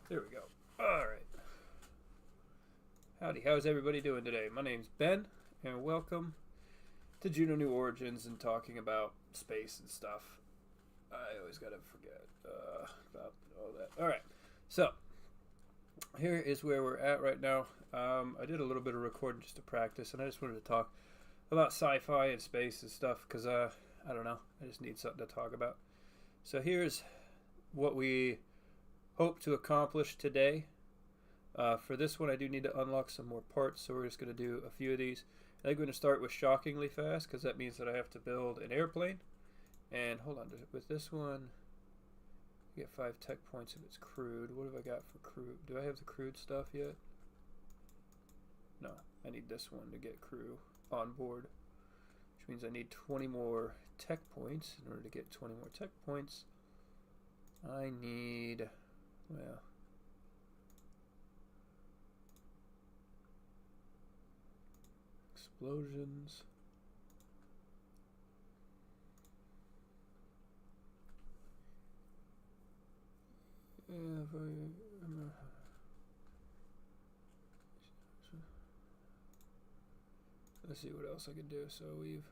There we go. Alright. Howdy, how's everybody doing today? My name's Ben, and welcome to Juno New Origins and talking about space and stuff. I always gotta forget about all that. Alright, so here is where we're at right now. I did a little bit of recording just to practice, and I just wanted to talk about sci-fi and space and stuff because, I don't know, I just need something to talk about. So here's what we hope to accomplish today. For this one, I do need to unlock some more parts, so we're just going to do a few of these. I think we're going to start with shockingly fast, because that means that I have to build an airplane. And hold on, with this one, I get 5 tech points if it's crewed. What have I got for crewed? Do I have the crewed stuff yet? No, I need this one to get crew on board, which means I need 20 more tech points. In order to get 20 more tech points, I need, well, explosions. Let's see what else I can do. So we've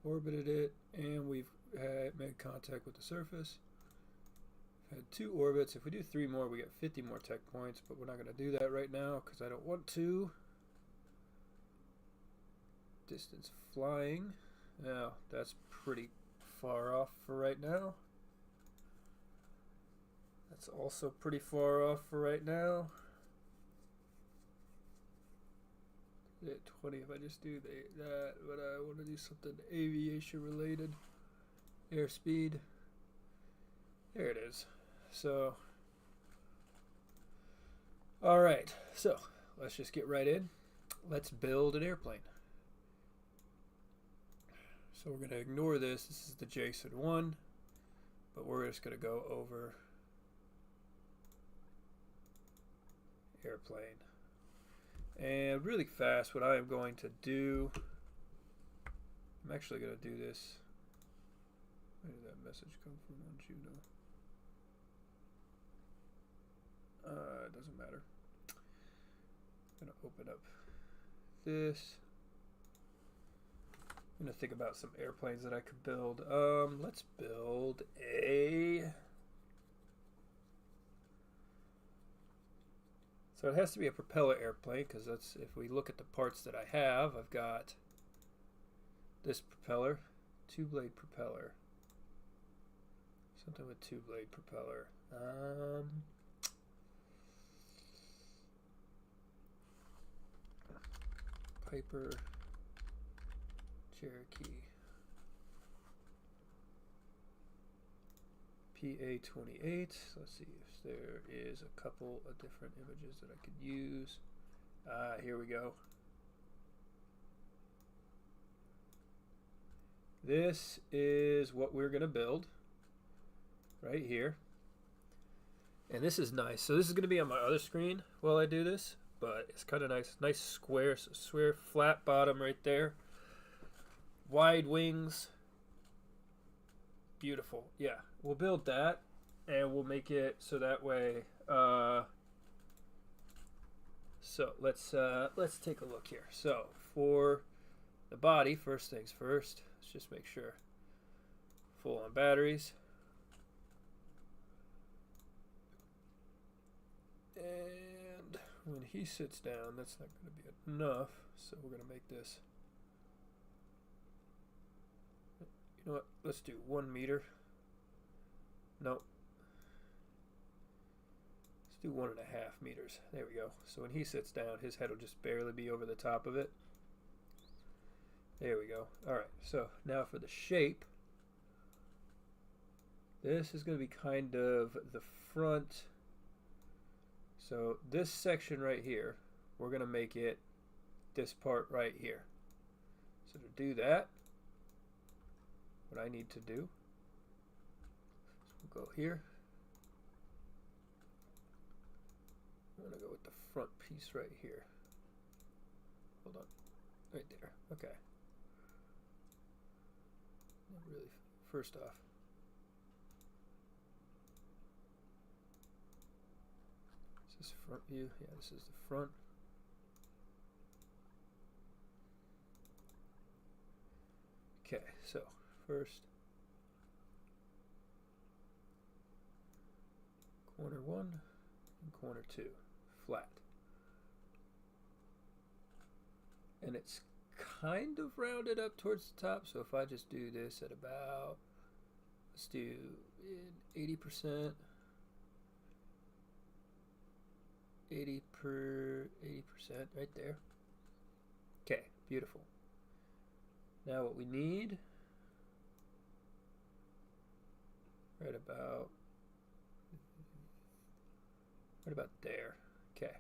orbited it, and we've made contact with the surface. We've had 2 orbits. If we do 3 more, we get 50 more tech points, but we're not going to do that right now because I don't want to. Distance flying. Now, that's pretty far off for right now. That's also pretty far off for right now. 20 if I just do that, but I want to do something aviation related. Airspeed. There it is. So, alright, so let's just get right in. Let's build an airplane. So we're going to ignore this. This is the JSON 1, but we're just going to go over airplane. And really fast, what I am going to do, I'm actually going to do this. Where did that message come from on Juno? It doesn't matter. I'm going to open up this. I'm going to think about some airplanes that I could build. Let's build a... So it has to be a propeller airplane, because that's, if we look at the parts that I have, I've got this propeller, 2-blade propeller. Something with 2-blade propeller. Piper, Cherokee, PA-28. Let's see if there is a couple of different images that I could use. Here we go. This is what we're going to build right here. And this is nice. So this is going to be on my other screen while I do this, but it's kind of nice. Nice square flat bottom right there. Wide wings. Beautiful. Yeah, we'll build that, and we'll make it so that way. So let's take a look here. So for the body, first things first. Let's just make sure full on batteries. And when he sits down, that's not going to be enough. So we're going to make this. You know what? Let's do 1 meter. Nope. Let's do 1.5 meters. There we go. So when he sits down, his head will just barely be over the top of it. There we go. Alright, so now for the shape. This is going to be kind of the front. So this section right here, we're going to make it this part right here. So to do that, what I need to do, so we'll go here. I'm going to go with the front piece right here. Hold on. Right there. Okay. Really, first off, Is this front view? Yeah, this is the front. Okay, so first corner 1 and corner 2, flat. And it's kind of rounded up towards the top, so if I just do this at about, let's do 80%, 80% right there. Okay, beautiful. Now what we need, right about there. Okay.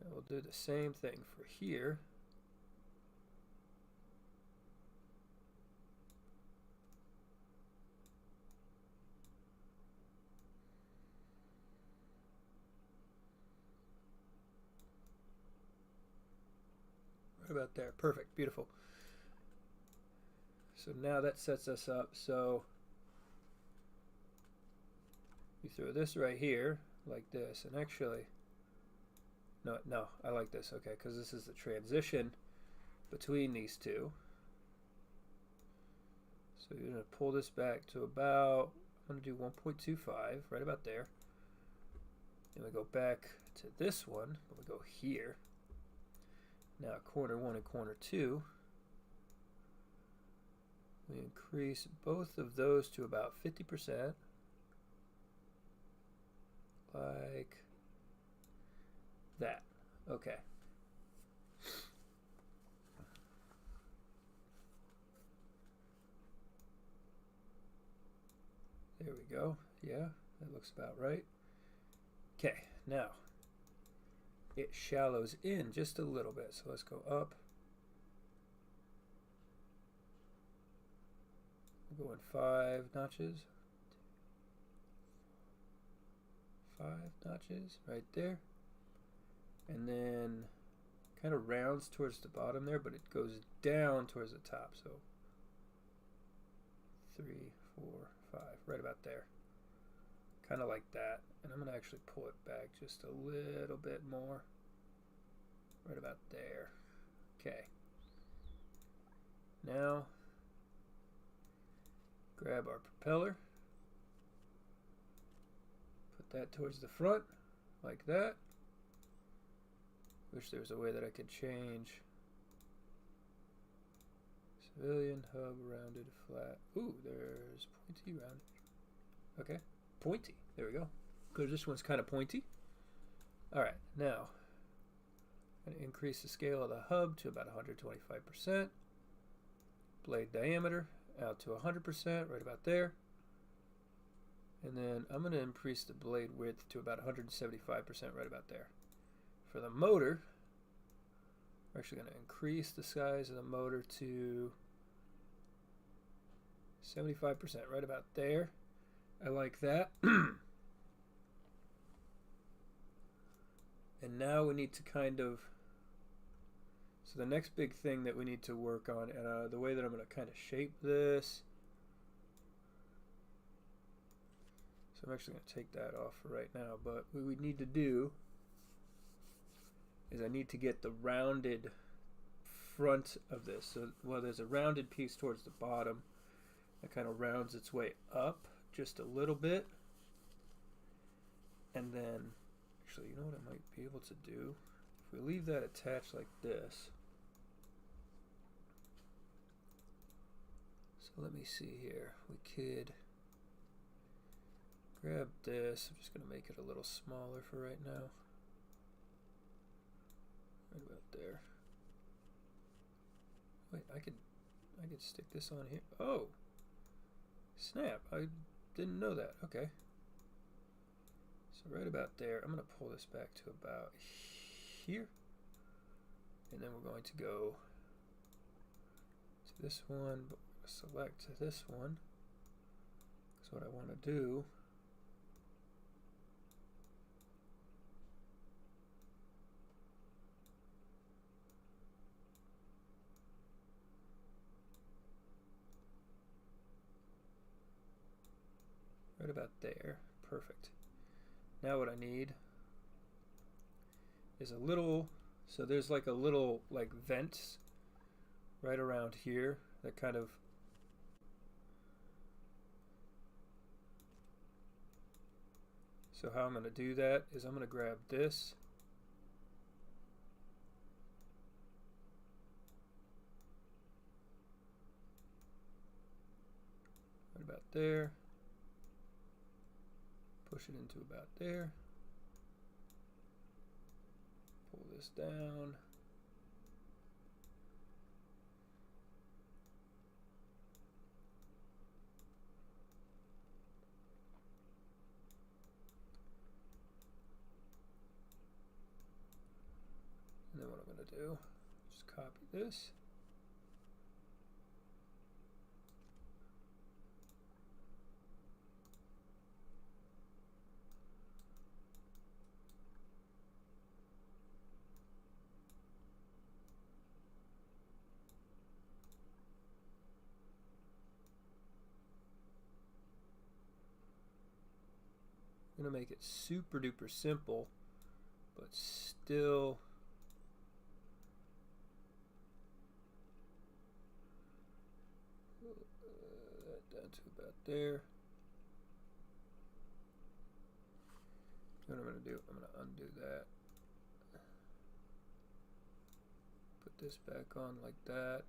And we'll do the same thing for here. Right about there. Perfect. Beautiful. So now that sets us up. So you throw this right here like this, and actually no, I like this, okay, because this is the transition between these two. So you're going to pull this back to about, I'm going to do 1.25, right about there. Then we go back to this one, but we go here. Now corner 1 and corner 2, we increase both of those to about 50%, like that. Okay. There we go. Yeah, that looks about right. Okay, now it shallows in just a little bit. So let's go up. We're going 5 notches. 5 notches right there. And then kind of rounds towards the bottom there, but it goes down towards the top. So 3, 4, 5, right about there. Kind of like that. And I'm going to actually pull it back just a little bit more. Right about there. Okay. Now, grab our propeller. Put that towards the front, like that. Wish there was a way that I could change. Civilian, hub, rounded, flat. Ooh, there's pointy, rounded. Okay, pointy. There we go. Because this one's kind of pointy. Alright, now I'm going to increase the scale of the hub to about 125%. Blade diameter out to 100%, right about there. And then I'm going to increase the blade width to about 175%, right about there. For the motor, we're actually going to increase the size of the motor to 75%, right about there. I like that. And now we need to kind of, so the next big thing that we need to work on, and the way that I'm going to kind of shape this, so I'm actually going to take that off for right now, but what we need to do is I need to get the rounded front of this. So, well, there's a rounded piece towards the bottom that kind of rounds its way up just a little bit. And then, actually, you know what I might be able to do? If we leave that attached like this. So let me see here. We could grab this. I'm just going to make it a little smaller for right now. Right about there. Wait, I could stick this on here. Oh, snap! I didn't know that. Okay. So right about there, I'm going to pull this back to about here, and then we're going to go to this one, but we're going to select this one. Because what I want to do . Right about there. Perfect. Now what I need is a little, so there's like a little like vents right around here that kind of so how I'm going to do that is I'm going to grab this right about there, push it into about there, pull this down, and then what I'm going to do is copy this, I'm going to make it super duper simple, but still that down to about there. What I'm going to do, I'm going to undo that. Put this back on like that.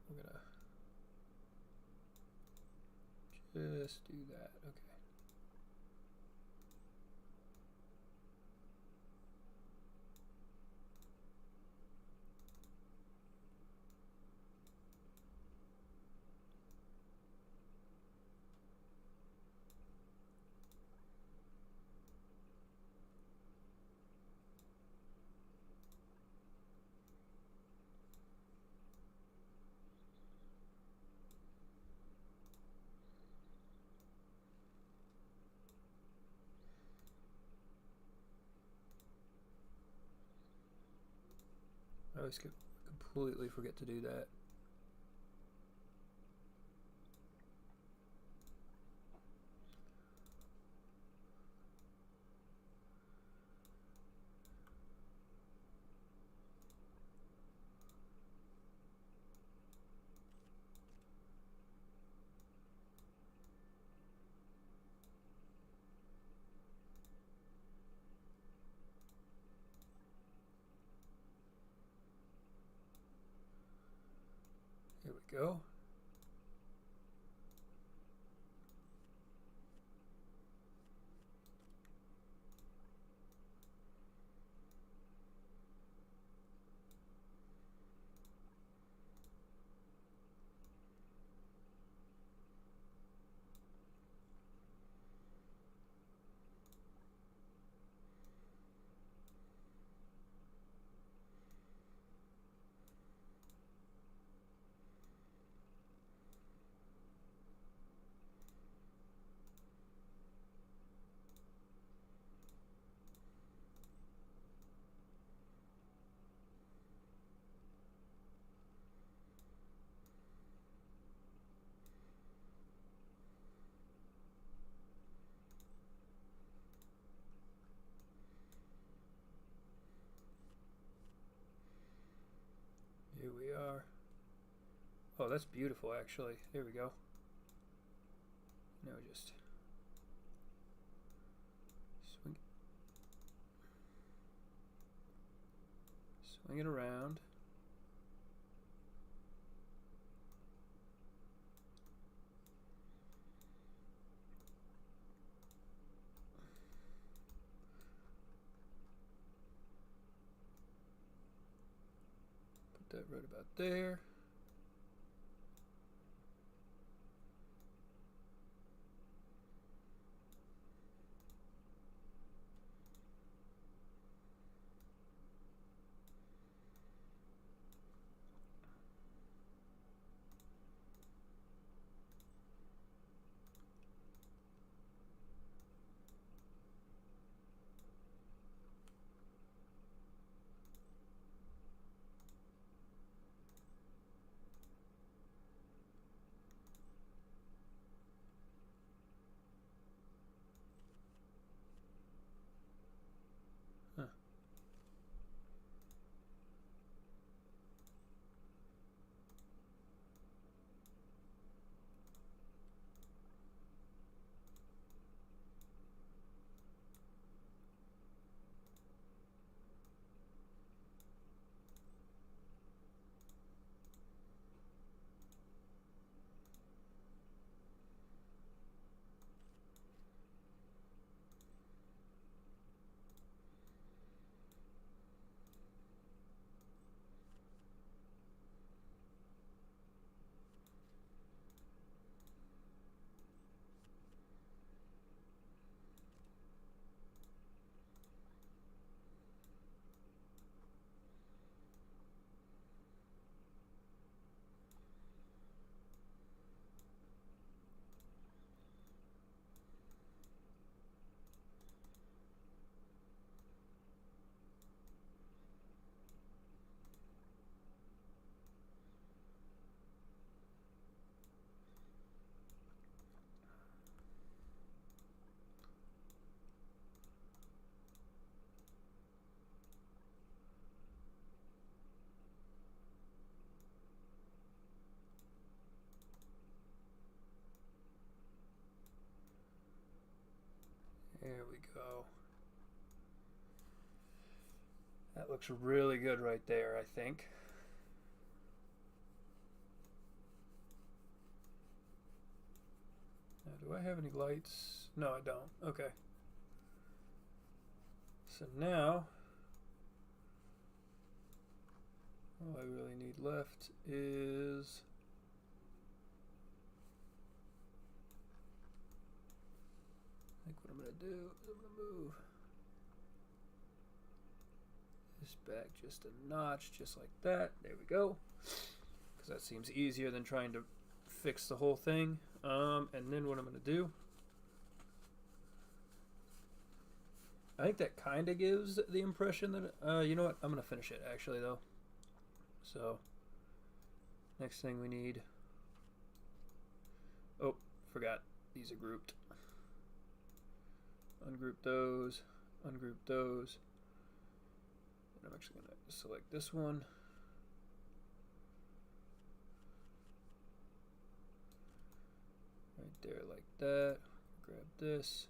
I'm going to just do that. Okay. I always completely forget to do that. Here we go. Here we are. Oh, that's beautiful actually. There we go. Now just swing it around. Put that right about there. go. That looks really good right there, I think. Now, do I have any lights? No, I don't. Okay. So now, all I really need left is I think what I'm going to do is I'm going to move this back just a notch, just like that. There we go. Because that seems easier than trying to fix the whole thing. And then what I'm going to do, I think that kind of gives the impression that, you know what, I'm going to finish it actually though. So, next thing we need, oh, forgot, these are grouped. Ungroup those, ungroup those. And I'm actually going to select this one. Right there like that. Grab this.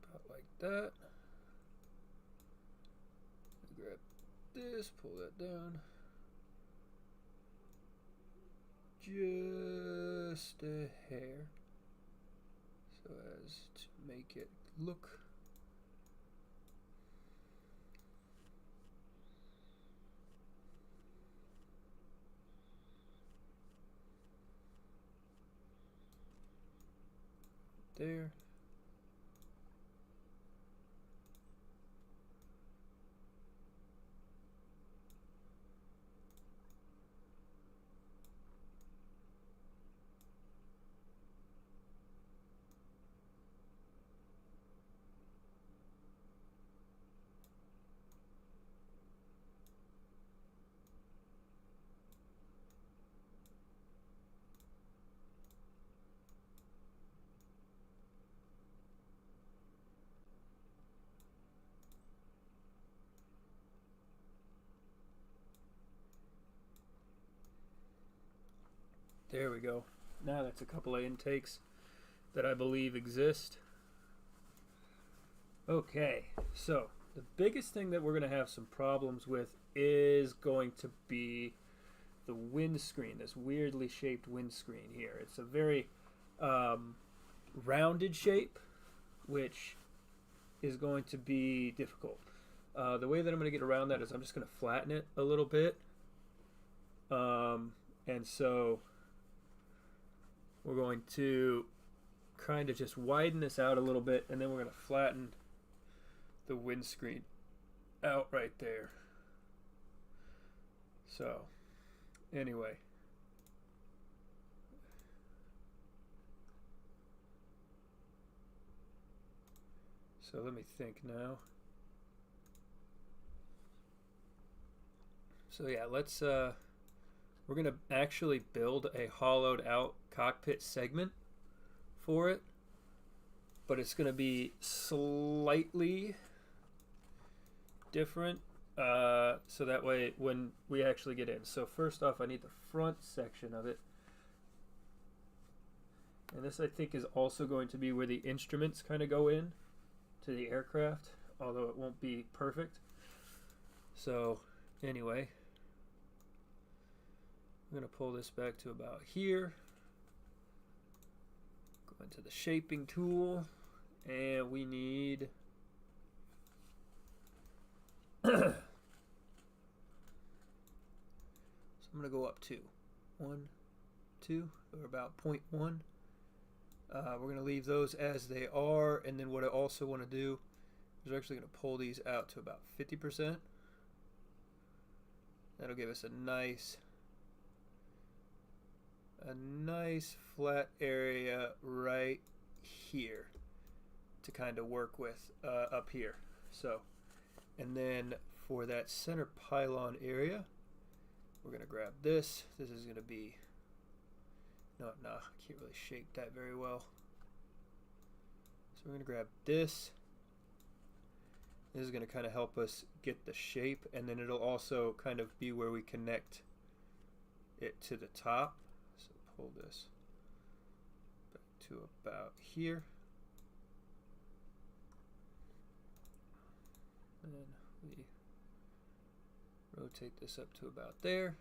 About like that. Grab this, pull that down. Just a hair. So as to make it look there. There we go. Now that's a couple of intakes that I believe exist. Okay, so the biggest thing that we're going to have some problems with is going to be the windscreen, this weirdly shaped windscreen here. It's a very rounded shape, which is going to be difficult. The way that I'm going to get around that is I'm just going to flatten it a little bit. And so we're going to kind of just widen this out a little bit, and then we're going to flatten the windscreen out right there. So, anyway. So let me think now. So yeah, let's we're going to actually build a hollowed out cockpit segment for it, but it's going to be slightly different, so that way when we actually get in. So first off, I need the front section of it, and this I think is also going to be where the instruments kind of go in to the aircraft, although it won't be perfect. So anyway, I'm going to pull this back to about here. Go into the shaping tool, and we need so I'm going to go up to 1, 2, or about 0.1. We're going to leave those as they are, and then what I also want to do is we're actually going to pull these out to about 50%. That'll give us a nice flat area right here to kind of work with up here. So, and then for that center pylon area, we're going to grab this. This is going to be, no, I can't really shape that very well. So we're going to grab this. This is going to kind of help us get the shape, and then it'll also kind of be where we connect it to the top. So pull this back to about here. And we rotate this up to about there.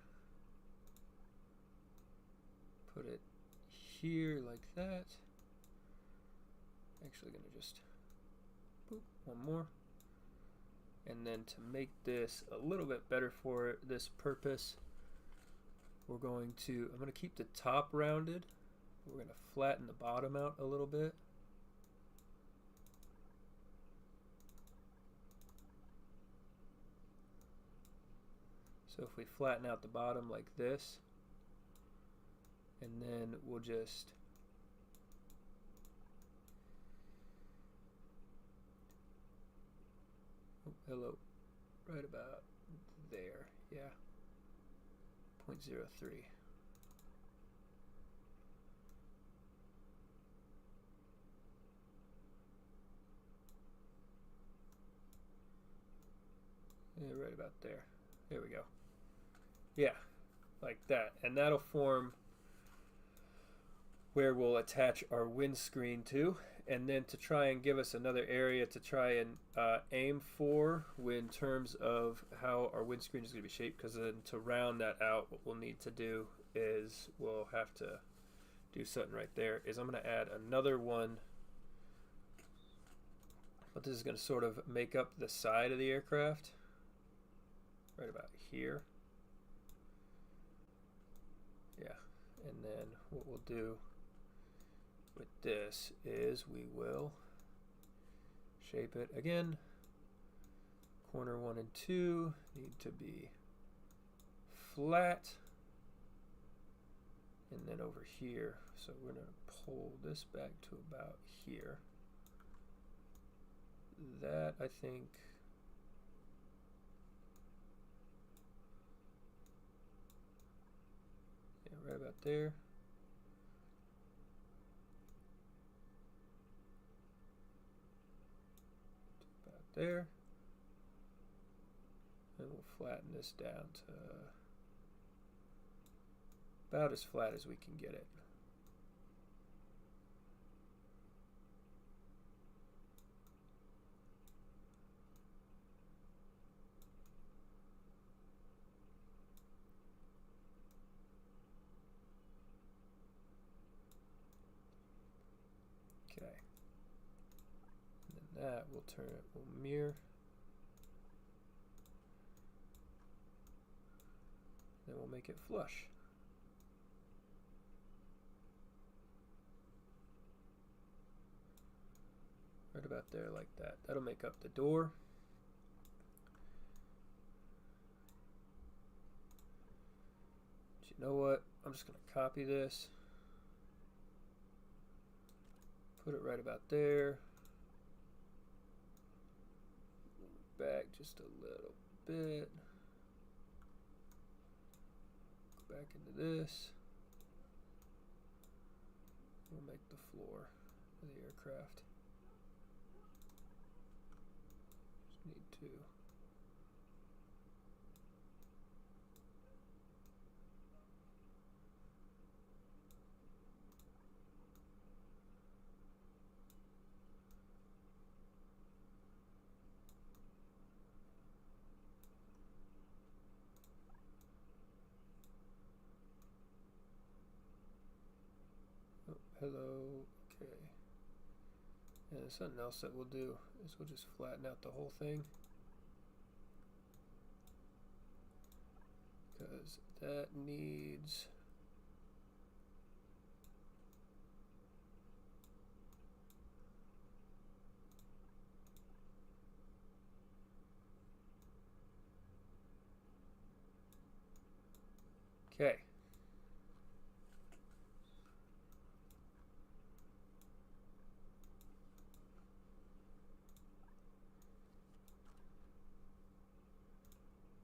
Put it here like that. Actually going to just boop, one more. And then to make this a little bit better for this purpose, I'm going to keep the top rounded. We're going to flatten the bottom out a little bit. So if we flatten out the bottom like this, and then we'll just hello, right about there, yeah, 0.03. Yeah, right about there. There we go. Yeah, like that. And that'll form where we'll attach our windscreen to. And then to try and give us another area to try and aim for in terms of how our windscreen is going to be shaped, because then to round that out, what we'll need to do is we'll have to do something right there. Is I'm going to add another one, but this is going to sort of make up the side of the aircraft right about here. Yeah, and then what we'll do with this is we will shape it again. Corner 1 and 2 need to be flat, and then over here, so we're going to pull this back to about here. That, I think, yeah, right about there. There, and we'll flatten this down to about as flat as we can get it. Okay. That will turn it, will mirror. Then we'll make it flush. Right about there like that. That'll make up the door. But you know what? I'm just going to copy this. Put it right about there. Back just a little bit. Go back into this. We'll make the floor of the aircraft. Just need to. Hello, okay. And something else that we'll do is we'll just flatten out the whole thing, because that needs okay.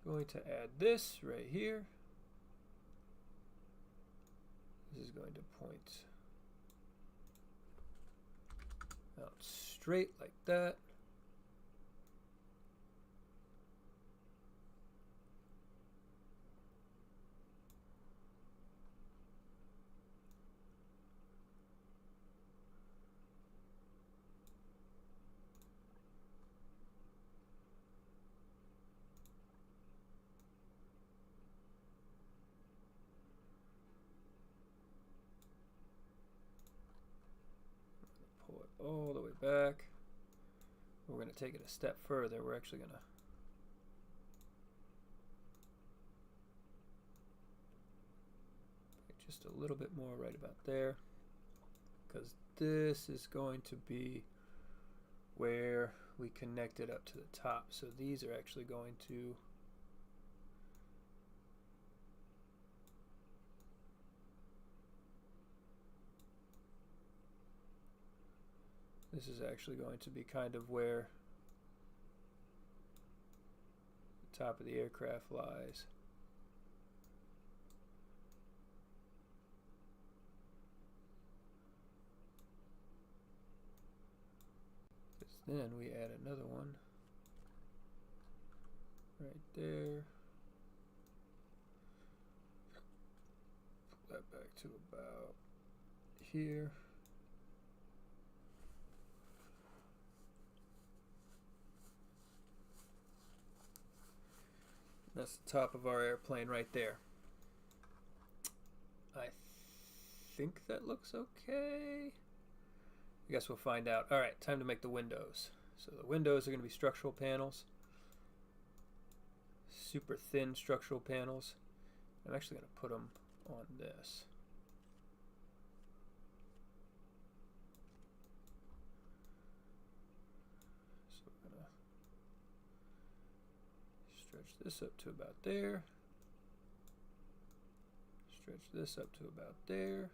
Going to add this right here. This is going to point out straight like that. all the way back. We're going to take it a step further. We're actually going to just a little bit more right about there, because this is going to be where we connect it up to the top. So these are actually going to this is actually going to be kind of where the top of the aircraft lies. Then we add another one right there. Put that back to about here. That's the top of our airplane right there. I think that looks okay. I guess we'll find out. All right, time to make the windows. So the windows are going to be structural panels. Super thin structural panels. I'm actually going to put them on this. So we're going to stretch this up to about there. Stretch this up to about there.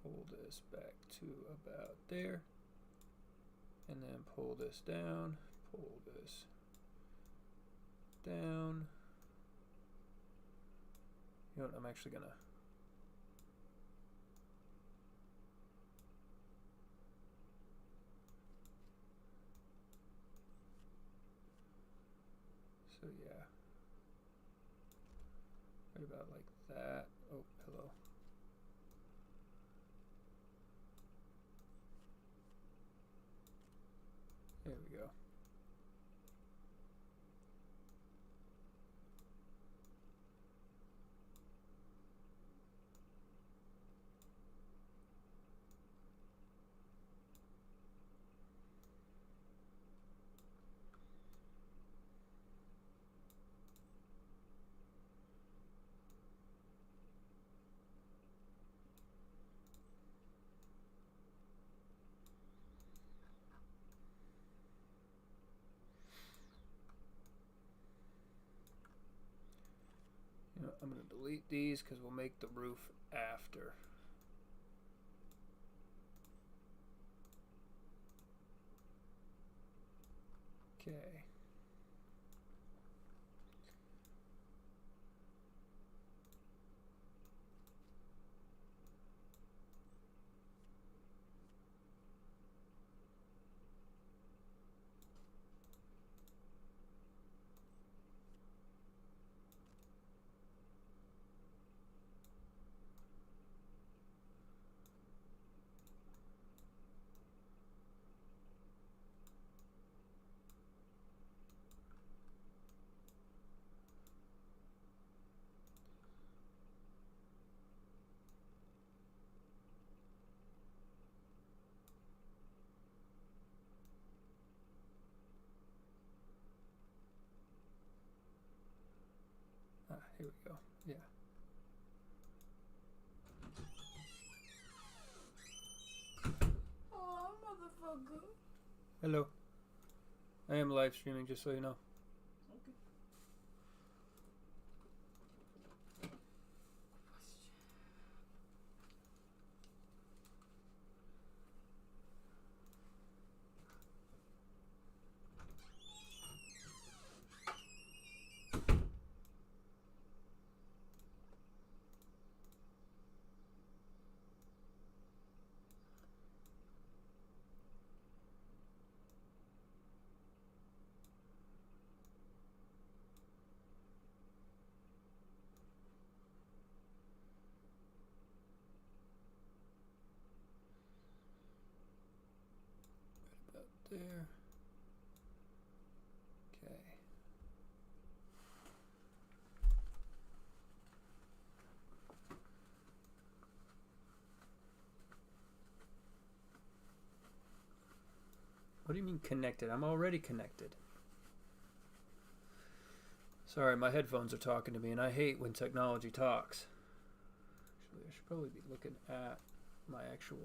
Pull this back to about there, and then pull this down, pull this down. You know what, I'm actually gonna so yeah, right about like that. Oh, hello. There we go. You know, I'm going to delete these because we'll make the roof after. Okay. Here we go. Yeah. Oh, motherfucker. Hello. I am live streaming, just so you know. Okay. What do you mean connected? I'm already connected. Sorry, my headphones are talking to me, and I hate when technology talks. Actually, I should probably be looking at my actual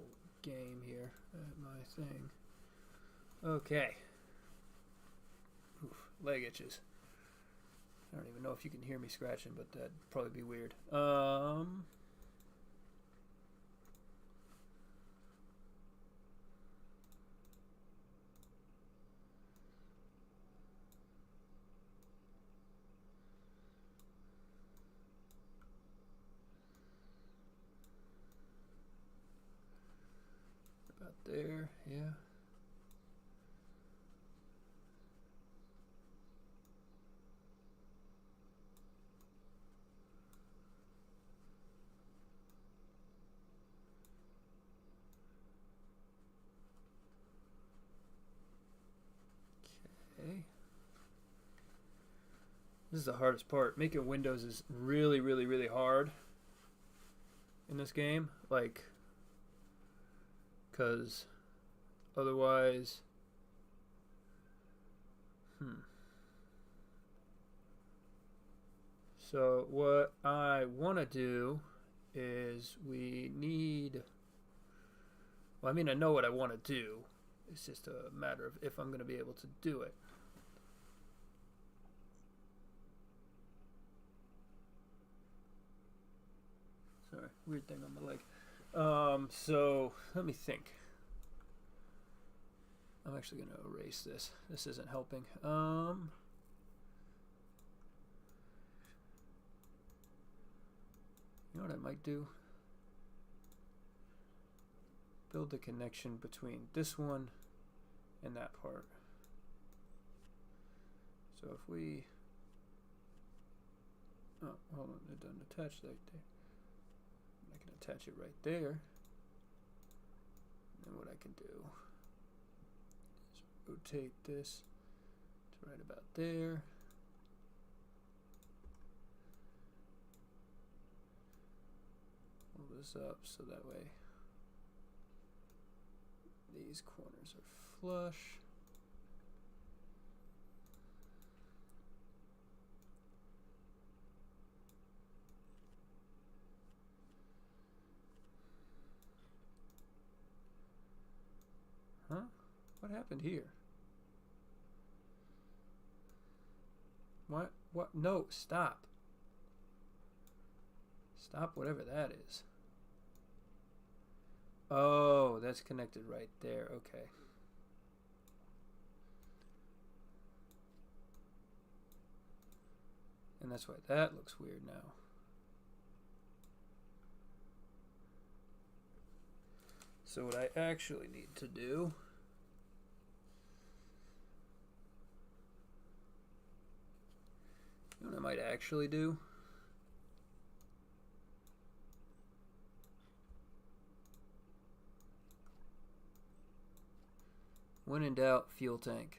game here, at my thing. Okay. Oof, leg itches. I don't even know if you can hear me scratching, but that'd probably be weird. About there, yeah. Okay. This is the hardest part. Making windows is really, really, really hard in this game. Like, because otherwise... So what I want to do is we need... Well, I mean, I know what I want to do. It's just a matter of if I'm going to be able to do it. Sorry, weird thing on my leg. So let me think. I'm actually going to erase this. This isn't helping. You know what I might do? Build the connection between this one and that part. So if we... Oh, hold on, it doesn't attach right there. I can attach it right there. And what I can do is rotate this to right about there. Pull this up so that way these corners are flush. Huh? What happened here? What? What? No, stop. Stop whatever that is. Oh, that's connected right there. Okay. And that's why that looks weird now. So what I actually need to do you know what I might actually do? When in doubt, fuel tank.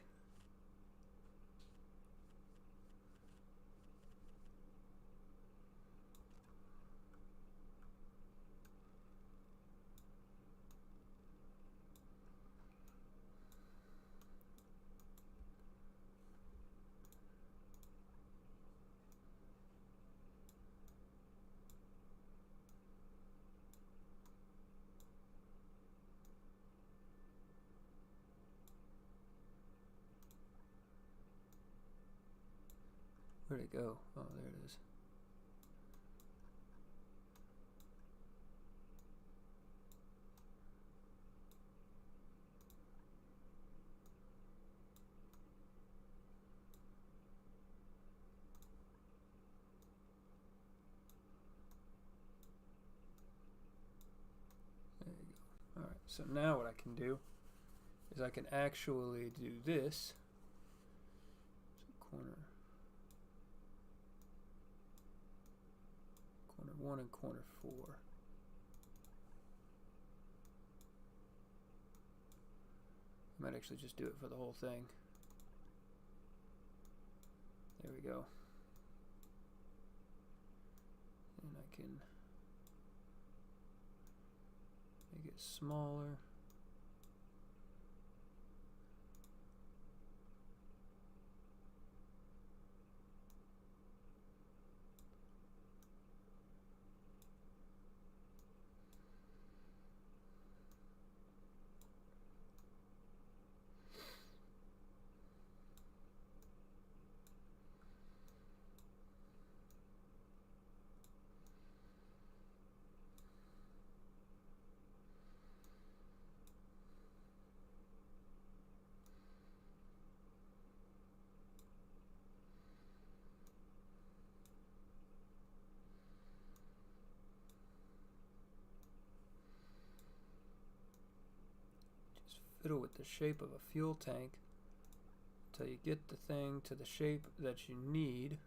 Where'd it go? Oh, there it is. There you go. Alright, so now what I can do is I can actually do this. So corner 1 and corner 4. I might actually just do it for the whole thing. There we go. And I can make it smaller. fiddle with the shape of a fuel tank until you get the thing to the shape that you need.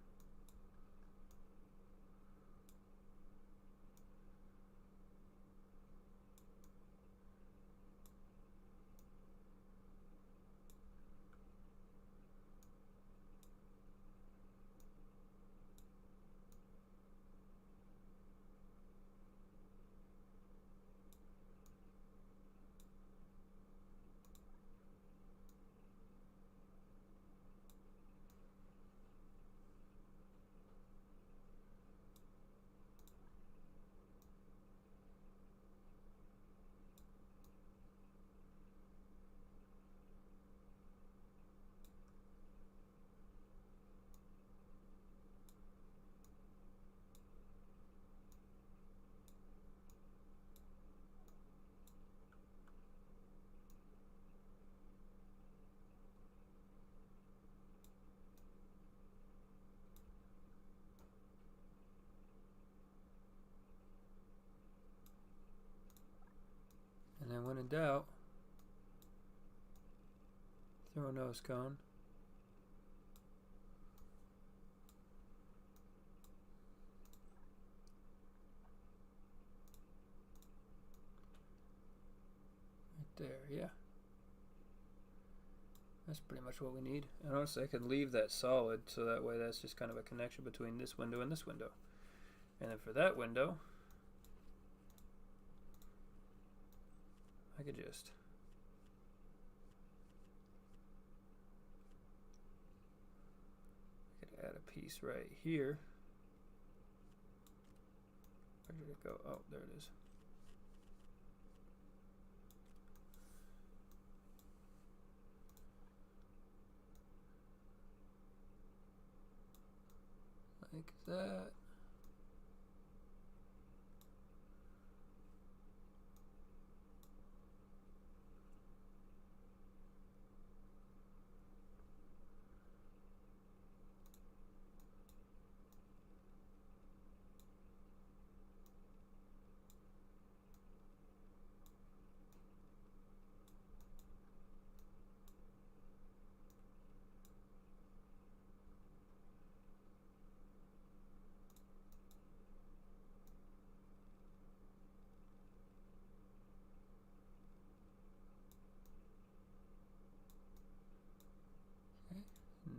And then when in doubt, throw a nose cone. Right there, yeah. That's pretty much what we need. And honestly, I could leave that solid so that way that's just kind of a connection between this window and this window. And then for that window, I could just add a piece right here. Where did it go? Oh, there it is. Like that.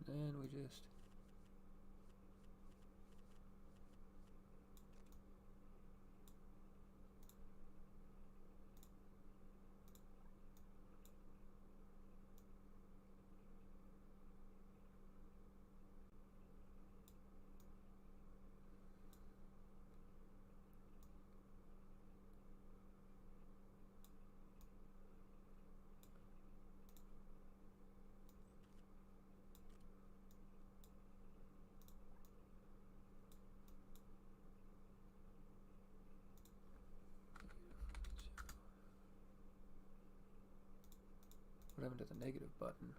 And then we just what happened to the negative button?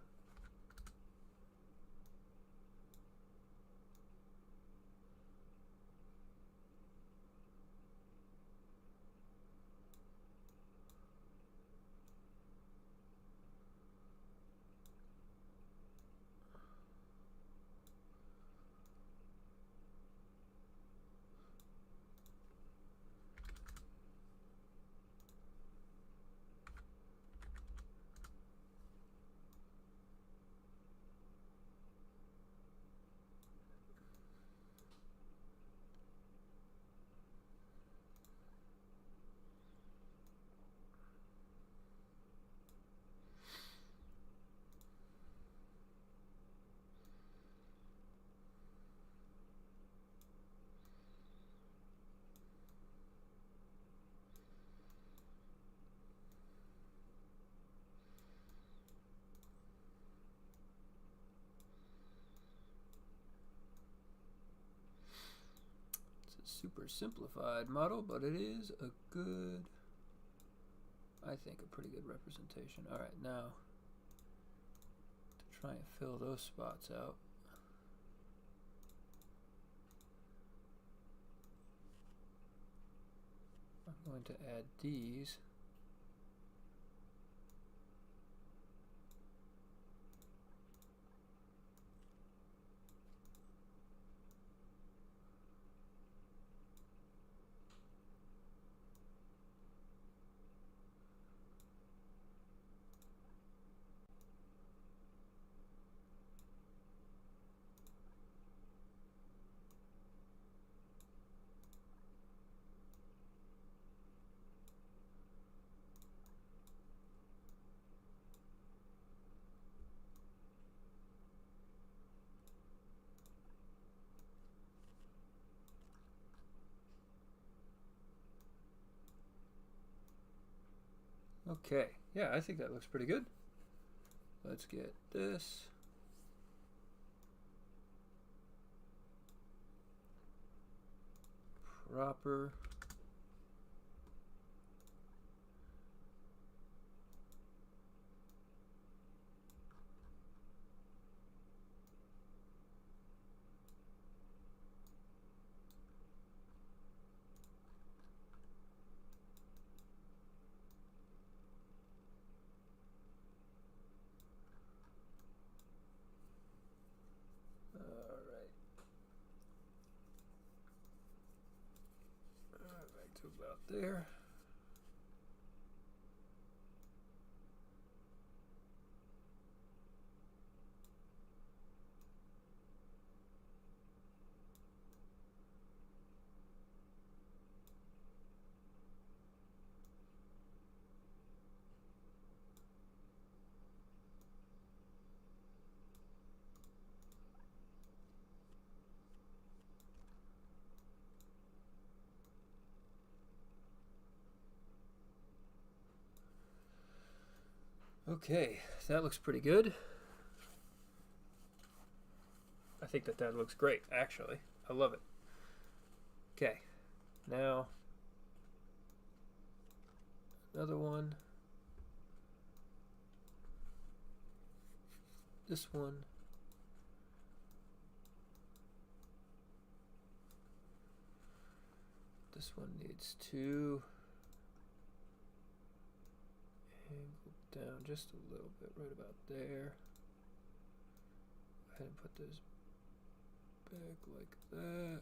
Super simplified model, but it is a good, I think, a pretty good representation. All right, now to try and fill those spots out, I'm going to add these Okay, yeah, I think that looks pretty good. Let's get this. Proper. Back to about there. Okay, that looks pretty good. I think that looks great, actually. I love it. Okay, now another one. This one. This one needs to angle down just a little bit, right about there. Go ahead and put this back like that.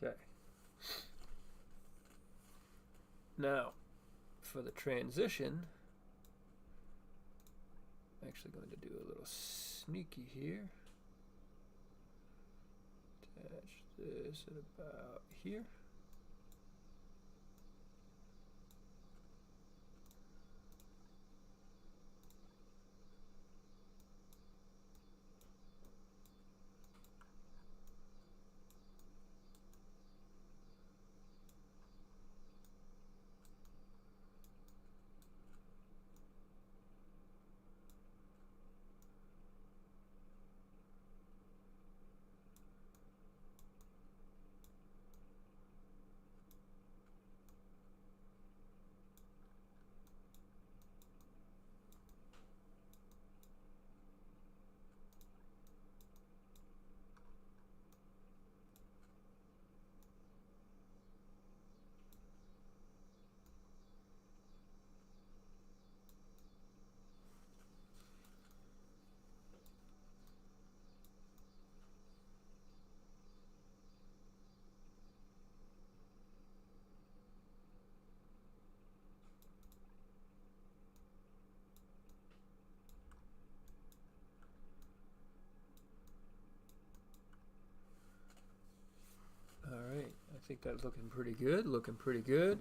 Okay. Now, for the transition, I'm actually going to do a little sneaky here. Attach this at about here. Alright, I think that's looking pretty good. Looking pretty good.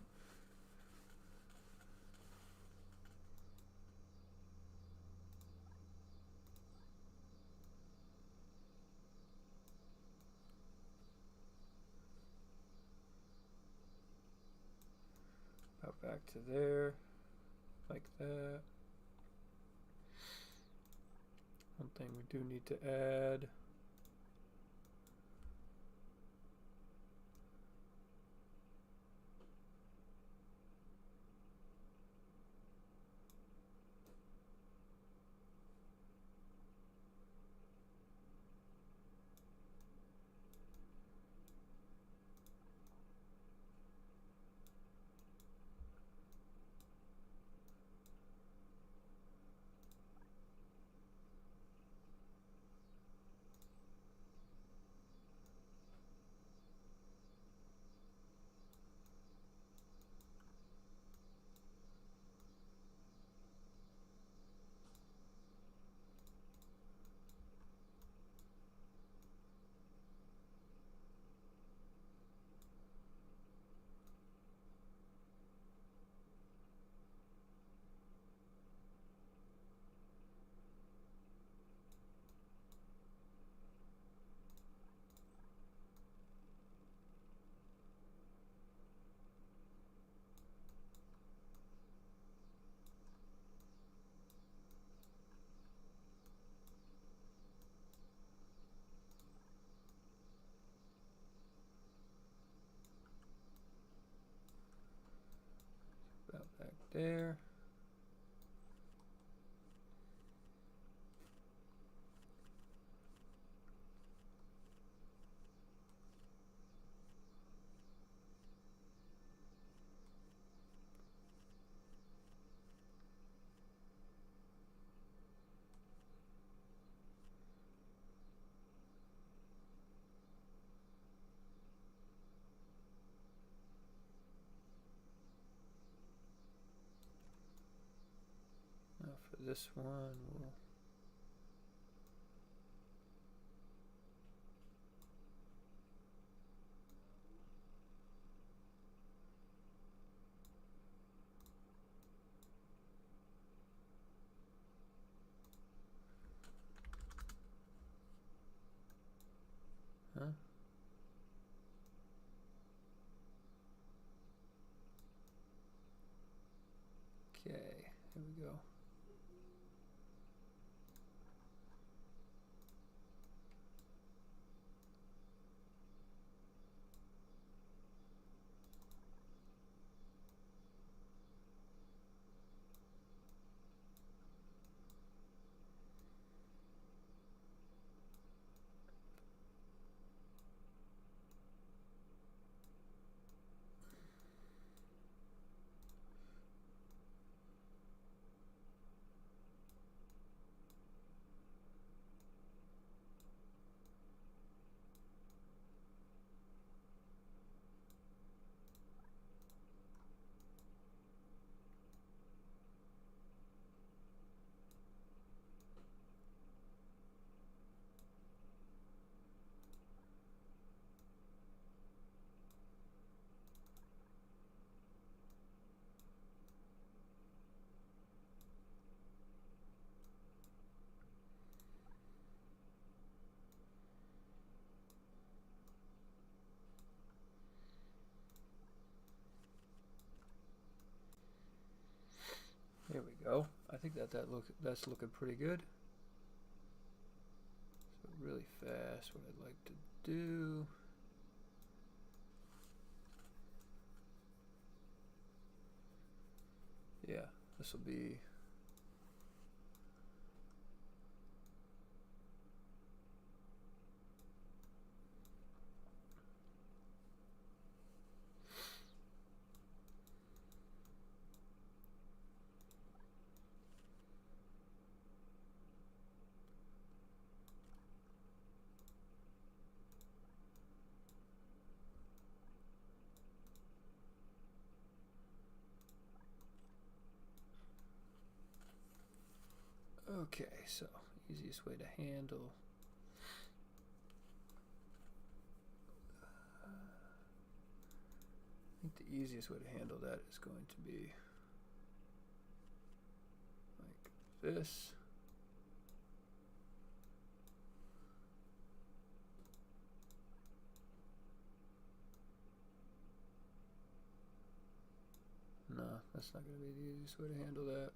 About back to there. Like that. One thing we do need to add. there. Now for this one, we'll huh? Okay, here we go. There we go. I think that's looking pretty good. So really fast, what I'd like to do. Yeah, this will be okay. So easiest way to handle I think the easiest way to handle that is going to be like this. No, that's not going to be the easiest way to handle that.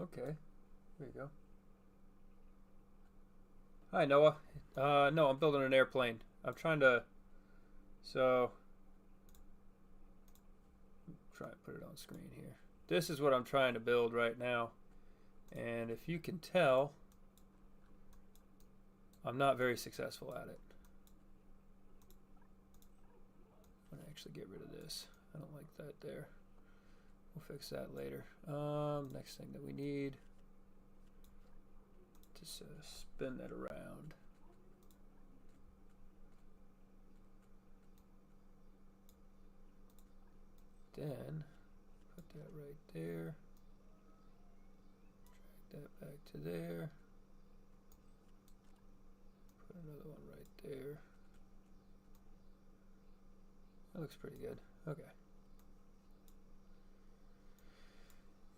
Okay. There you go. Hi, Noah. No, I'm building an airplane. I'm trying to... So... Try and put it on screen here. This is what I'm trying to build right now. And if you can tell, I'm not very successful at it. I'm going to actually get rid of this. I don't like that there. We'll fix that later. Next thing that we need, just spin that around. Then put that right there. Drag that back to there. Put another one right there. That looks pretty good. Okay.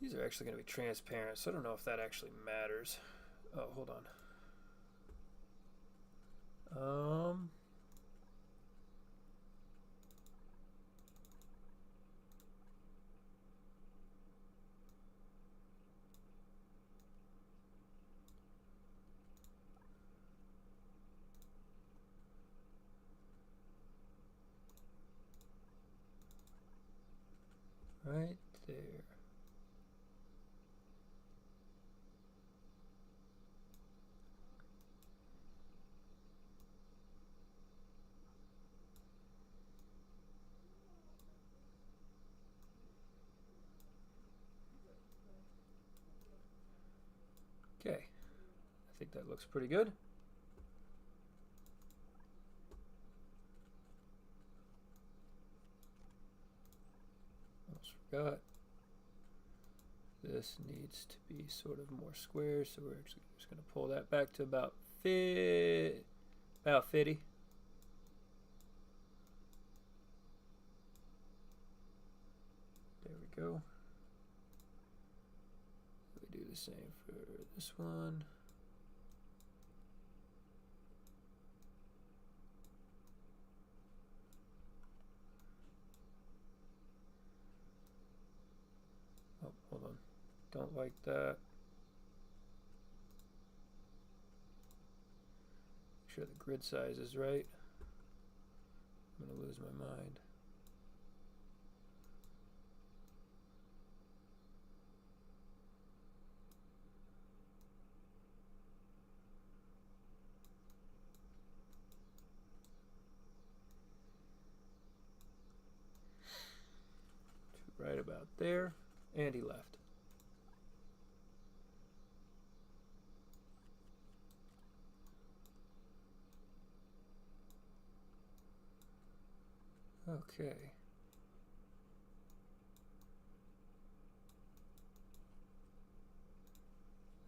These are actually going to be transparent, so I don't know if that actually matters. Oh, hold on. Right there. Okay, I think that looks pretty good. Almost forgot. This needs to be sort of more square, so we're actually just going to pull that back to about 50. There we go. We do the same for this one. Oh, hold on. Don't like that. Make sure the grid size is right. I'm going to lose my mind. Right about there, and he left. Okay.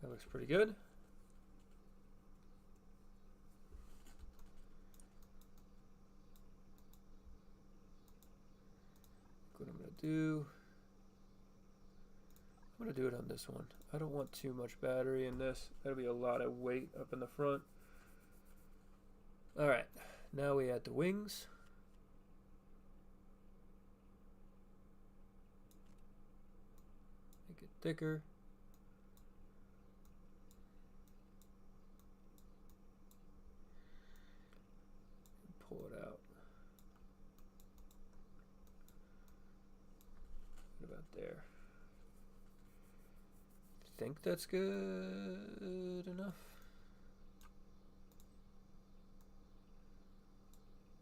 That looks pretty good. What I'm going to do, I'm going to do it on this one. I don't want too much battery in this. That'll be a lot of weight up in the front. Alright, now we add the wings. Make it thicker. And pull it out. What about there? I think that's good enough.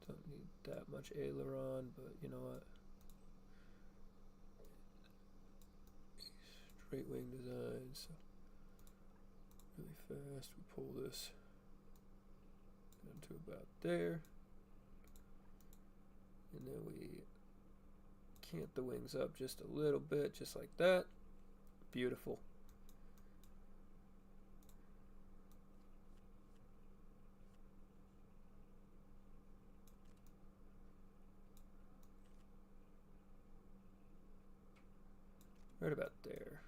Don't need that much aileron, but you know what? Straight wing design, so really fast. We pull this down to about there, and then we cant the wings up just a little bit, just like that. Beautiful. Right about there.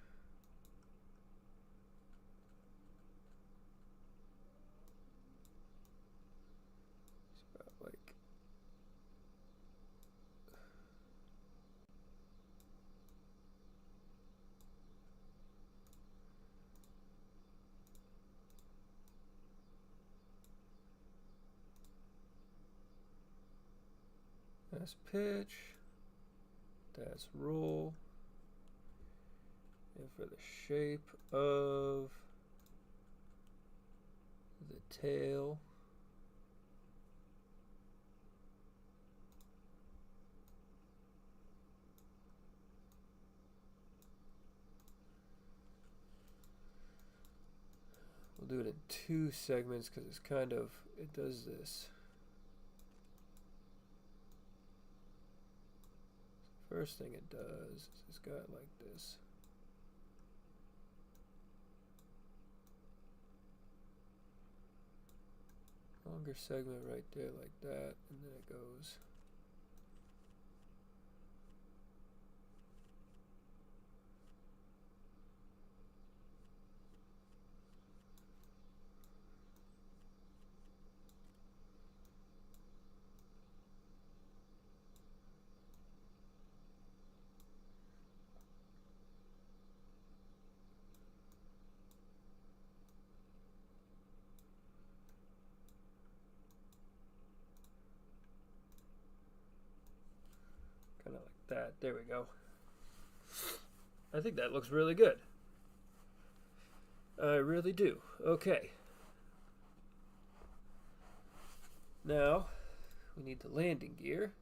It's about like That's pitch. That's roll. And for the shape of the tail, we'll do it in 2 segments because it's kind of, it does this. First thing it does is it's got like this. Longer segment right there like that, and then it goes. Kind of like that. There we go. I think that looks really good. I really do. Okay. Now, we need the landing gear.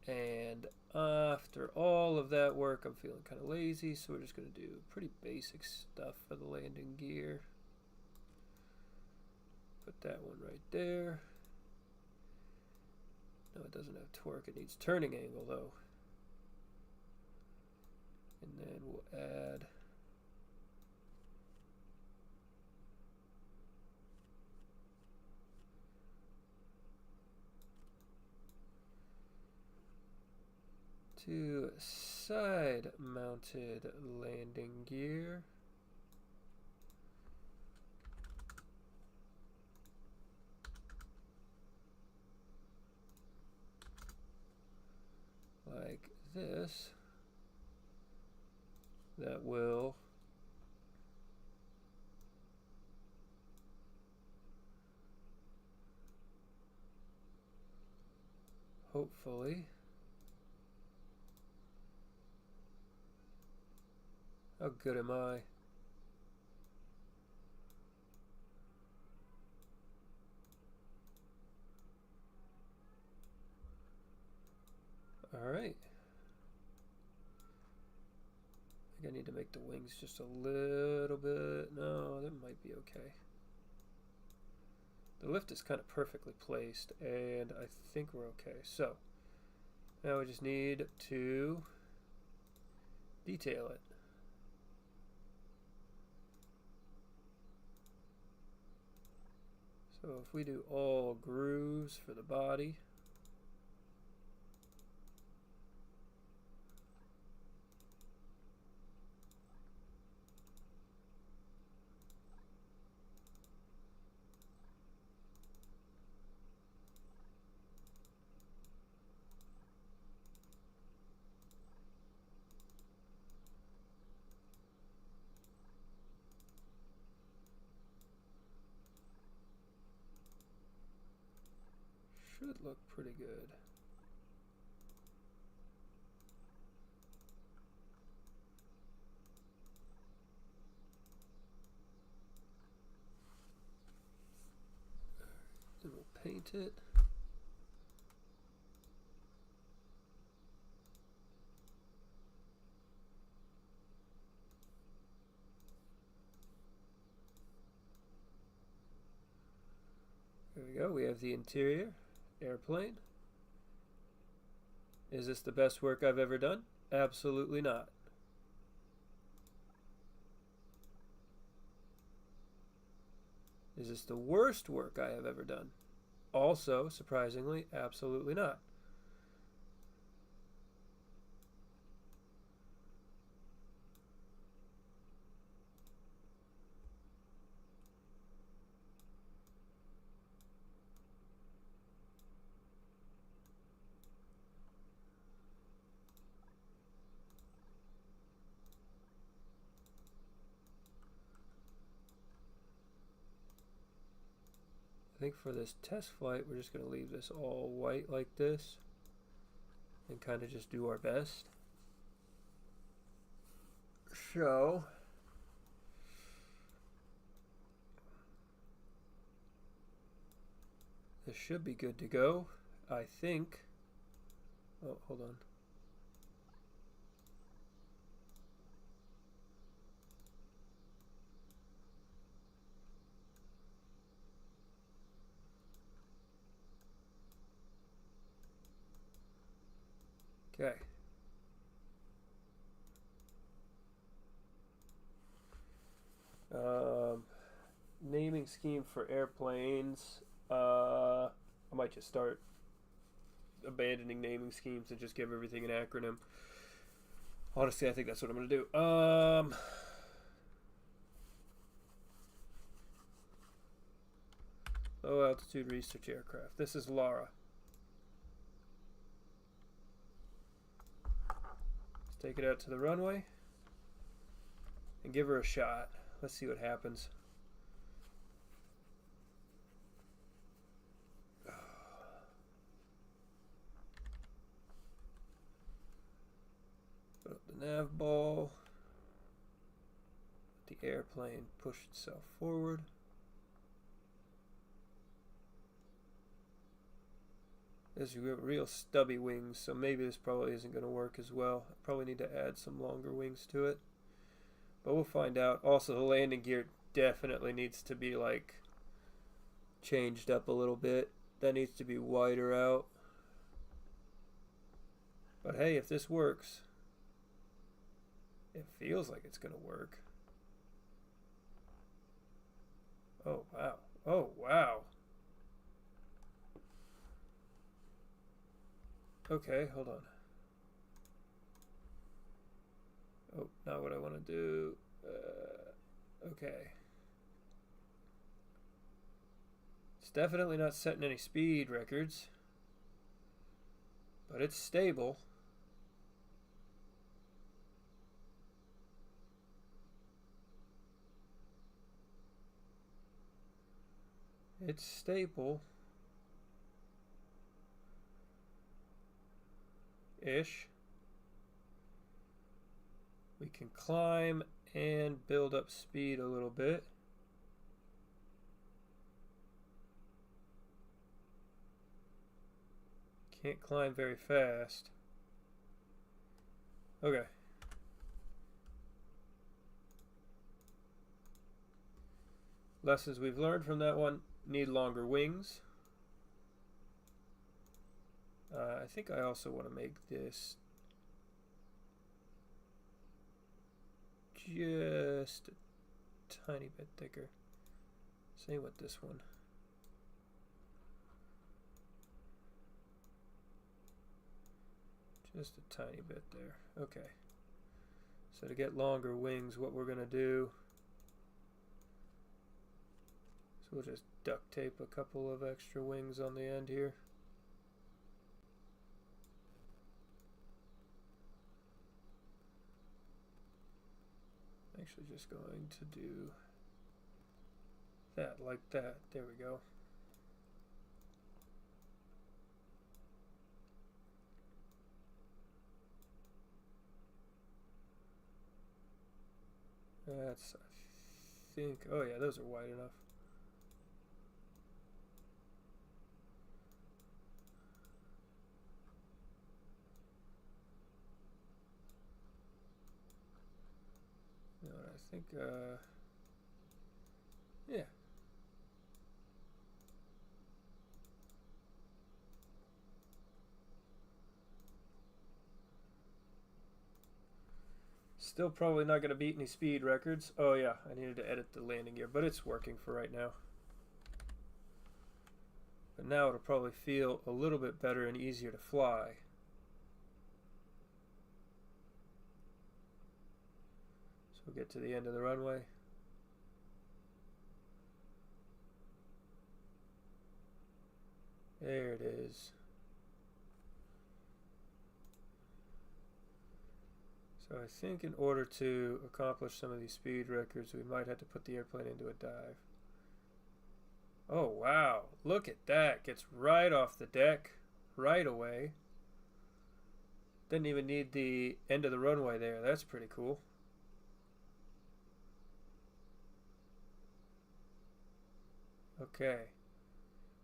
And after all of that work, I'm feeling kind of lazy, so we're just going to do pretty basic stuff for the landing gear. Put that one right there. No, it doesn't have torque. It needs turning angle, though. And then we'll add two side-mounted landing gear. Like this, that will hopefully, how good am I? All right. I think I need to make the wings just a little bit. No, that might be okay. The lift is kind of perfectly placed, and I think we're okay. So, now we just need to detail it. So if we do all grooves for the body, should look pretty good. Then we'll paint it. There we go. We have the interior airplane. Is this the best work I've ever done? Absolutely not. Is this the worst work I have ever done? Also, surprisingly, absolutely not. I think for this test flight, we're just going to leave this all white like this and kind of just do our best. So, this should be good to go, I think. Oh, hold on. Okay. Naming scheme for airplanes. I might just start abandoning naming schemes and just give everything an acronym. Honestly, I think that's what I'm going to do. Low altitude research aircraft. This is Laura. Let's take it out to the runway and give her a shot. Let's see what happens. Put up the nav ball. Let the airplane push itself forward. There's real stubby wings, so maybe this probably isn't going to work as well. I probably need to add some longer wings to it. But we'll find out. Also, the landing gear definitely needs to be, like, changed up a little bit. That needs to be wider out. But hey, if this works, it feels like it's going to work. Oh, wow. Oh, wow. Okay, hold on. Oh, not what I want to do. Okay. It's definitely not setting any speed records, but it's stable. It's stable. Ish. We can climb and build up speed a little bit. Can't climb very fast. Okay. Lessons we've learned from that one: need longer wings. I think I also want to make this just a tiny bit thicker. Same with this one. Just a tiny bit there. Okay. So to get longer wings, what we're going to do, so we'll just duct tape a couple of extra wings on the end here. Actually just going to do that like that. There we go. That's, I think, oh yeah, those are wide enough. No, I think, yeah. Still probably not going to beat any speed records. Oh yeah, I needed to edit the landing gear, but it's working for right now. But now it'll probably feel a little bit better and easier to fly. So we'll get to the end of the runway. There it is. So I think in order to accomplish some of these speed records, we might have to put the airplane into a dive. Oh, wow. Look at that. Gets right off the deck right away. Didn't even need the end of the runway there. That's pretty cool. Okay.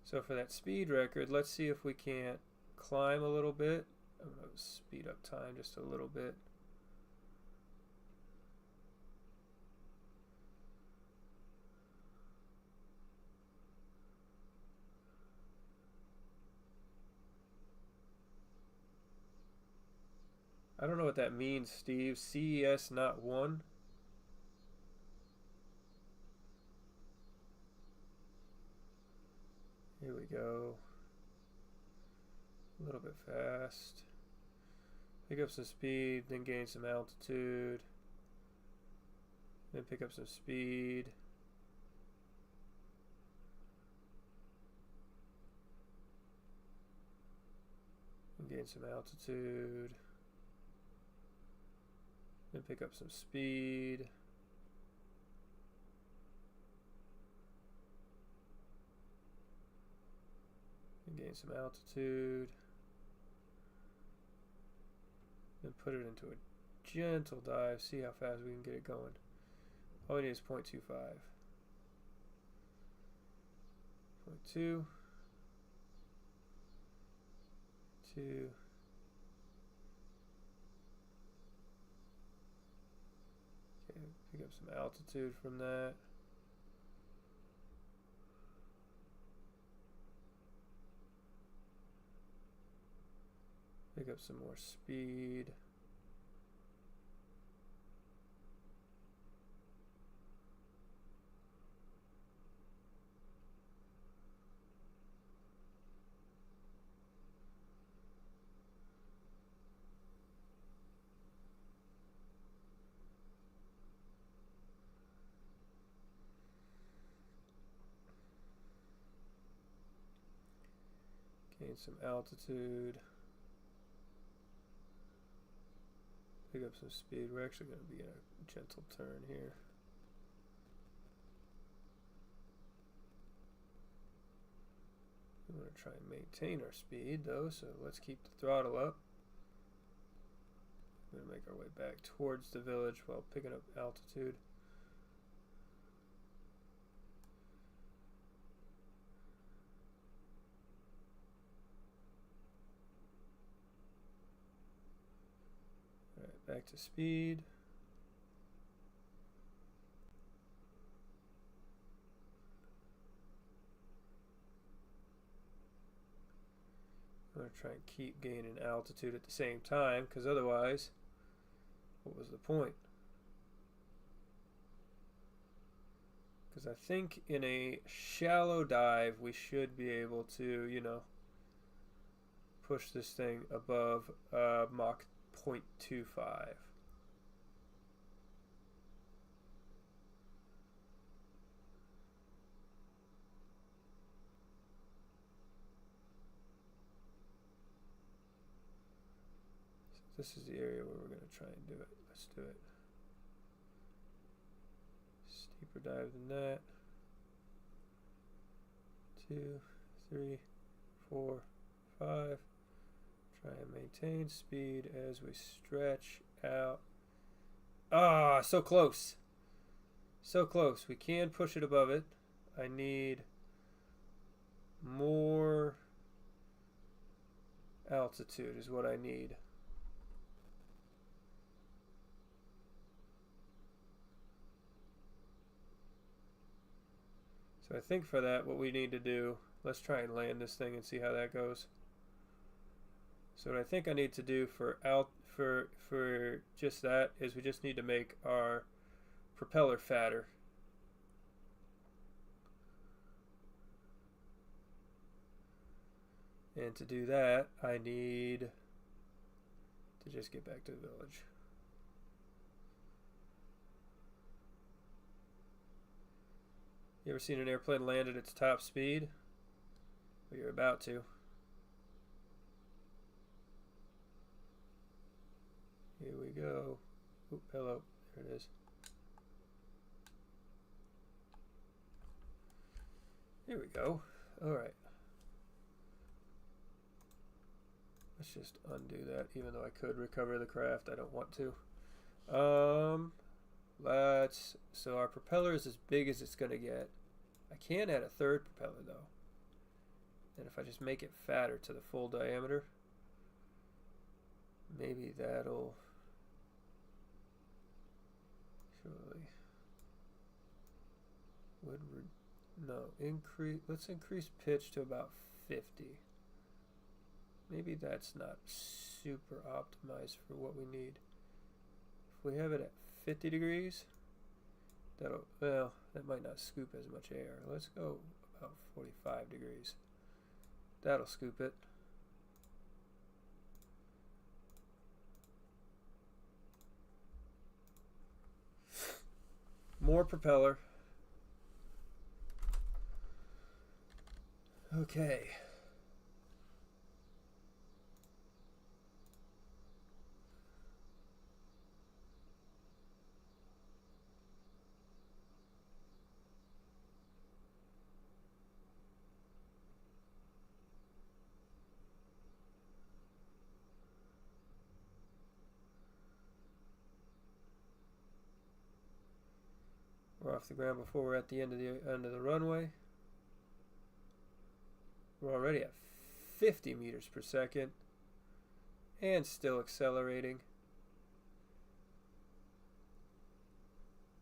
So for that speed record, let's see if we can't climb a little bit. I'm going to speed up time just a little bit. I don't know what that means, Steve. CES not 1. Here we go. A little bit fast. Pick up some speed, then gain some altitude. Then pick up some speed. And gain some altitude. Then pick up some speed. And gain some altitude. Then put it into a gentle dive. See how fast we can get it going. All we need is 0.25. 0.2. 2. Okay, pick up some altitude from that. Pick up some more speed. Gain some altitude. Pick up some speed. We're actually going to be in a gentle turn here. We want to try and maintain our speed though, so let's keep the throttle up. We're going to make our way back towards the village while picking up altitude. Alright, back to speed. I'm going to try and keep gaining altitude at the same time, because otherwise, what was the point? Because I think in a shallow dive, we should be able to, you know, push this thing above Mach 0.25. This is the area where we're going to try and do it. Let's do it. Steeper dive than that. 2, 3, 4, 5. Try and maintain speed as we stretch out. Ah, so close. So close. We can push it above it. I need more altitude is what I need. So I think for that, what we need to do, let's try and land this thing and see how that goes. So what I think I need to do for just that is we just need to make our propeller fatter. And to do that, I need to just get back to the village. You ever seen an airplane land at its top speed? Well, you're about to. Here we go. Oop, hello. There it is. Here we go. Alright. Let's just undo that, even though I could recover the craft. I don't want to. So our propeller is as big as it's going to get. I can add a third propeller, though. And if I just make it fatter to the full diameter, maybe that'll surely increase. Let's increase pitch to about 50. Maybe that's not super optimized for what we need. If we have it at 50 degrees, that might not scoop as much air. Let's go about 45 degrees. That'll scoop it. More propeller. Okay. We're off the ground before we're at the end of the runway. We're already at 50 meters per second and still accelerating.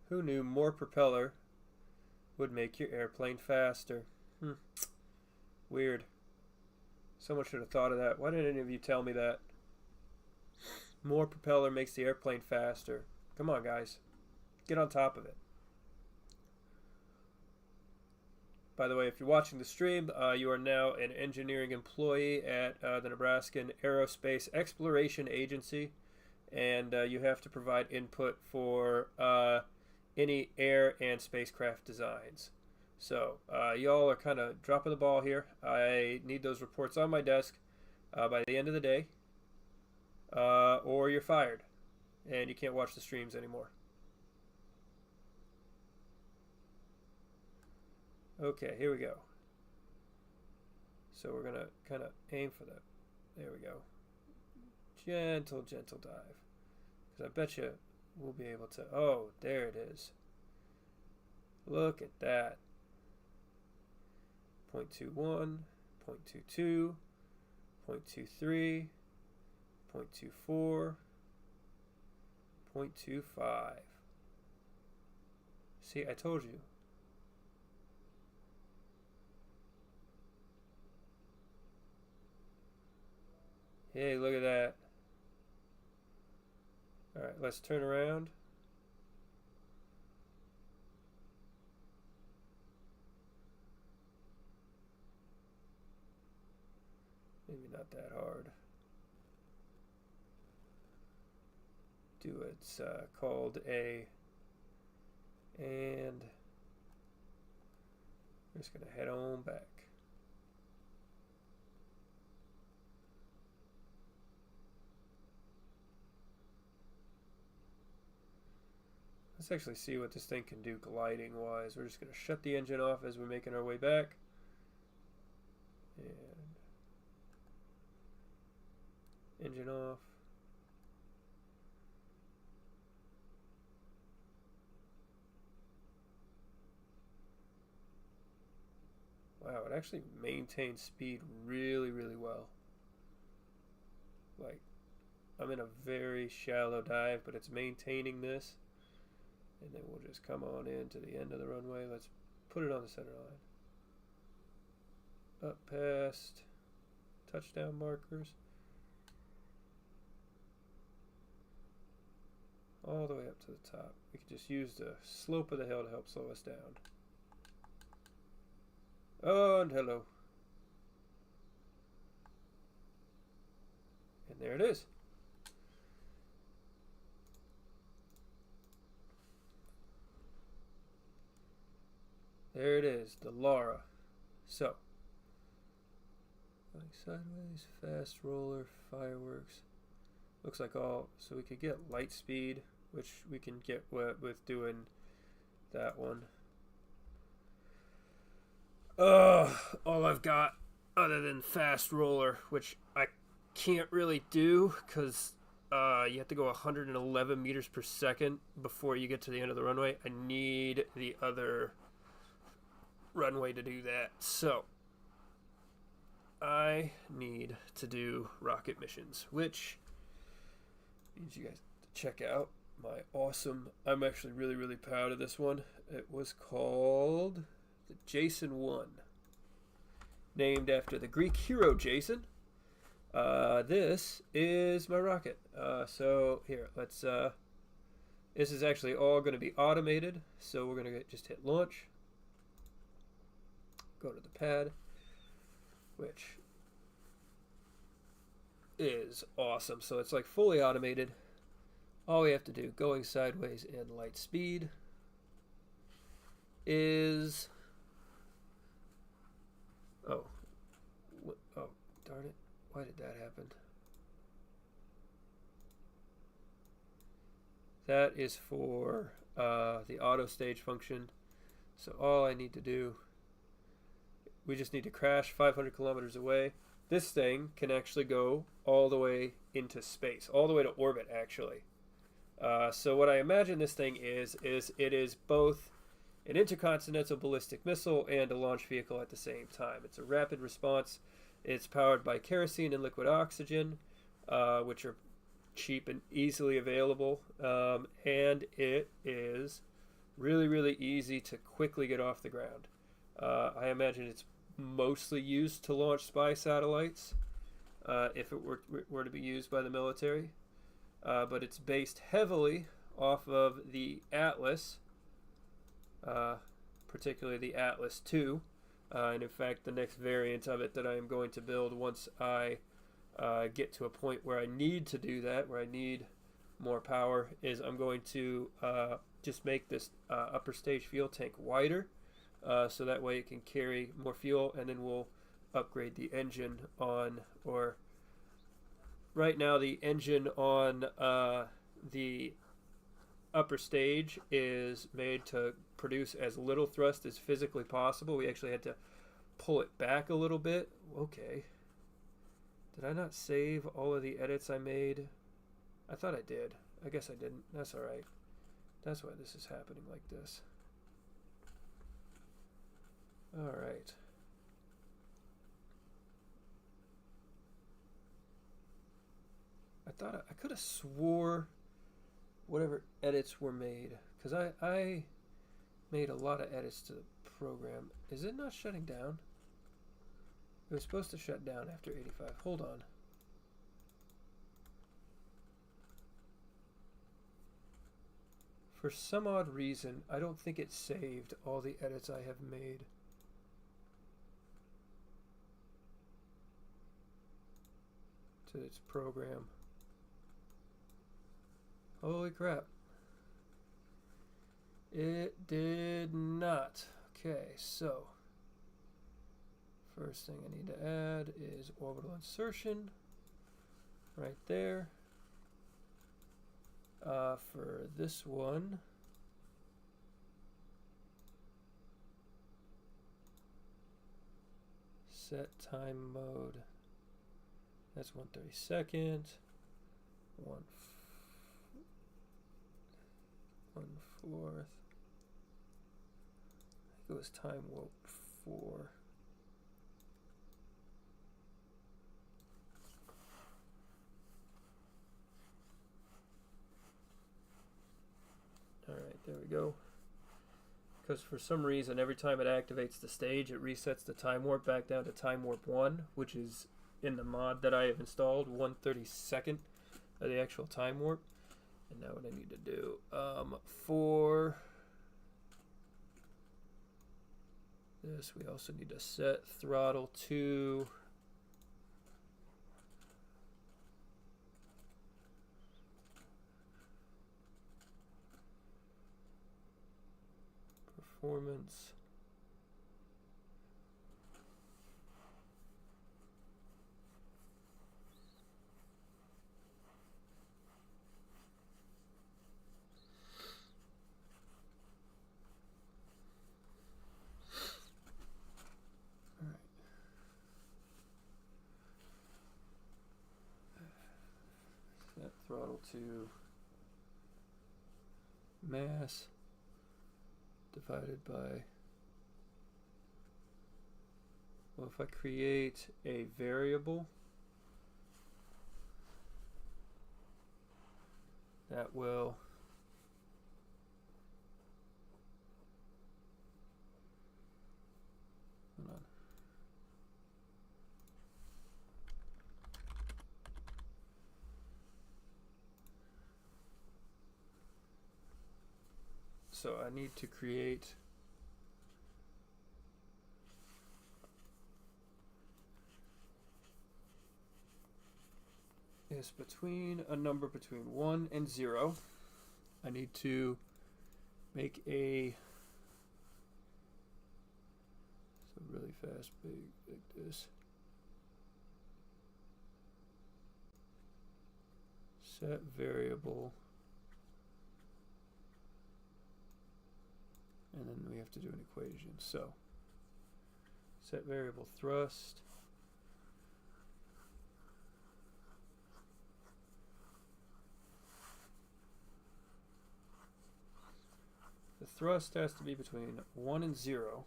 Who knew more propeller would make your airplane faster? Weird. Someone should have thought of that. Why didn't any of you tell me that? More propeller makes the airplane faster. Come on, guys. Get on top of it. By the way, if you're watching the stream, you are now an engineering employee at the Nebraskan Aerospace Exploration Agency, and you have to provide input for any air and spacecraft designs. So y'all are kind of dropping the ball here. I need those reports on my desk by the end of the day, or you're fired, and you can't watch the streams anymore. Okay, here we go. So we're going to kind of aim for that. There we go. Gentle, gentle dive. Because I bet you we'll be able to... Oh, there it is. Look at that. 0.21, 0.22, 0.23, 0.24, 0.25. See, I told you. Hey, look at that. Alright, let's turn around. Maybe not that hard. It's called a... And we're just going to head on back. Let's actually see what this thing can do gliding wise. We're just going to shut the engine off as we're making our way back. And engine off. Wow, it actually maintains speed really, really well. Like, I'm in a very shallow dive, but it's maintaining this. And then we'll just come on in to the end of the runway. Let's put it on the center line. Up past touchdown markers. All the way up to the top. We can just use the slope of the hill to help slow us down. Oh, and hello. And there it is. There it is, the Lara. So, like sideways, fast roller, fireworks. Looks like all, so we could get light speed, which we can get with doing that one. All I've got other than fast roller, which I can't really do because you have to go 111 meters per second before you get to the end of the runway. I need the other runway to do that. So I need to do rocket missions, which means you guys check out my awesome. I'm actually really, really proud of this one. It was called the Jason 1, named after the Greek hero Jason. This is my rocket. So here, let's. This is actually all going to be automated. So we're going to just hit launch. Go to the pad, which is awesome. So it's like fully automated. All we have to do, going sideways and light speed, is. Oh, darn it. Why did that happen? That is for the auto stage function. So all I need to do, we just need to crash 500 kilometers away. This thing can actually go all the way into space, all the way to orbit actually. So what I imagine this thing is it is both an intercontinental ballistic missile and a launch vehicle at the same time. It's a rapid response. It's powered by kerosene and liquid oxygen, which are cheap and easily available. And it is really, really easy to quickly get off the ground. I imagine it's mostly used to launch spy satellites, if it were to be used by the military. But it's based heavily off of the Atlas, particularly the Atlas II. And in fact, the next variant of it that I am going to build once I get to a point where I need to do that, where I need more power, is I'm going to just make this upper stage fuel tank wider, so that way it can carry more fuel, and then we'll upgrade the engine on, or right now the engine on the upper stage is made to produce as little thrust as physically possible. We actually had to pull it back a little bit. Okay. Did I not save all of the edits I made? I thought I did. I guess I didn't. That's alright. That's why this is happening like this. Alright. I thought I could have swore whatever edits were made, because I made a lot of edits to the program. Is it not shutting down? It was supposed to shut down after 85. Hold on. For some odd reason, I don't think it saved all the edits I have made. To its program. Holy crap. It did not. Okay, so first thing I need to add is orbital insertion right there. For this one, set time mode. That's 1/32, 1/4. I think it was time warp 4. Alright, there we go. Because for some reason, every time it activates the stage, it resets the time warp back down to time warp 1, which is in the mod that I have installed, 1/32 of the actual time warp. And now what I need to do, for this, we also need to set throttle to performance. throttle to mass divided by, well, if I create a variable, that will hold on. So I need to create is between a number between 1 and 0. I need to make a really fast big like this. Set variable, and then we have to do an equation. So set variable thrust the thrust has to be between 1 and 0.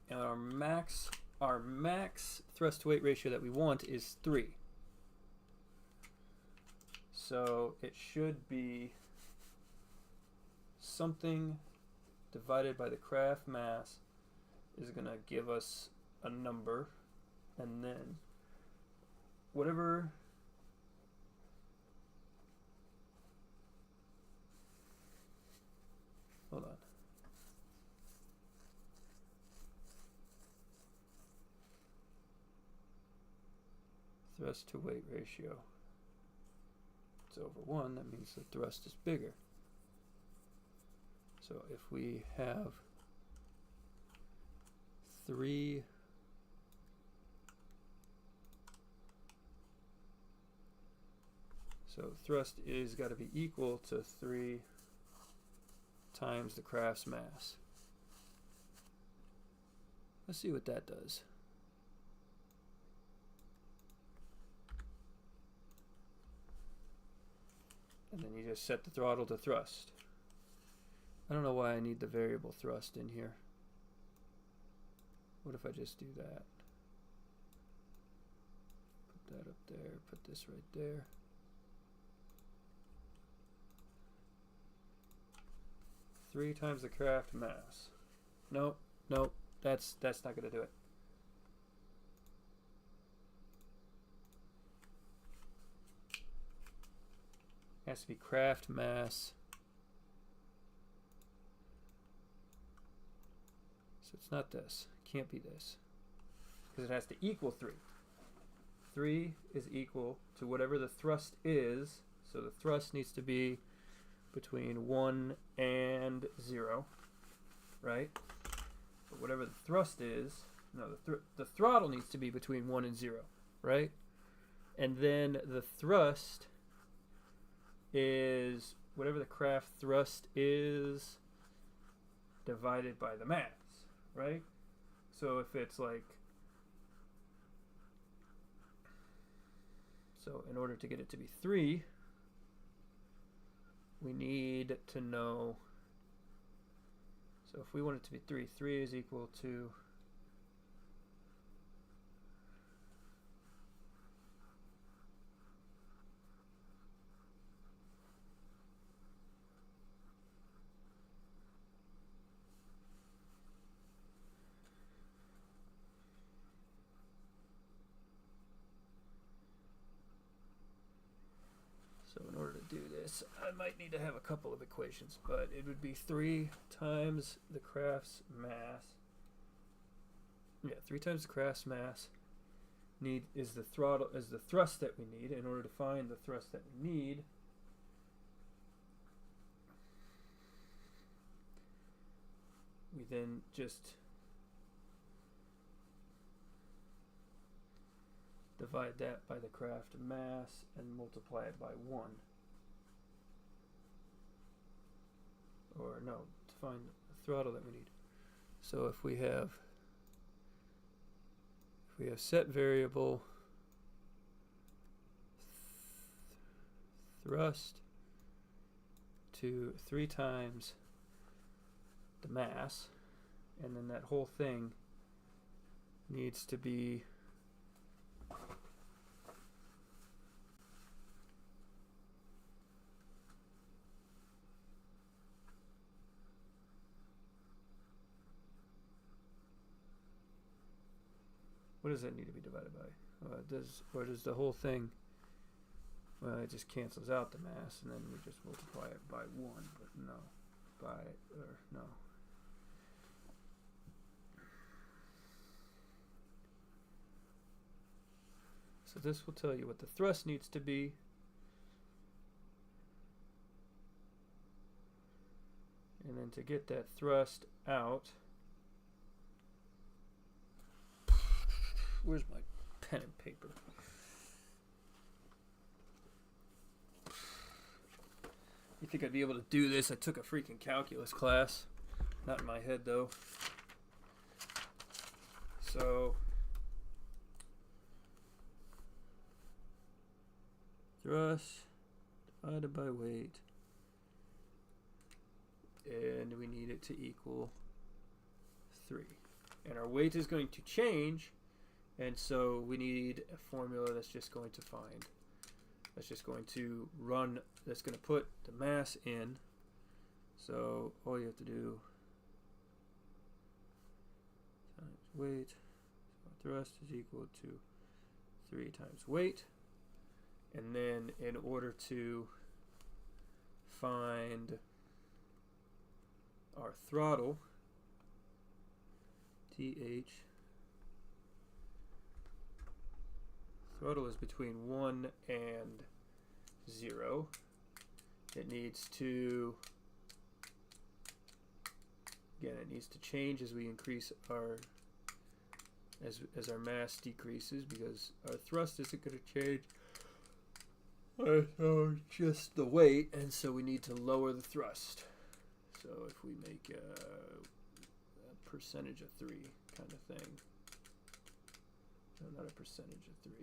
And our max thrust to weight ratio that we want is 3. So it should be something divided by the craft mass is going to give us a number, and then whatever hold on. Thrust to weight ratio. It's over 1, that means the thrust is bigger. So if we have 3 so thrust is got to be equal to 3 times the craft's mass. Let's see what that does. And then you just set the throttle to thrust. I don't know why I need the variable thrust in here. What if I just do that? Put that up there, put this right there. Three times the craft mass. Nope, nope, that's not gonna do it. It has to be craft mass. So it's not this. It can't be this. Because it has to equal 3. 3 is equal to whatever the thrust is. So the thrust needs to be between 1 and 0. Right? But whatever the thrust is, no, the throttle needs to be between 1 and 0. Right? And then the thrust is whatever the craft thrust is divided by the mass, right? So if it's like, so in order to get it to be 3, we need to know, so if we want it to be 3 is equal to so in order to do this, I might need to have a couple of equations, but it would be 3 times the craft's mass. Yeah, 3 times the craft's mass is the thrust that we need. In order to find the thrust that we need, we then just divide that by the craft mass and multiply it by 1. Or no, to find the throttle that we need. So if we have we have set variable thrust to 3 times the mass, and then that whole thing needs to be what does that need to be divided by? Or does the whole thing, well, it just cancels out the mass, and then we just multiply it by 1, but no. No. So this will tell you what the thrust needs to be. And then to get that thrust out, where's my pen and paper? You think I'd be able to do this? I took a freaking calculus class. Not in my head, though. So, thrust divided by weight. And we need it to equal 3. And our weight is going to change, and so we need a formula that's just going to find. That's just going to run, that's going to put the mass in. So all you have to do times weight. So thrust is equal to 3 times weight. And then in order to find our throttle, TH, throttle is between 1 and 0. It needs to, again, it needs to change as we increase our, as our mass decreases, because our thrust isn't going to change. So just the weight, and so we need to lower the thrust. So if we make a percentage of 3 kind of thing. No, not a percentage of 3.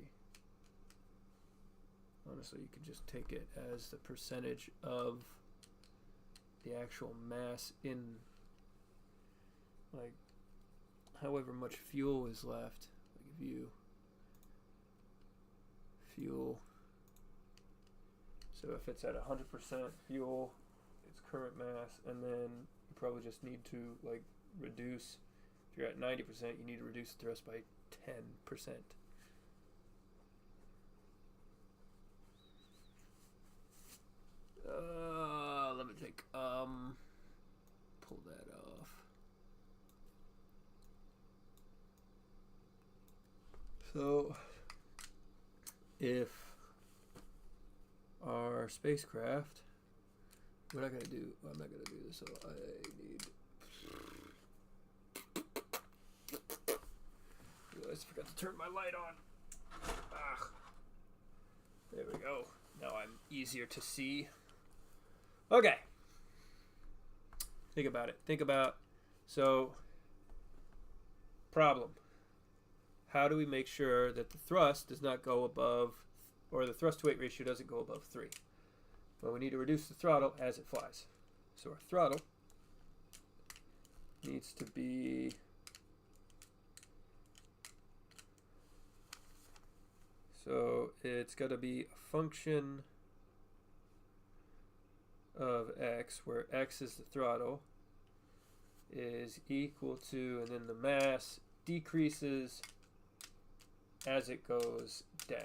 Honestly, you could just take it as the percentage of the actual mass in, like, however much fuel is left. Like if you fuel, so if it's at 100% fuel, its current mass, and then you probably just need to like reduce. If you're at 90%, you need to reduce the thrust by 10%. Let me think. Pull that off. So, if our spacecraft, what am I gonna do? I'm not gonna do this. So I need. I just forgot to turn my light on. Ah, there we go. Now I'm easier to see. Okay. Think about it. Think about, so, problem. How do we make sure that the thrust does not go above, or the thrust to weight ratio doesn't go above 3? Well, we need to reduce the throttle as it flies. So our throttle needs to be, so it's got to be a function of x, where x is the throttle, is equal to, and then the mass decreases as it goes down.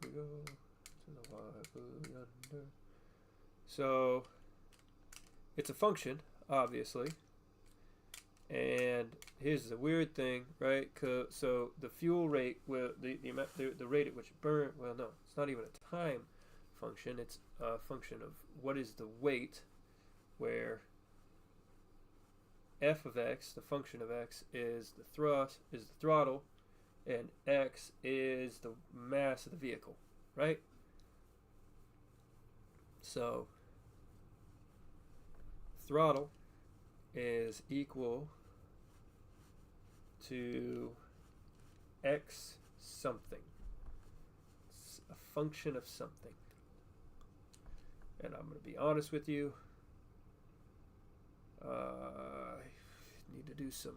We go to the wide blue yonder. So it's a function, obviously. And here's the weird thing, right? So the fuel rate, will the rate at which it burns. Well, no, it's not even a time function. It's a function of what is the weight, where f of x, the function of x, is the throttle, and x is the mass of the vehicle, right? So throttle is equal to x something. It's a function of something. And I'm going to be honest with you. I need to do some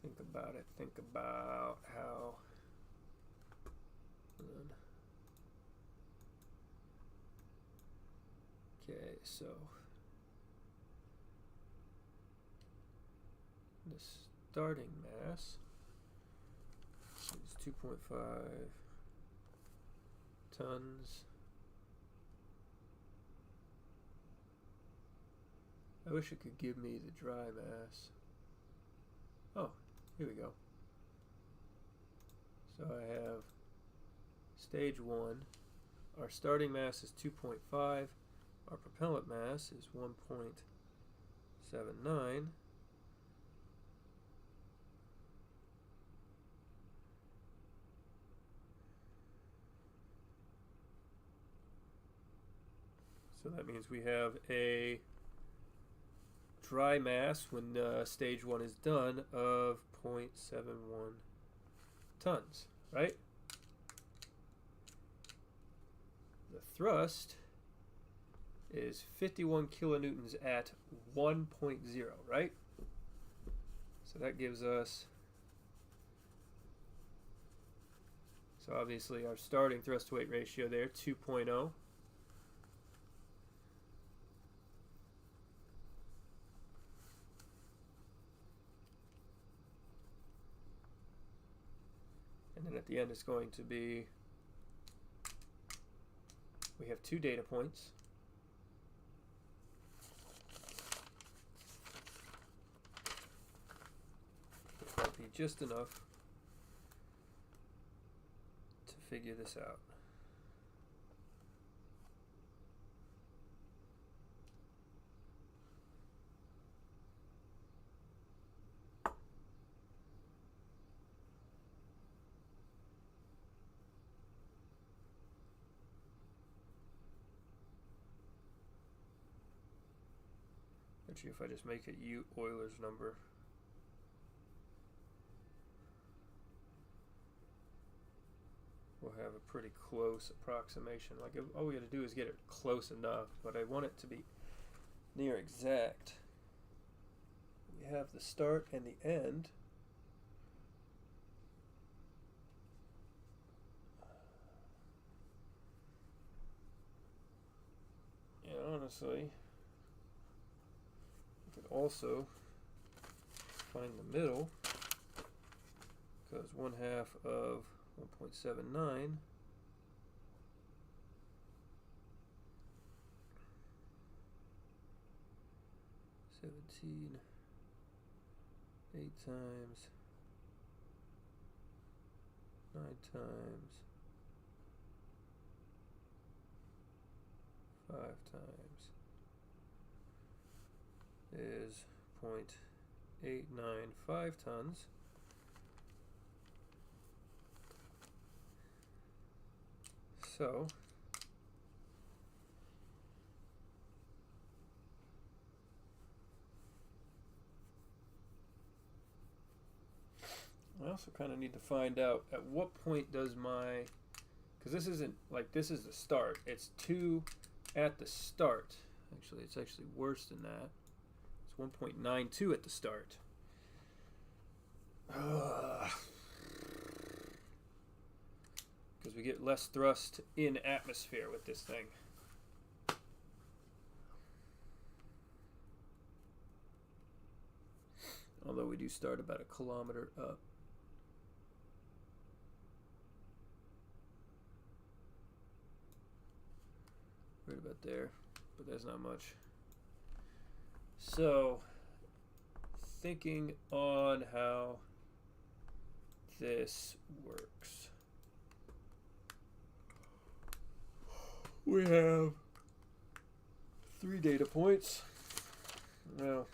think about it. Think about how. Okay, so the starting mass is 2.5 tons. I wish it could give me the dry mass. Oh, here we go. So I have stage 1. Our starting mass is 2.5. Our propellant mass is 1.79. So that means we have a dry mass when stage 1 is done of 0.71 tons, right? The thrust is 51 kilonewtons at 1.0, right? So that gives us, so obviously our starting thrust to weight ratio there, 2.0. And then at the end it's going to be, we have 2 data points. Might be just enough to figure this out. Actually, if I just make it Euler's number. We'll have a pretty close approximation. Like, all we got to do is get it close enough, but I want it to be near exact. We have the start and the end. And honestly, we could also find the middle, because 1/2 of 1.79 17 8 times 9 times 5 times is 0.895 tons. So I also kind of need to find out at what point does my, because this isn't like, this is the start, it's 2 at the start. Actually, it's actually worse than that. It's 1.92 at the start. Because we get less thrust in atmosphere with this thing. Although we do start about 1 kilometer up. Right about there, but that's not much. So, thinking on how this works. We have 3 data points. Now,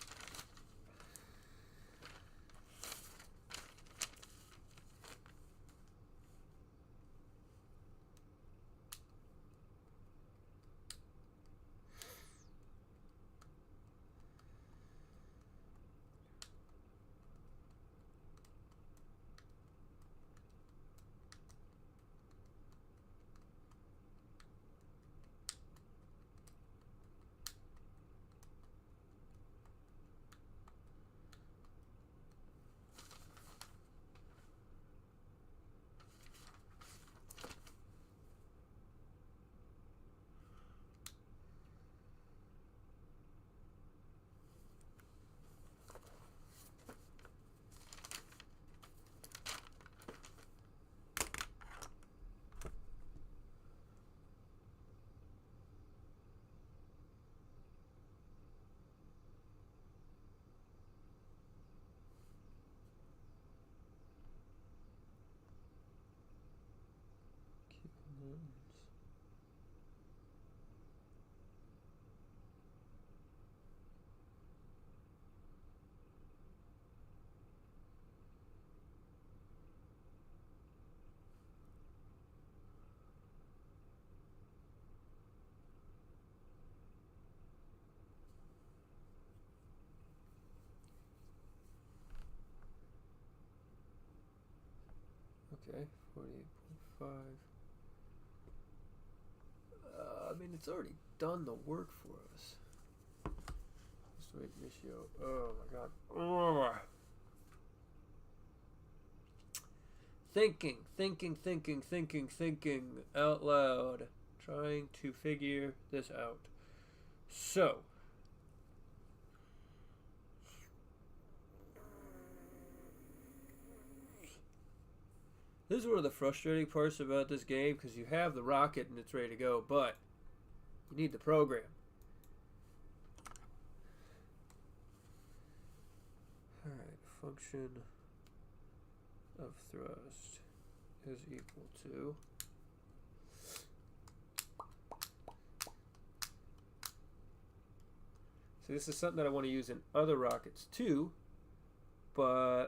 okay, 48.5. I mean, it's already done the work for us. Just wait, ratio. Oh my god. Ugh. Thinking out loud. Trying to figure this out. So. This is one of the frustrating parts about this game, because you have the rocket and it's ready to go, but you need the program. Alright, function of thrust is equal to so this is something that I want to use in other rockets too, but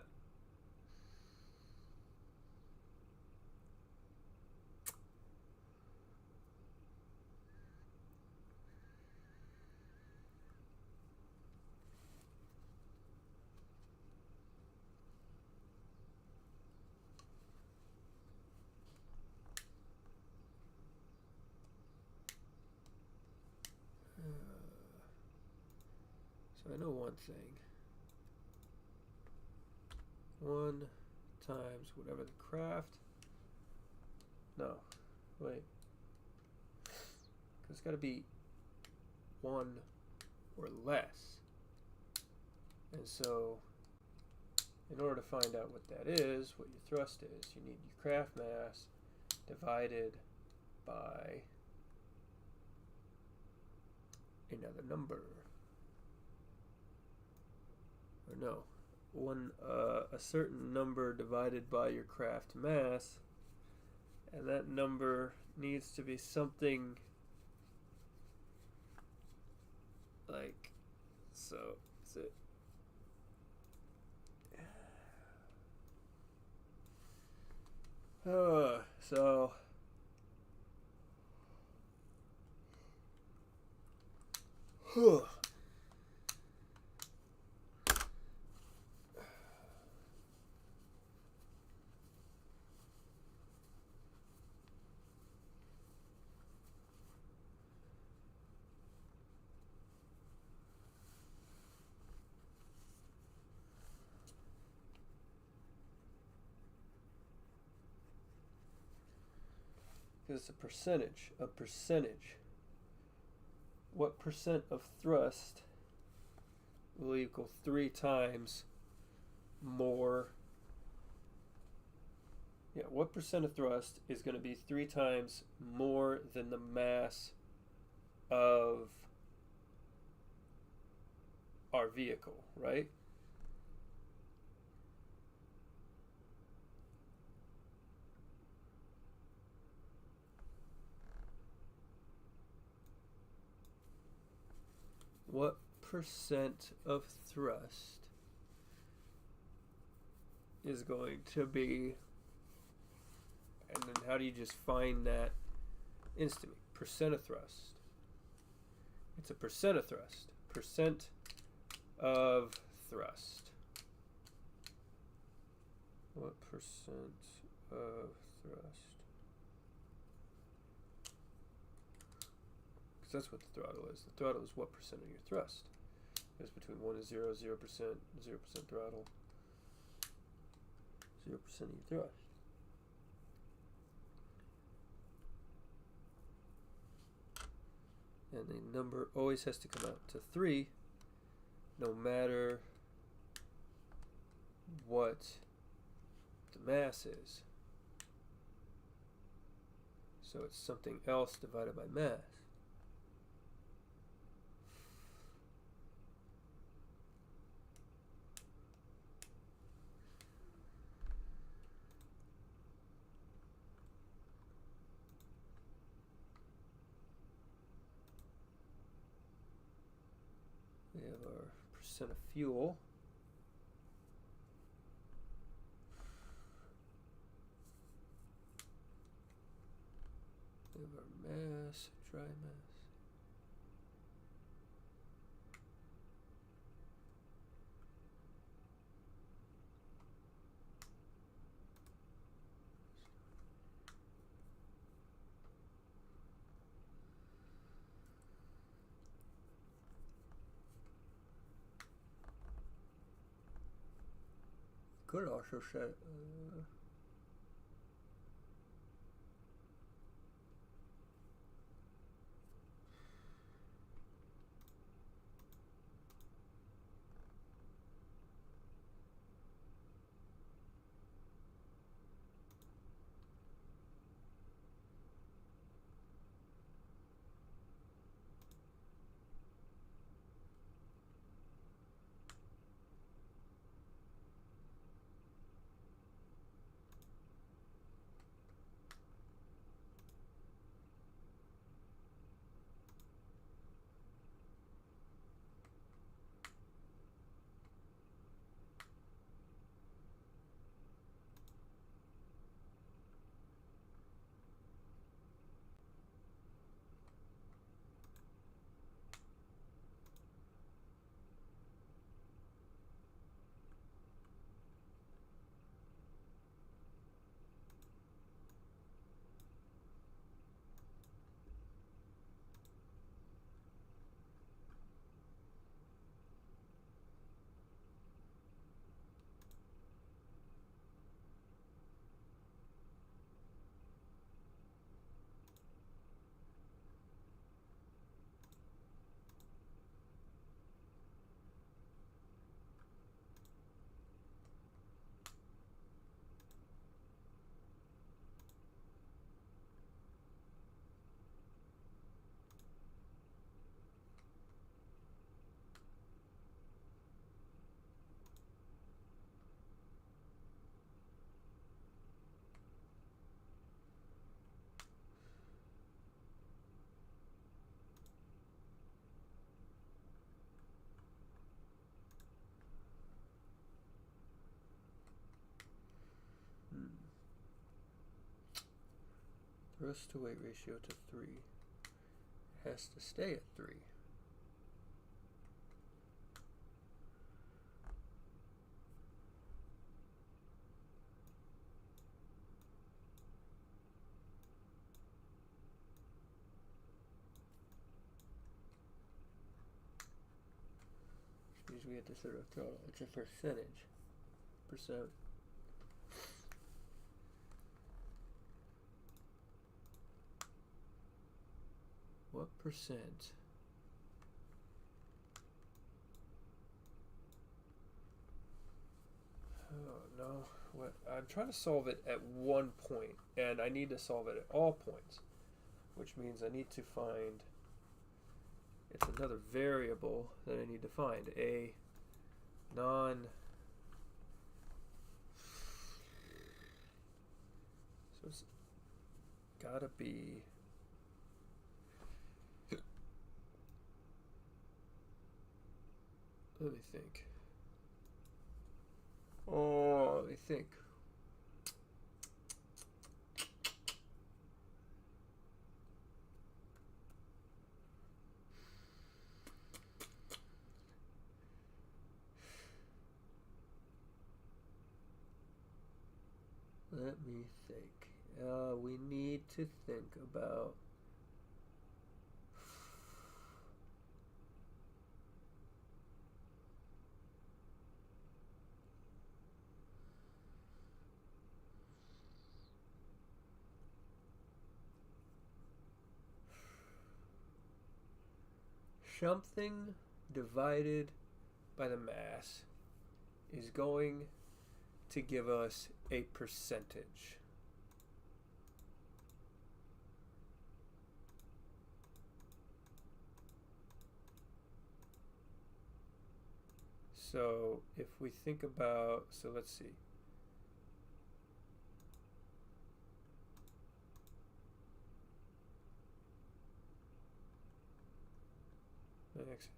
so I know one thing. 1 times whatever the craft. No, wait. It's got to be 1 or less. And so, in order to find out what that is, what your thrust is, you need your craft mass divided by another number. Or no, a certain number divided by your craft mass, and that number needs to be something like so. Is it? So. Because it's a percentage. What percent of thrust will equal 3 times more? Yeah, what percent of thrust is going to be 3 times more than the mass of our vehicle, right? percent of thrust is going to be, and then how do you just find that instantly? Percent of thrust. It's a percent of thrust. Percent of thrust. What percent of thrust? Because that's what the throttle is. The throttle is what percent of your thrust. It's between 1 and 0, 0%, 0% throttle, 0% of your thrust. And the number always has to come out to 3, no matter what the mass is. So it's something else divided by mass. We have our percent of fuel. We have our mass, dry mass. Could also say thrust to weight ratio to 3. It has to stay at 3. Which means we get this sort of throttle. It's a percentage. Percent. What percent no. What I'm trying to solve it at one point, and I need to solve it at all points, which means I need to find, it's another variable that I need to find, a non, so it's gotta be Let me think. Oh, let me think. Let me think. We need to think about something divided by the mass is going to give us a percentage. So if we think about, so let's see. Next.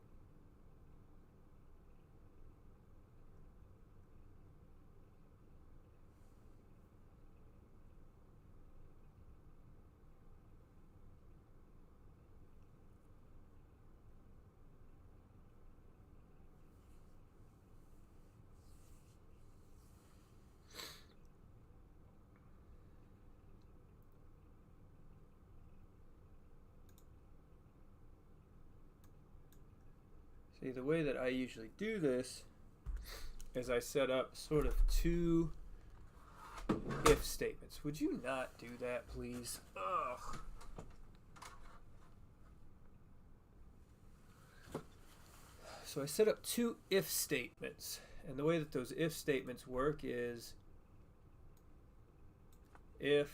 See, the way that I usually do this is I set up sort of two if statements. Would you not do that, please? Ugh. So I set up two if statements. And the way that those if statements work is if,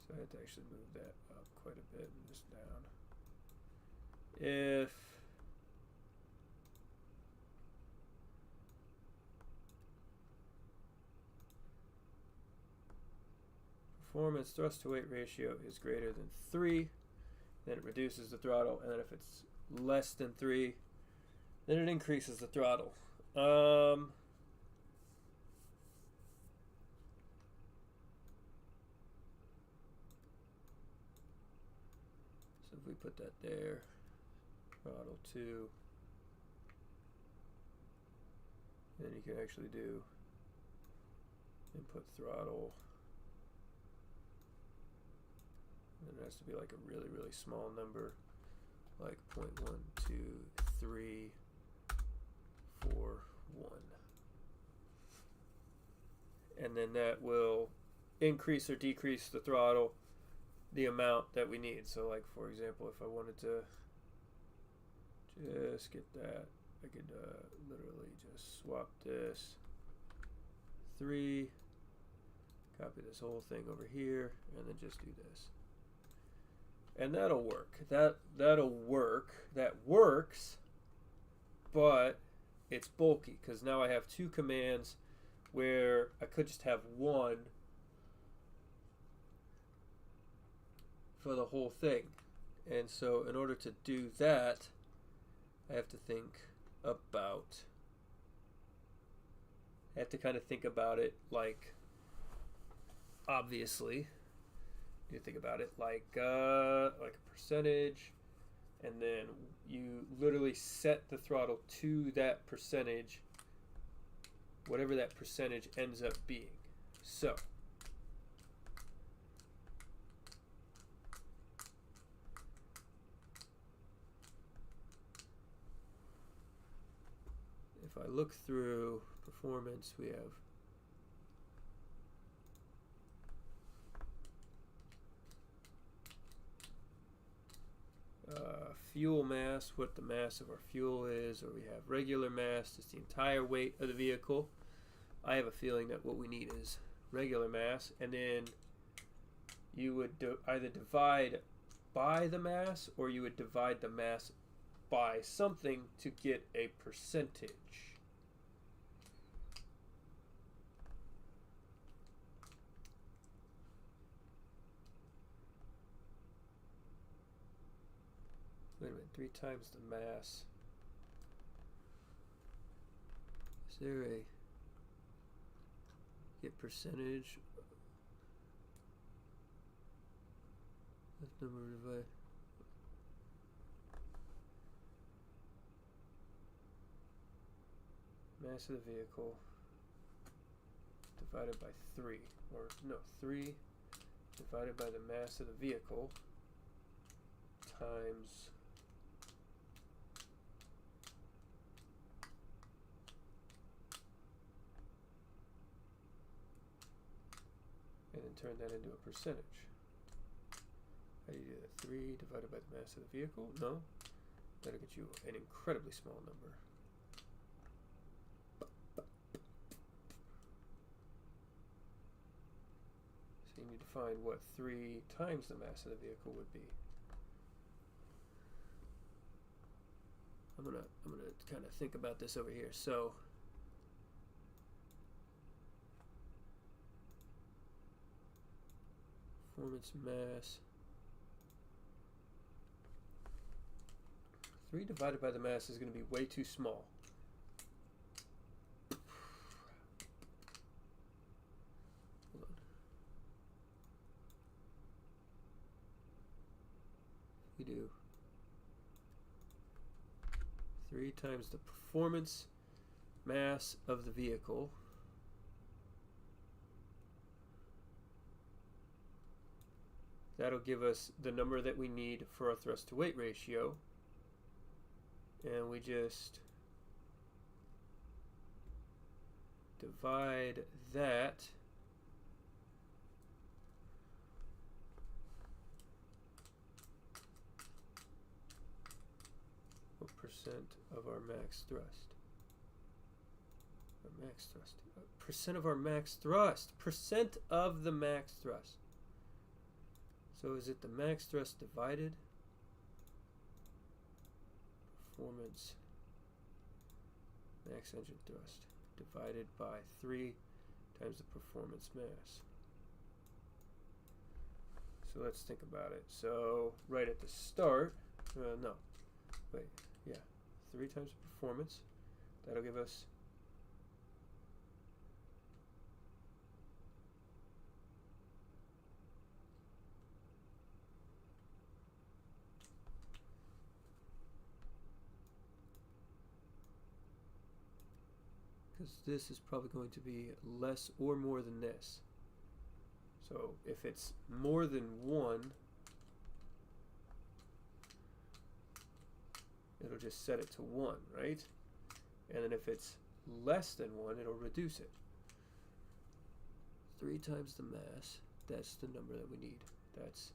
so I have to actually move that up quite a bit and this down. If performance thrust to weight ratio is greater than 3, then it reduces the throttle, and then if it's less than 3, then it increases the throttle. So if we put that there, throttle 2, then you can actually do input throttle. And it has to be like a really, really small number, like 0.12341. And then that will increase or decrease the throttle the amount that we need. So like, for example, if I wanted to just get that, I could literally just swap this 3, copy this whole thing over here, and then just do this. And that'll work. That'll work. That works, but it's bulky because now I have two commands where I could just have one for the whole thing. And so in order to do that, I have to kind of think about it like, obviously, you think about it like a percentage, and then you literally set the throttle to that percentage, whatever that percentage ends up being. So if I look through performance, we have fuel mass, what the mass of our fuel is, or we have regular mass, just the entire weight of the vehicle. I have a feeling that what we need is regular mass, and then you would either divide by the mass, or you would divide the mass by something to get a percentage. Wait a minute, 3 times the mass Is there a get percentage of number divided? Mass of the vehicle divided by 3, or no, 3 divided by the mass of the vehicle times and then turn that into a percentage. How do you do that? 3 divided by the mass of the vehicle? No. That'll get you an incredibly small number. So you need to find what 3 times the mass of the vehicle would be. I'm gonna kind of think about this over here. So performance mass 3 divided by the mass is going to be way too small. Hold on. We do 3 times the performance mass of the vehicle that'll give us the number that we need for our thrust to weight ratio, and we just divide that what percent of our max thrust. Our max thrust. Percent of our max thrust. Percent of the max thrust. So is it the max thrust divided performance max engine thrust divided by 3 times the performance mass? So let's think about it. So right at the start, no, wait, yeah, 3 times the performance, that'll give us because this is probably going to be less or more than this. So if it's more than 1, it'll just set it to 1, right? And then if it's less than 1, it'll reduce it. 3 times the mass, that's the number that we need. That's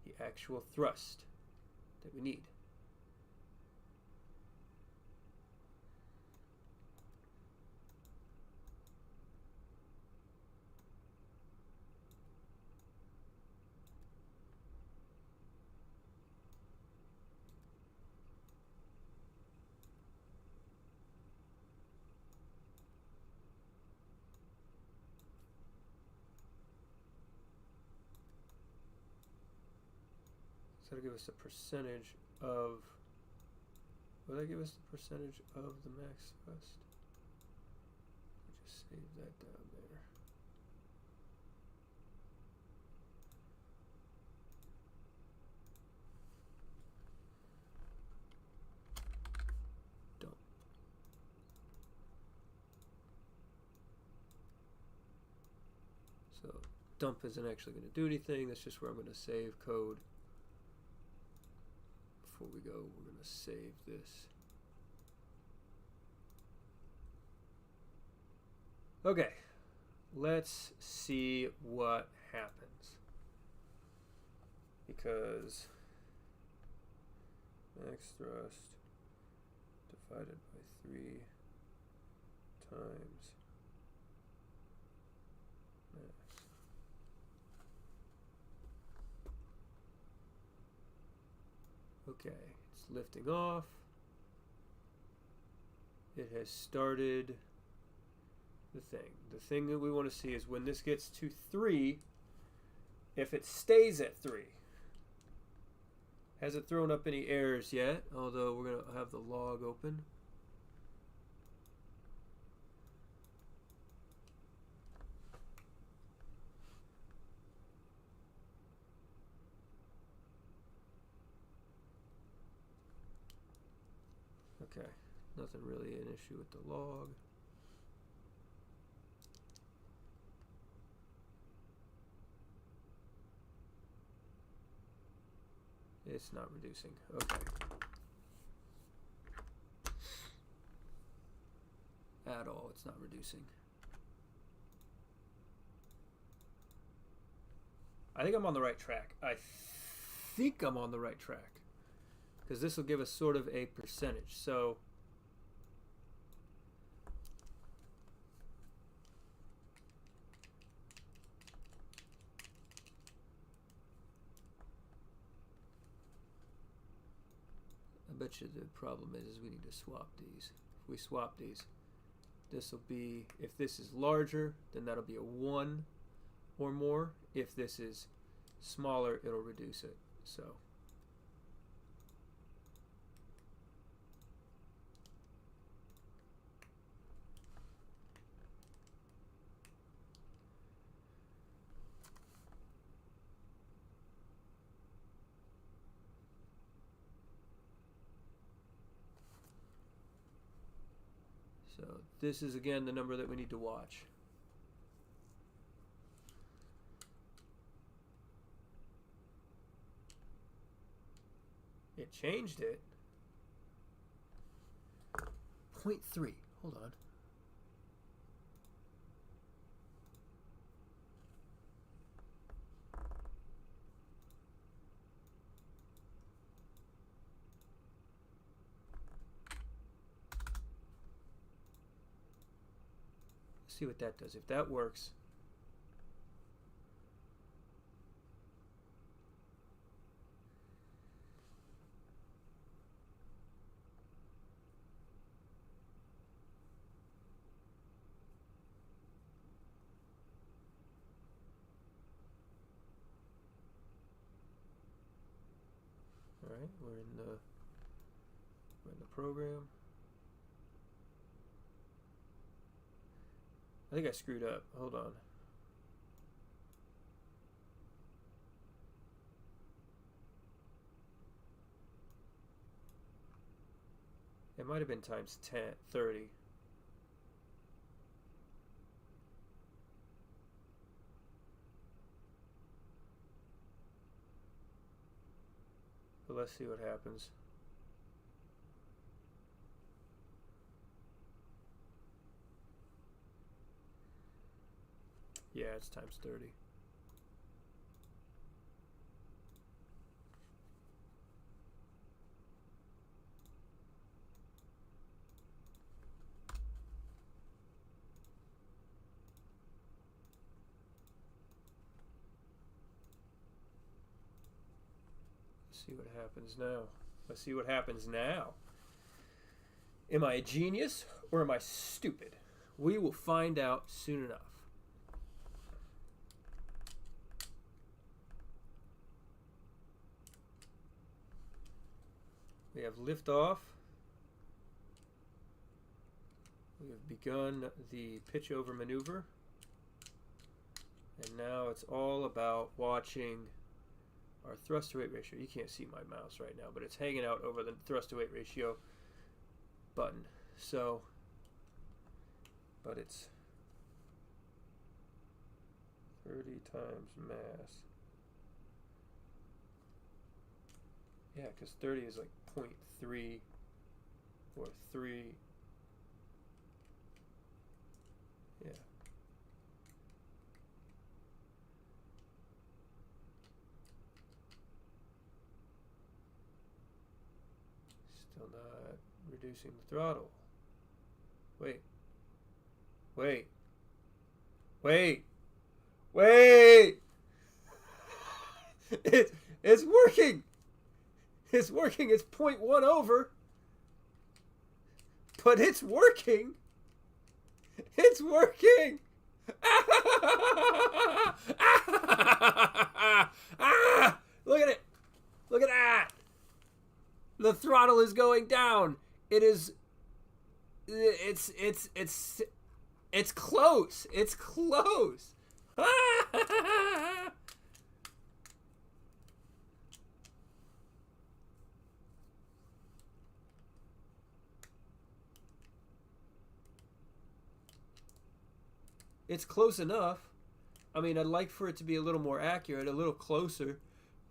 the actual thrust that we need. So that'll give us a percentage of, will that give us the percentage of the max thrust? Just save that down there. Dump. So dump isn't actually going to do anything. That's just where I'm going to save code. Before we go, we're going to save this. Okay, let's see what happens. Because max thrust divided by 3 times mass. Okay, it's lifting off. It has started the thing. The thing that we want to see is when this gets to 3, if it stays at 3. Hasn't thrown up any errors yet, although we're going to have the log open. Okay, nothing really an issue with the log. It's not reducing. Okay. At all, it's not reducing. I think I'm on the right track. I think I'm on the right track. Because this will give us sort of a percentage. So I bet you the problem is we need to swap these. If we swap these, this will be, if this is larger, then that'll be a 1 or more. If this is smaller, it'll reduce it. So this is again the number that we need to watch. It changed it. 0.3. Hold on. See what that does. If that works, all right, we're in the program. I think I screwed up. Hold on. It might have been times 30. But let's see what happens. Yeah, it's times 30. Let's see what happens now. Let's see what happens now. Am I a genius or am I stupid? We will find out soon enough. We have liftoff. We have begun the pitch over maneuver. And now it's all about watching our thrust to weight ratio. You can't see my mouse right now, but it's hanging out over the thrust to weight ratio button. So, but it's 30 times mass. Yeah, because 30 is like 0.3 or 3. Yeah. Still not reducing the throttle. Wait. Wait. Wait. Wait! It's working! It's working. It's 0.1 over. But it's working. It's working. Look at it. Look at that. The throttle is going down. It is. It's close. It's close. It's close enough. I mean, I'd like for it to be a little more accurate, a little closer,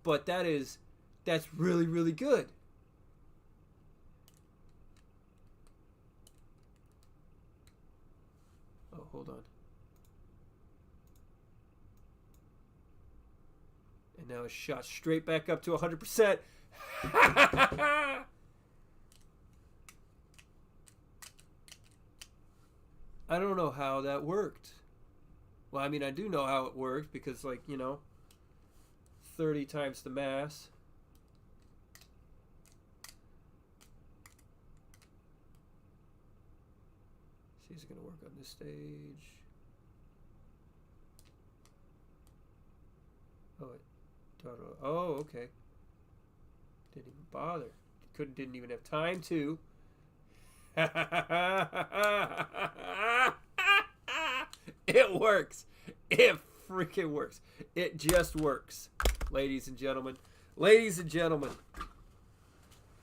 but that's really, really good. Oh, hold on. And now it's shot straight back up to 100%. I don't know how that worked. Well, I mean, I do know how it worked because, like, 30 times the mass. See, is it going to work on this stage? Oh, okay. Didn't even bother. Didn't even have time to. It works. It freaking works. It just works. Ladies and gentlemen. Ladies and gentlemen.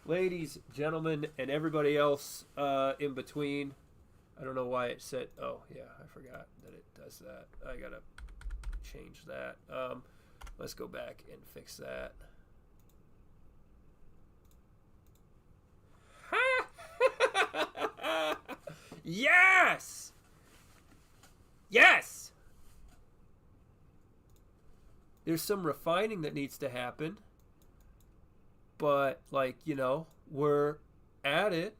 Ladies, gentlemen, and everybody else in between. I don't know why it said... Oh, yeah, I forgot that it does that. I gotta change that. Let's go back and fix that. Yes! Yes! There's some refining that needs to happen. But, like, we're at it.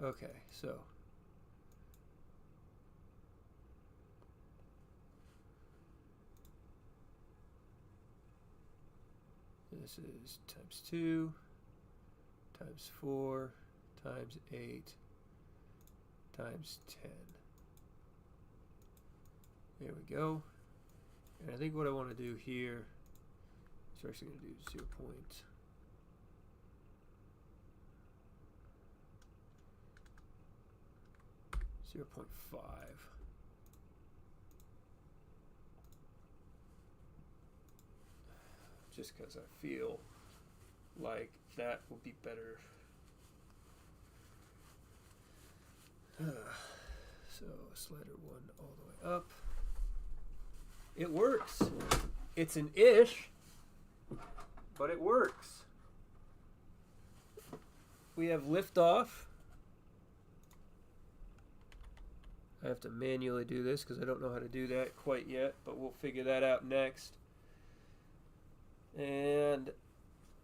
Okay, so... This is times 2, times 4, times 8, times 10. There we go. And I think what I want to do here is we're actually going to do 0.5. Just because I feel like that will be better. So slider 1 all the way up. It works. It's an ish, but it works. We have liftoff. I have to manually do this because I don't know how to do that quite yet, but we'll figure that out next. And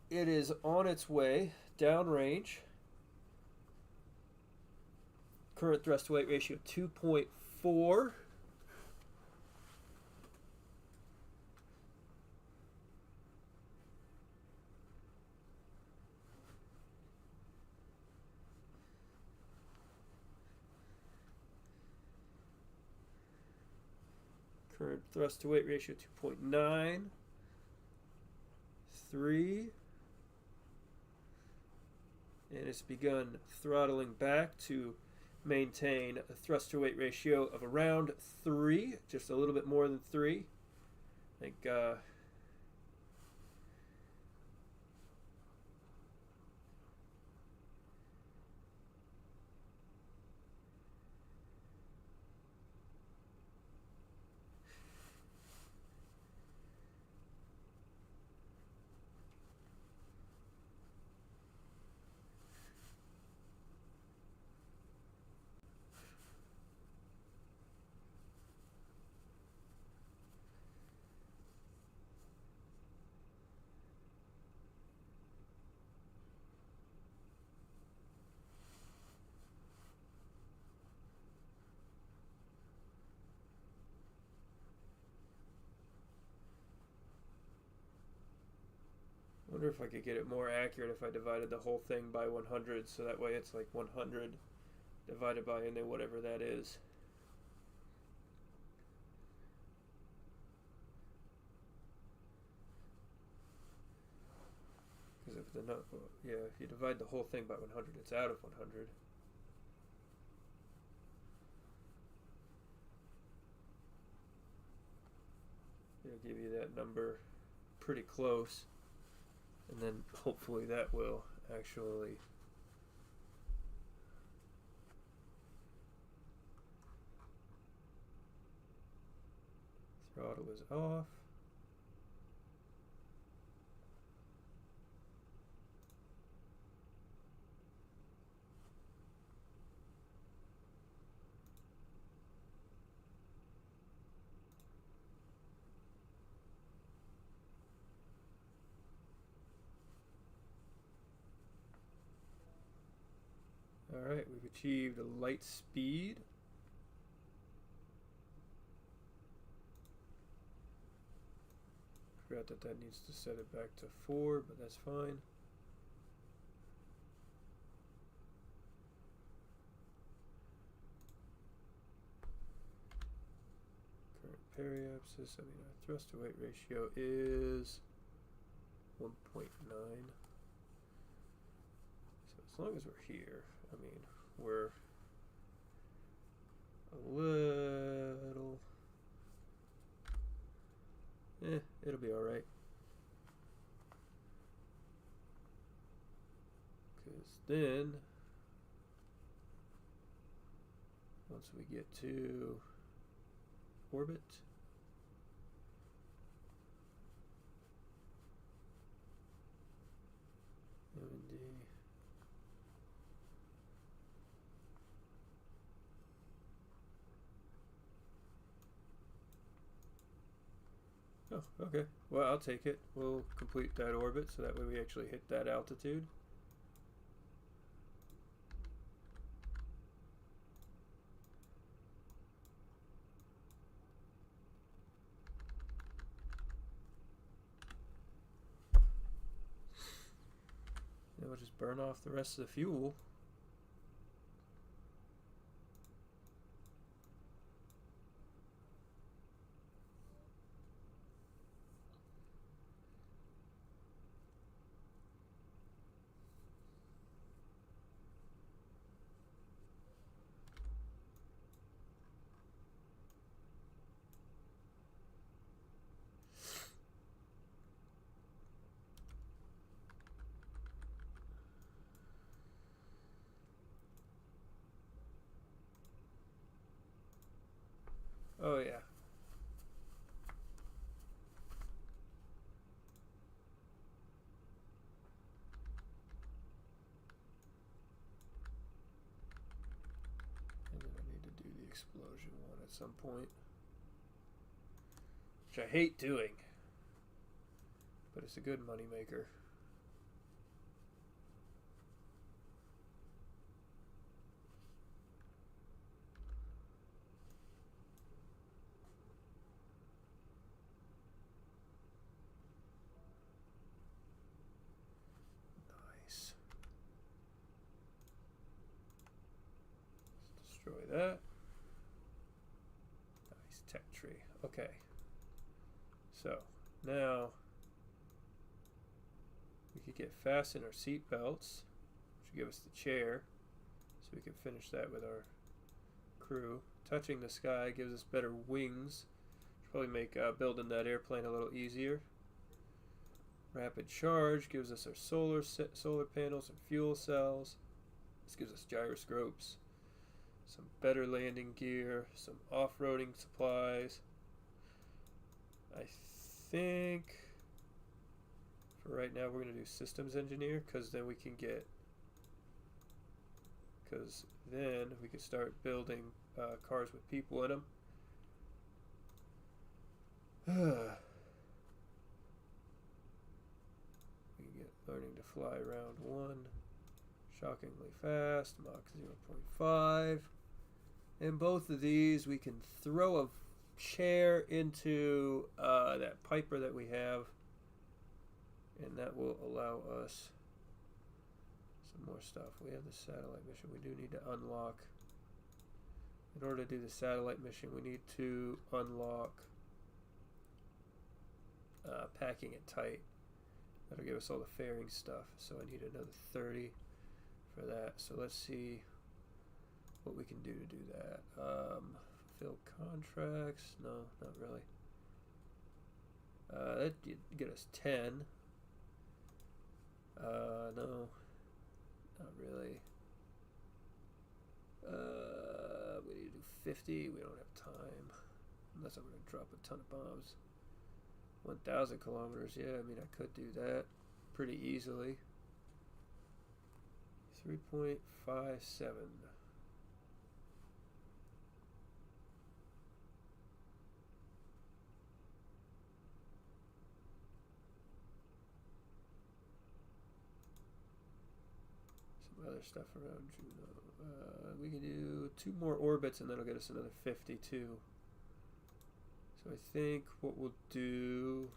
it is on its way downrange. Current thrust to weight ratio 2.4. Current thrust to weight ratio 2.9. 3. And it's begun throttling back to maintain a thrust to weight ratio of around 3, just a little bit more than 3. I think I wonder if I could get it more accurate if I divided the whole thing by 100, so that way it's like 100 divided by, and then whatever that is. Because if you divide the whole thing by 100, it's out of 100. There That'll give you that number pretty close. And then hopefully that will actually throttle is off. Alright, we've achieved a light speed. Forgot that needs to set it back to 4, but that's fine. Current periapsis, our thrust to weight ratio is 1.9. So as long as we're here, we're a little... it'll be alright. Because then, once we get to orbit, MD, oh, okay. Well, I'll take it. We'll complete that orbit so that way we actually hit that altitude. Then we'll just burn off the rest of the fuel. Oh yeah. And then I need to do the explosion one at some point. Which I hate doing. But it's a good money maker. Destroy that. Nice tech tree. Okay. So now we could get fasten our seat belts, which will give us the chair, so we can finish that with our crew. Touching the sky gives us better wings. Should probably make building that airplane a little easier. Rapid charge gives us our solar panels and fuel cells. This gives us gyroscopes, some better landing gear, some off-roading supplies. I think for right now we're going to do systems engineer, because then we can start building cars with people in them. We can get learning to fly round 1. Shockingly fast, Mach 0.5. And both of these we can throw a chair into that Piper that we have, and that will allow us some more stuff. We have the satellite mission we do need to unlock. In order to do the satellite mission, we need to unlock packing it tight. That'll give us all the fairing stuff, so I need another 30 for that. So let's see what we can do to do that. Fulfill contracts? No, not really. That did get us 10. No, not really. We need to do 50. We don't have time. Unless I'm going to drop a ton of bombs. 1,000 kilometers. Yeah, I mean, I could do that pretty easily. 3.57. Other stuff around Juno. We can do 2 more orbits and that'll get us another 52. So I think what we'll do...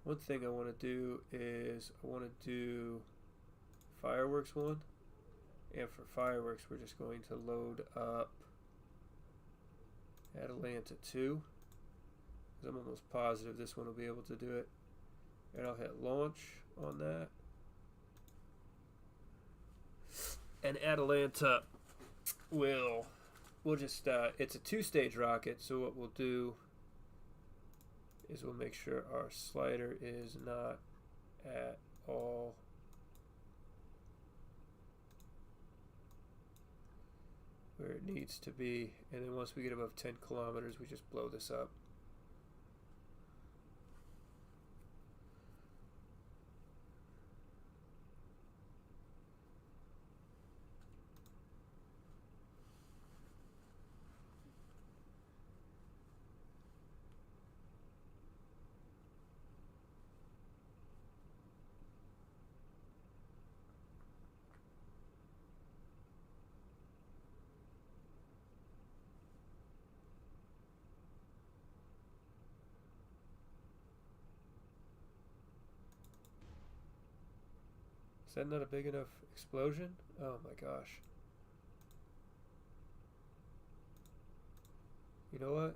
One thing I want to do is I want to do fireworks 1. And for fireworks we're just going to load up Atalanta 2. Because I'm almost positive this one will be able to do it. And I'll hit launch on that. And Atalanta we'll just, it's a 2-stage rocket, so what we'll do is we'll make sure our slider is not at all where it needs to be. And then once we get above 10 kilometers, we just blow this up. Is that not a big enough explosion? Oh my gosh. You know what?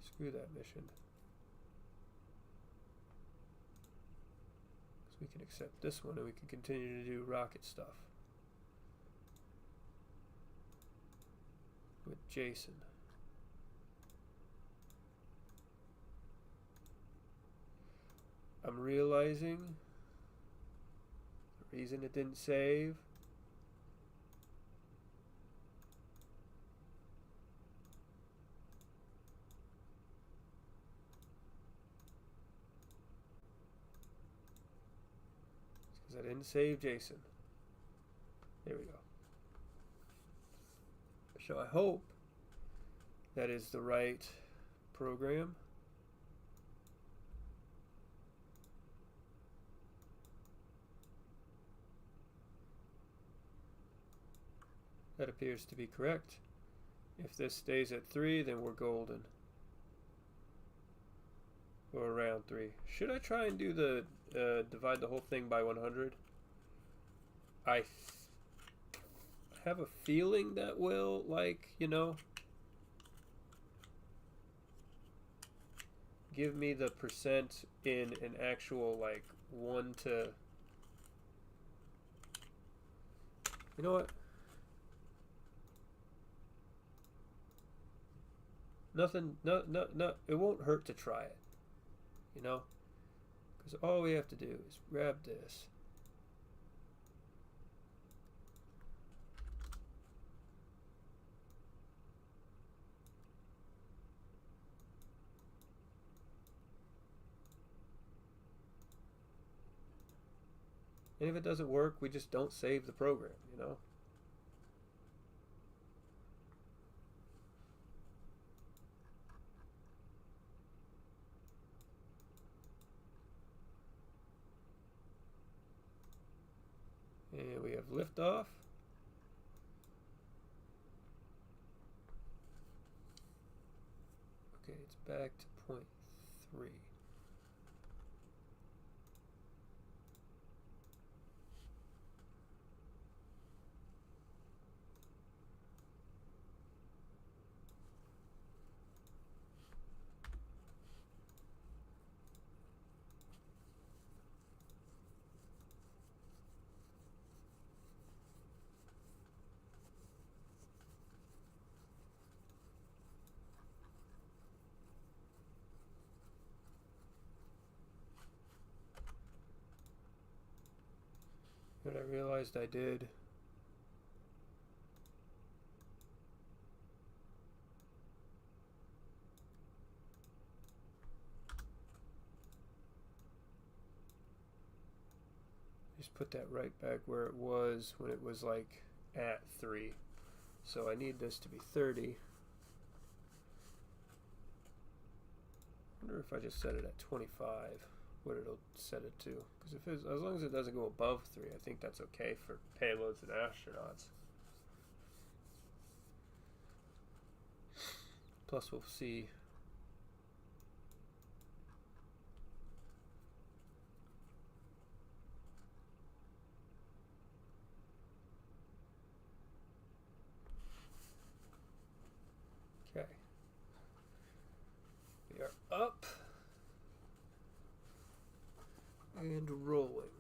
Screw that mission. So we can accept this one and we can continue to do rocket stuff. With Jason. I'm realizing the reason it didn't save is because I didn't save Jason. There we go. So I hope that is the right program. That appears to be correct. If this stays at 3, then we're golden. Or around 3. Should I try and do the divide the whole thing by 100? I have a feeling that will, like, you know, give me the percent in an actual, like, 1 to... You know what? Nothing, no, it won't hurt to try it, you know, because all we have to do is grab this. And if it doesn't work, we just don't save the program, you know. And we have liftoff. Okay, it's back to point 3. realized I did. Just put that right back where it was when it was like at 3. So I need this to be 30. I wonder if I just set it at 25, what it'll set it to. Because if it's, as long as it doesn't go above 3, I think that's okay for payloads and astronauts. Plus we'll see. Okay. We are up and rolling.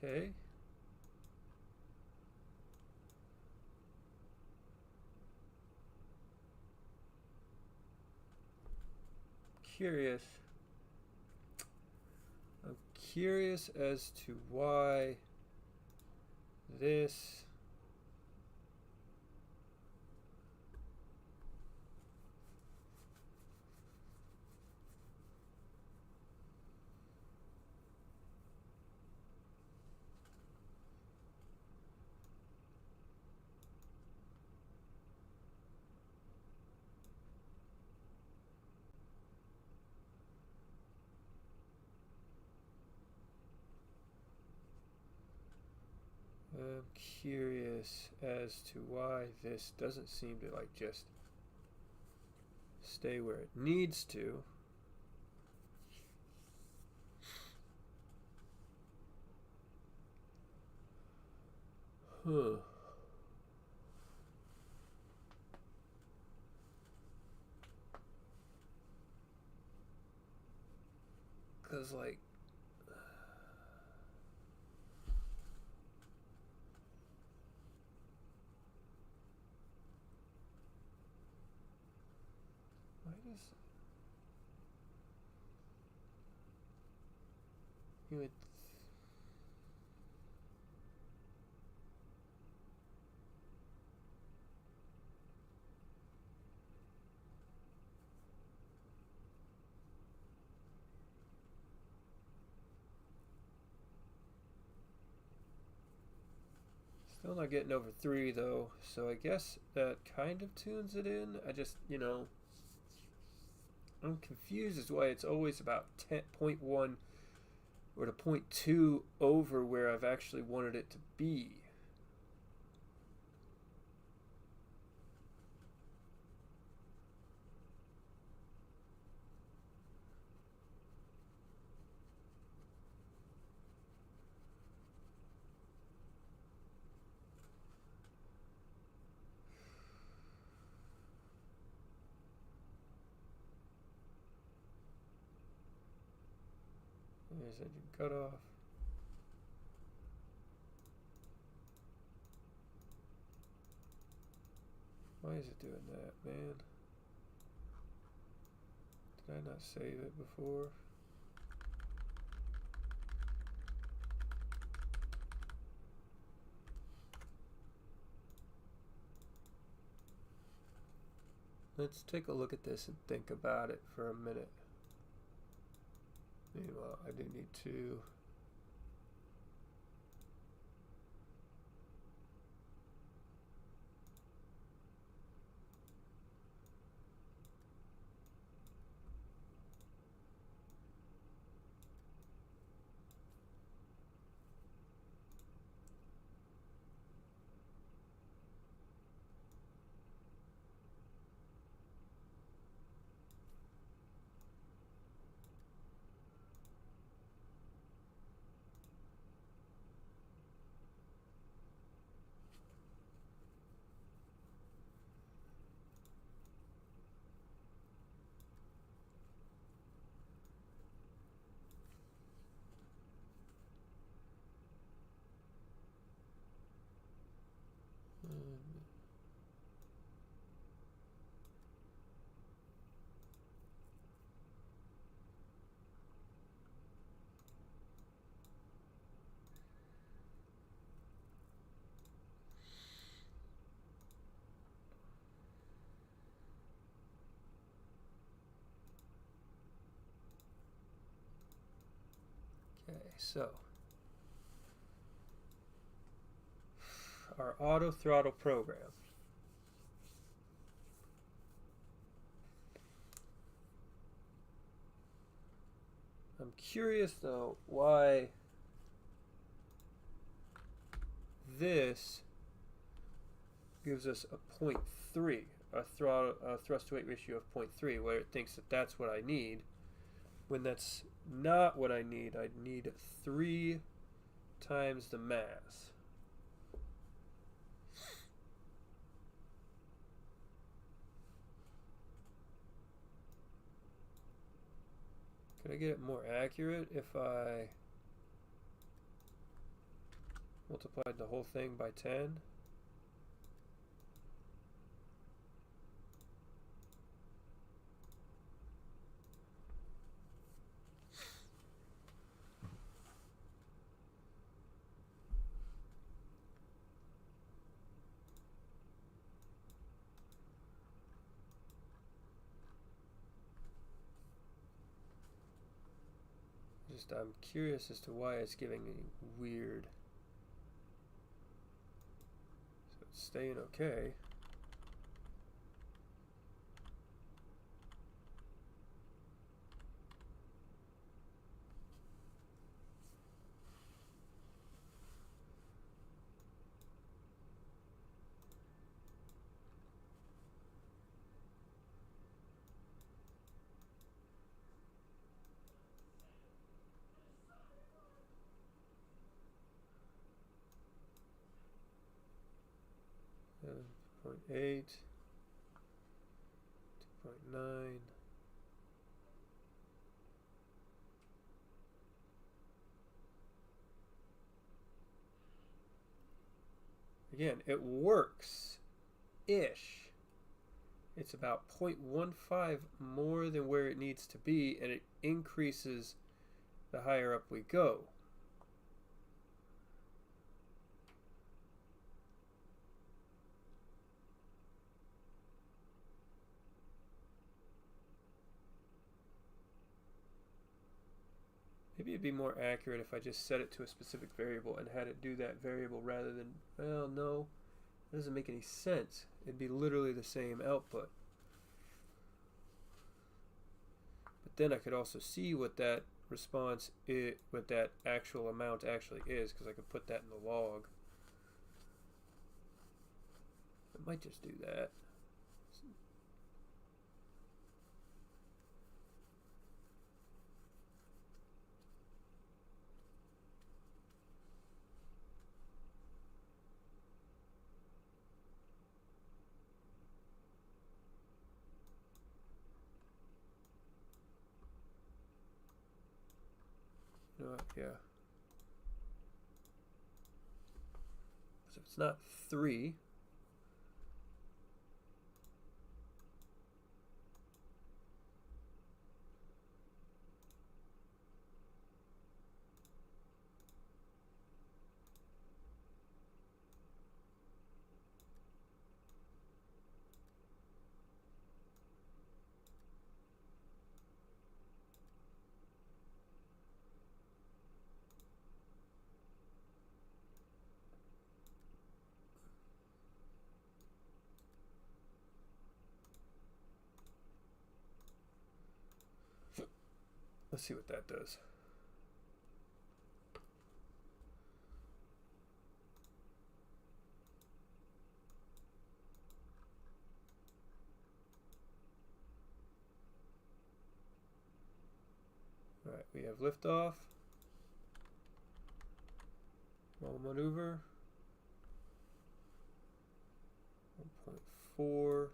Okay. Curious. I'm curious as to why this I'm curious as to why this doesn't seem to like just stay where it needs to. Huh. Cause like why does you would still not getting over 3 though, so I guess that kind of tunes it in. I just, I'm confused as to why it's always about 10.1 or to 0.2 over where I've actually wanted it to be. There's engine cutoff. Why is it doing that, man? Did I not save it before? Let's take a look at this and think about it for a minute. Meanwhile, I do need to so our auto throttle program. I'm curious though why this gives us a 0.3, a thrust to weight ratio of 0.3, where it thinks that that's what I need, when that's not what I need. I'd need 3 times the mass. Could I get it more accurate if I multiplied the whole thing by 10? I'm curious as to why it's giving me weird. So it's staying okay. Point 8, 2.9. Again, it works-ish. It's about 0.15 more than where it needs to be, and it increases the higher up we go. Maybe it'd be more accurate if I just set it to a specific variable and had it do that variable rather than, well, no, that doesn't make any sense. It'd be literally the same output. But then I could also see what that response is, what that actual amount actually is, because I could put that in the log. I might just do that. You know what? Yeah. So it's not 3. Let's see what that does. All right, we have liftoff. Roll maneuver. 1.4.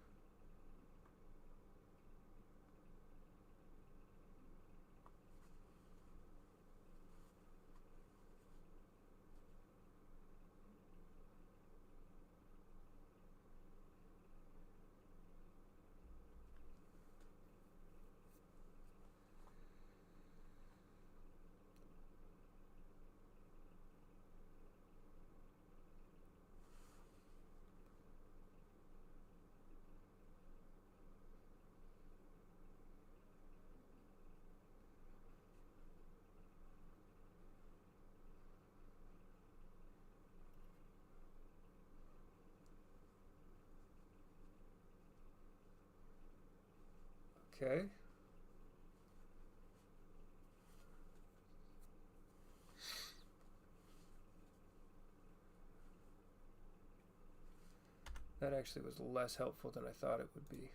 Okay. That actually was less helpful than I thought it would be.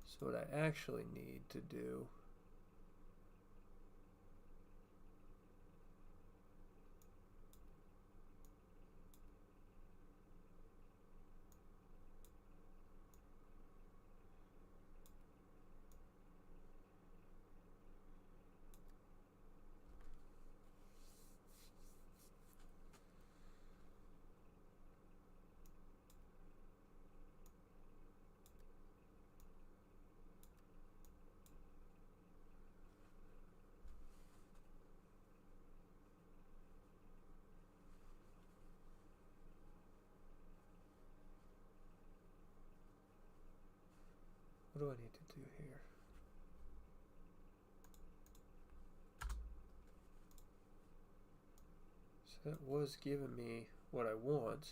So what I actually need to do what do I need to do here? So that was giving me what I want.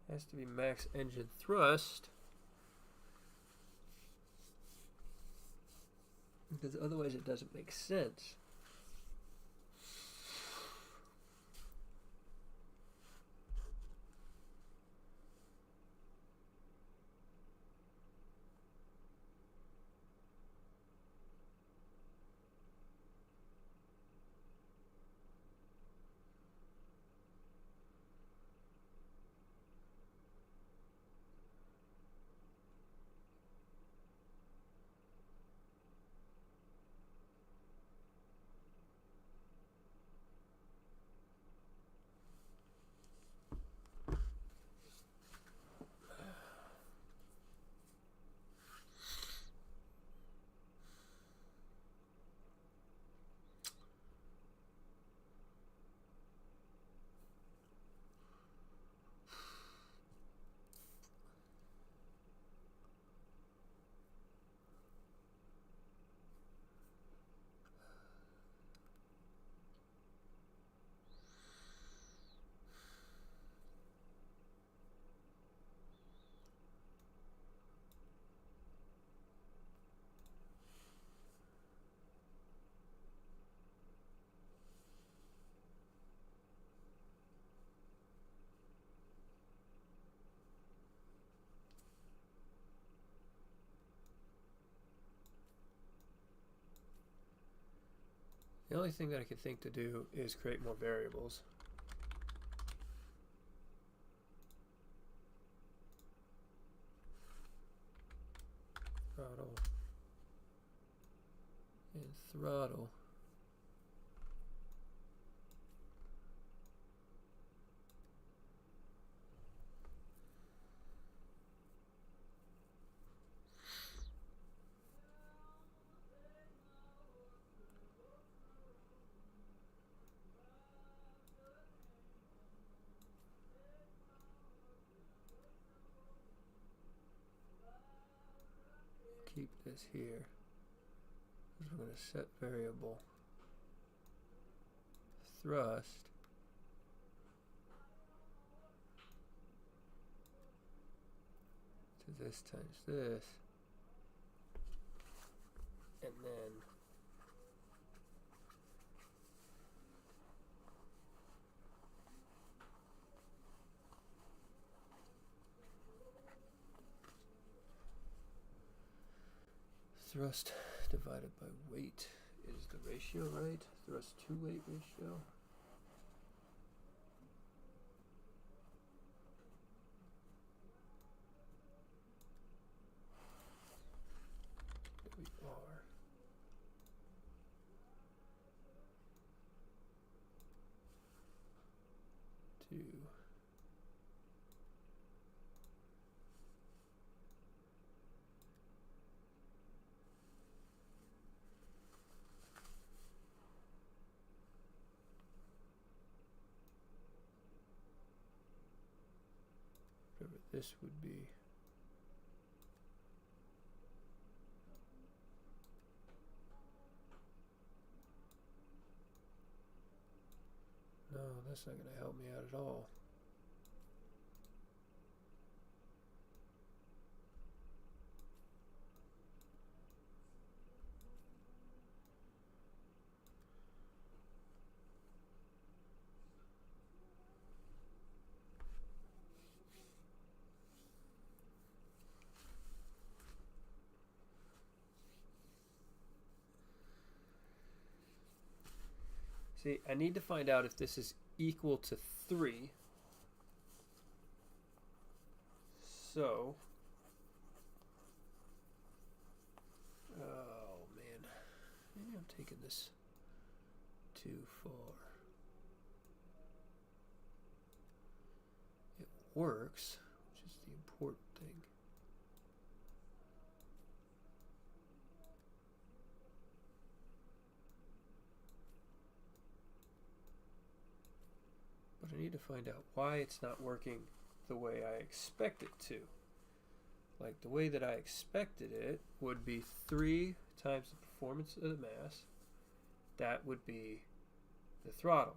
Has to be max engine thrust. Because otherwise it doesn't make sense. The only thing that I could think to do is create more variables. Throttle and throttle. Keep this here. I'm going to set variable thrust to this times this, and then thrust divided by weight is the ratio, right? Thrust to weight ratio. WR. To this would be. No, that's not going to help me out at all. See, I need to find out if this is equal to 3. So, oh man, maybe I'm taking this too far. It works, which is the important thing. But I need to find out why it's not working the way I expect it to. Like the way that I expected it would be 3 times the performance of the mass. That would be the throttle.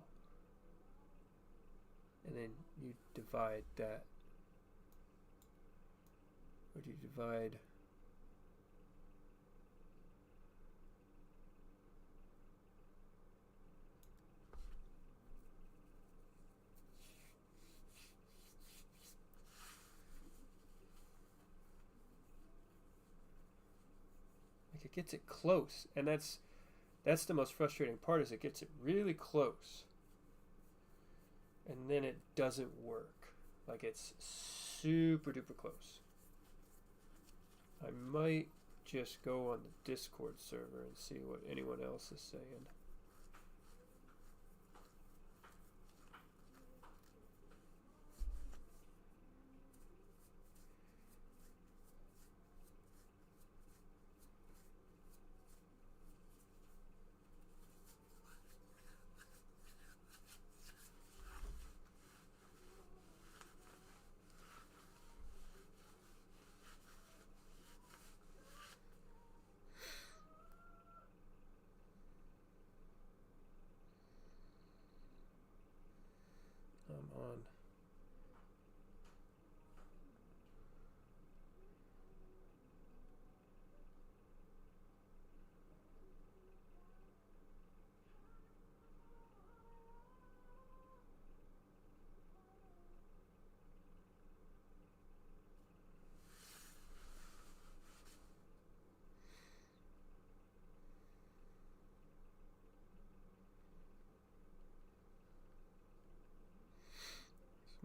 And then you divide that. Or do you divide? Like it gets it close, and that's the most frustrating part, is it gets it really close. And then it doesn't work. Like it's super duper close. I might just go on the Discord server and see what anyone else is saying. I'm on.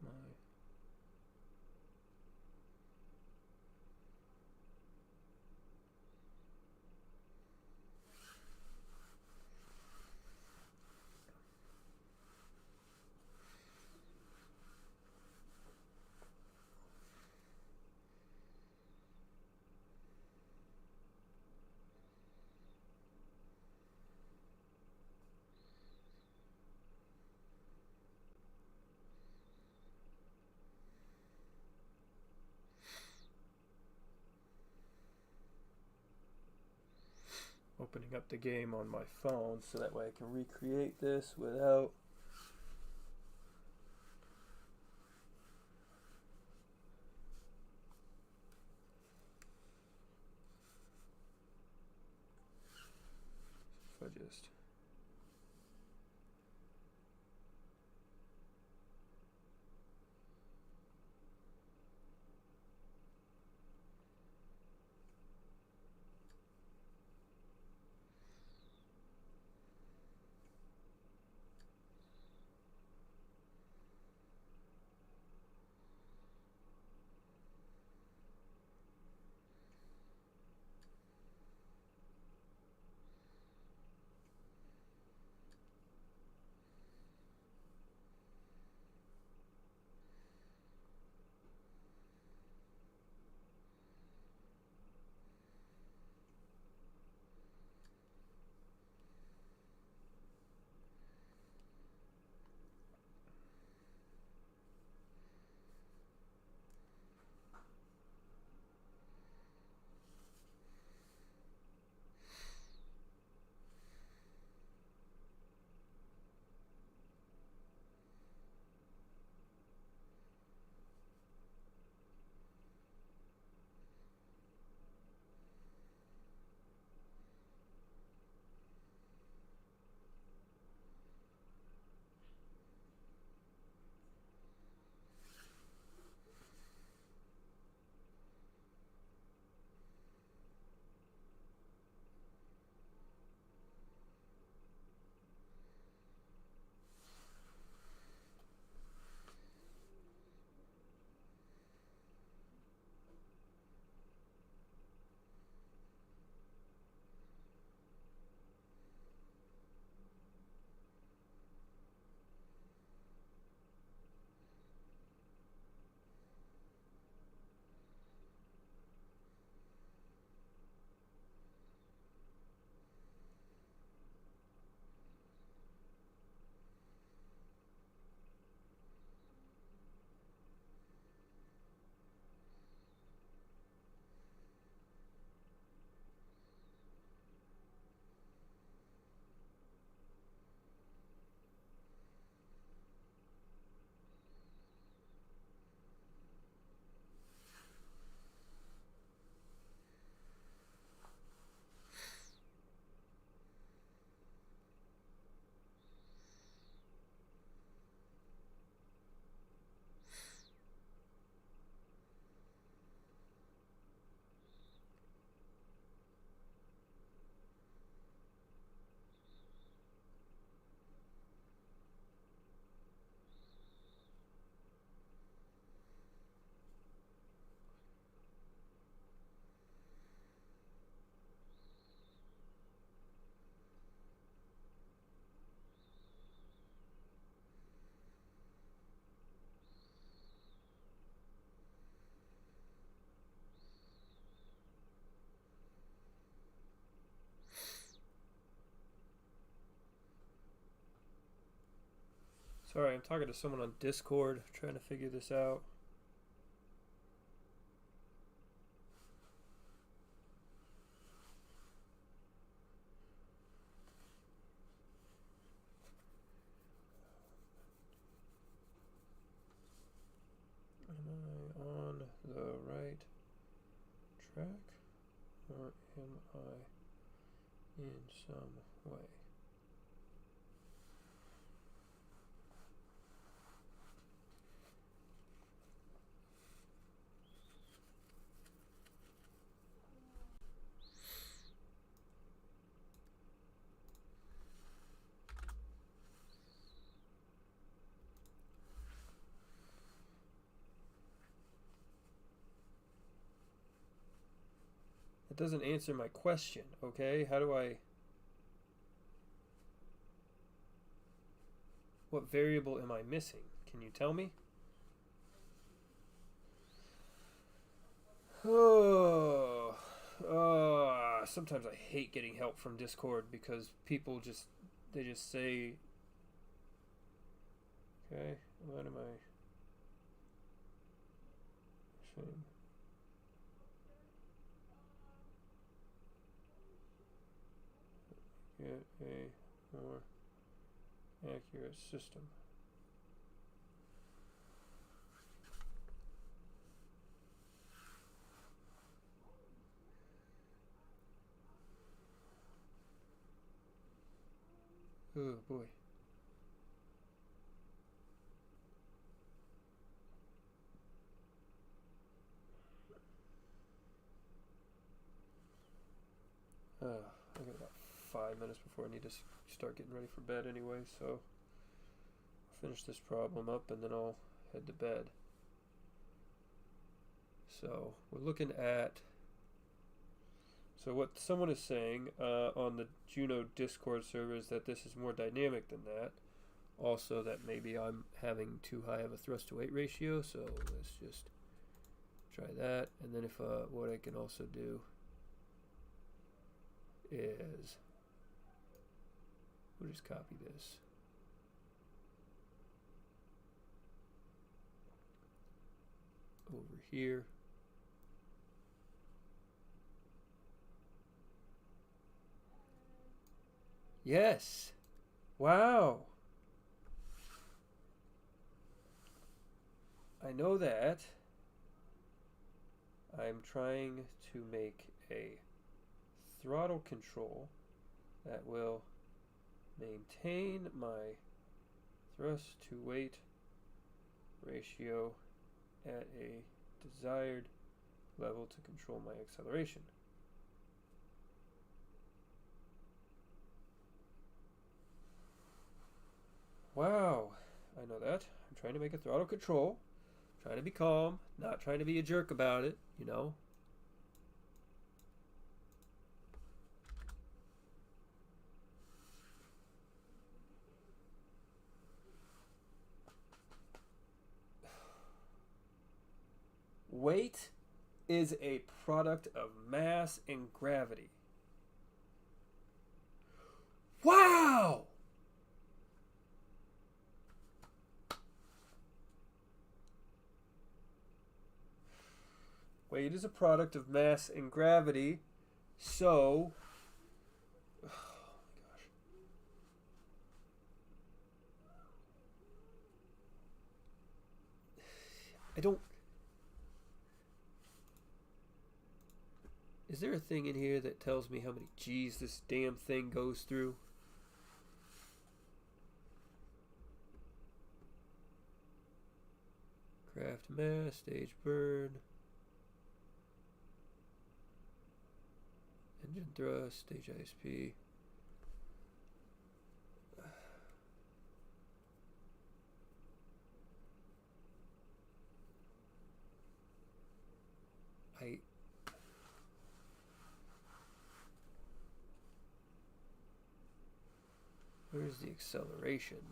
My opening up the game on my phone so that way I can recreate this without if I just Sorry, I'm talking to someone on Discord trying to figure this out. Am I on the right track, or am I in some way? It doesn't answer my question, okay? How do I... What variable am I missing? Can you tell me? Oh, sometimes I hate getting help from Discord because people just, they just say, okay, what am I saying? Get a more accurate system. Oh boy. I got about 5 minutes before I need to start getting ready for bed anyway, so I'll finish this problem up and then I'll head to bed. So we're looking at, so what someone is saying on the Juno Discord server is that this is more dynamic than that. Also that maybe I'm having too high of a thrust to weight ratio, so let's just try that. And then if what I can also do is, we'll just copy this. Over here. Yes. Wow. I know that. I'm trying to make a throttle control that will maintain my thrust to weight ratio at a desired level to control my acceleration. Wow, I know that. I'm trying to make a throttle control, trying to be calm, not trying to be a jerk about it, you know. Weight is a product of mass and gravity. Wow! Weight is a product of mass and gravity, so... Oh my gosh. I don't... Is there a thing in here that tells me how many G's this damn thing goes through? Craft mass, stage burn, engine thrust, stage ISP. Where's the acceleration?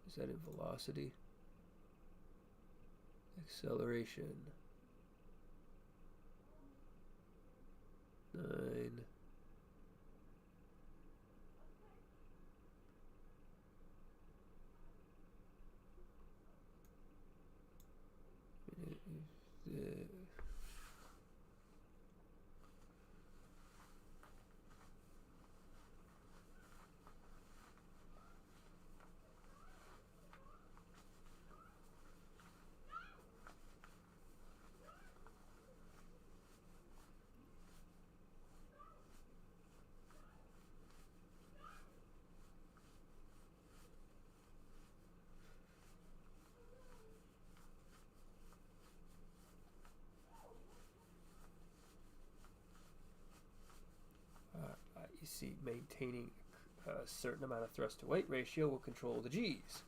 Is that in velocity? Acceleration. 9. You see, maintaining a certain amount of thrust to weight ratio will control the G's.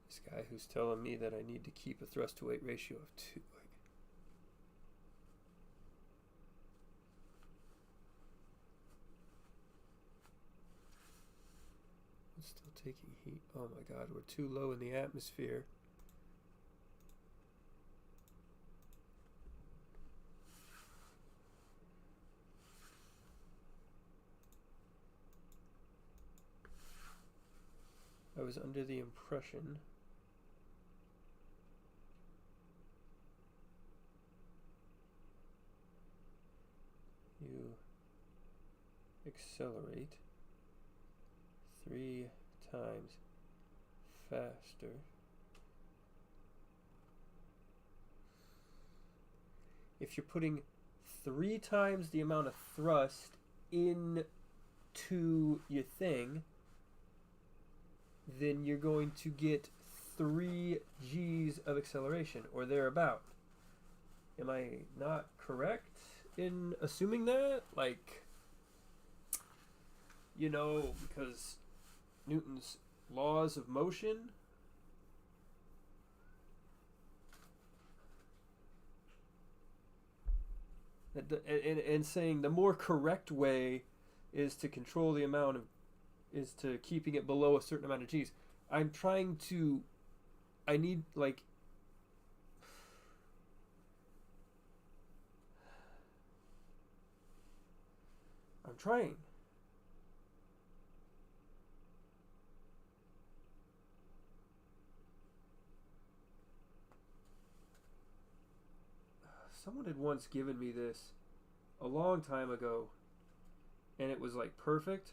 This guy who's telling me that I need to keep a thrust to weight ratio of 2. I'm still taking heat. Oh my god, we're too low in the atmosphere. I was under the impression you accelerate 3 times faster if you're putting 3 times the amount of thrust into your thing, then you're going to get 3 G's of acceleration or thereabout. Am I not correct in assuming that? Like, you know, because Newton's laws of motion. And saying the more correct way is to control the amount of, is to keeping it below a certain amount of G's. I'm trying to, I need, like, I'm trying. Someone had once given me this a long time ago, and it was like perfect.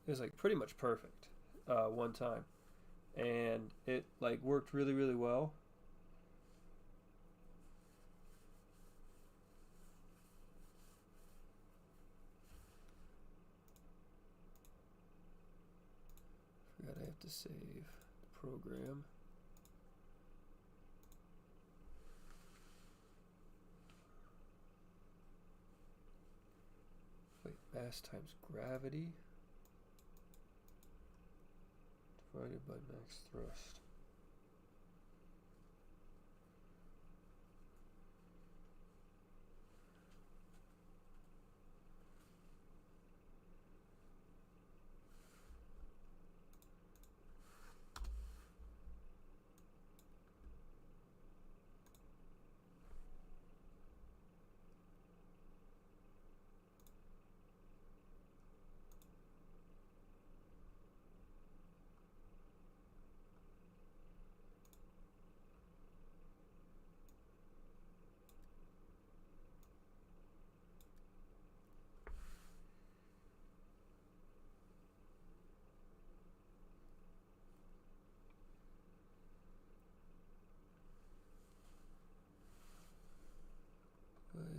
It was like pretty much perfect one time, and it like worked really, really well. Forgot I have to save the program. Wait, mass times gravity divided by max thrust.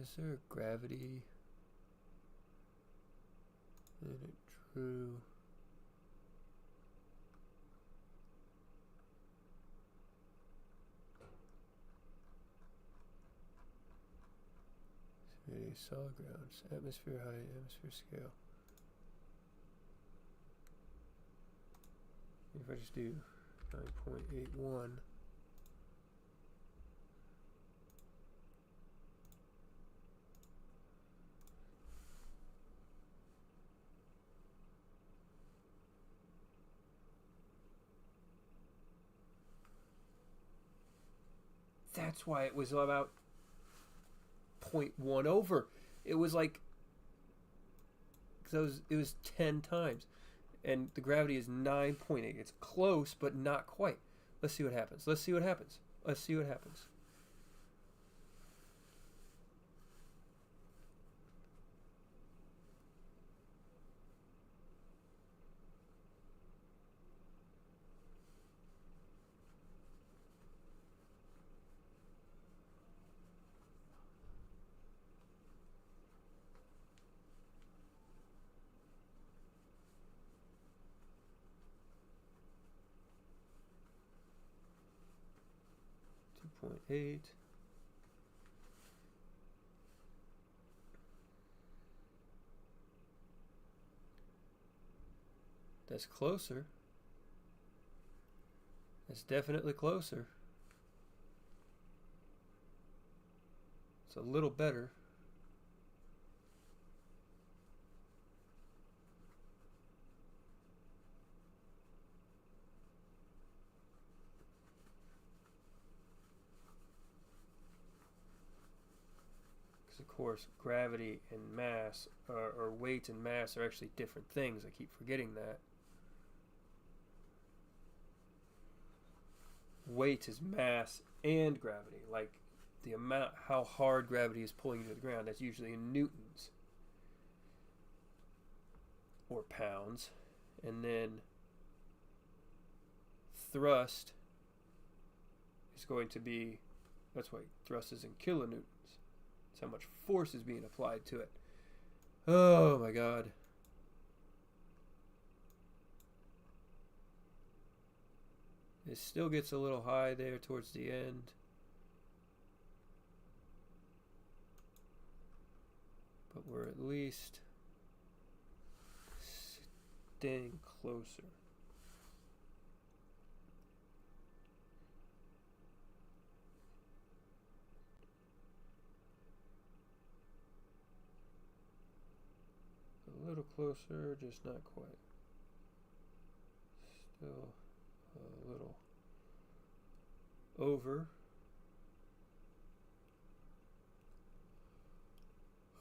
Was there a gravity? And it drew. Solid grounds, atmosphere height, atmosphere scale. If I just do 9.81. That's why it was about 0.1 over. It was like, it was 10 times. And the gravity is 9.8. It's close, but not quite. Let's see what happens. Let's see what happens. Let's see what happens. Point 8. That's closer. That's definitely closer. It's a little better. Of course, gravity and mass, or weight and mass, are actually different things. I keep forgetting that. Weight is mass and gravity. Like the amount, how hard gravity is pulling you to the ground, that's usually in newtons or pounds. And then thrust is going to be, that's why thrust is in kilonewtons. How much force is being applied to it. Oh my god. It still gets a little high there towards the end. But we're at least staying closer. A little closer, just not quite. Still a little over.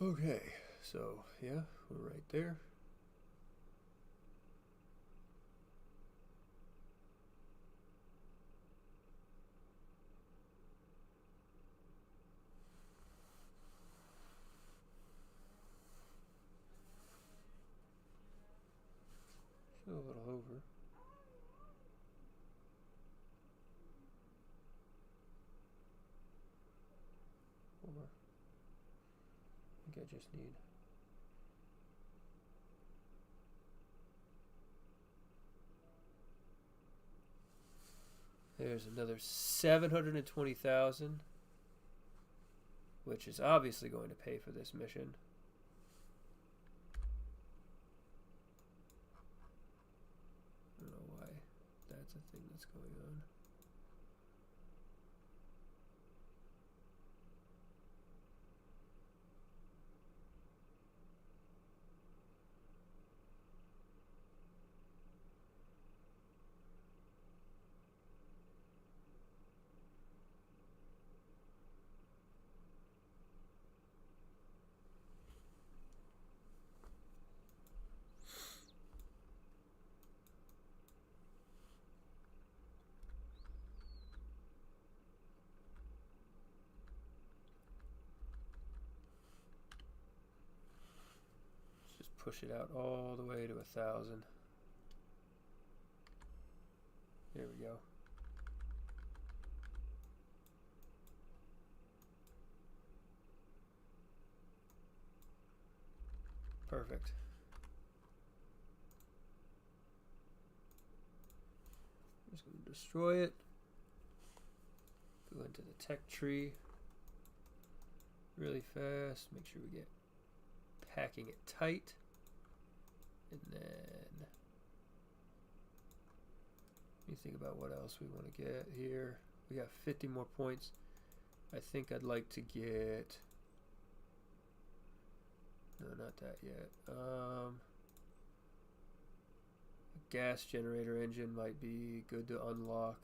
Okay, so yeah, we're right there. A little over. Or I think I just need there's another 720,000, which is obviously going to pay for this mission. I don't know why that's a thing that's going on. Push it out all the way to 1,000. There we go. Perfect. I'm just going to destroy it. Go into the tech tree really fast. Make sure we get packing it tight. And then let me think about what else we want to get here. We got 50 more points. I think I'd like to get... No, not that yet. A gas generator engine might be good to unlock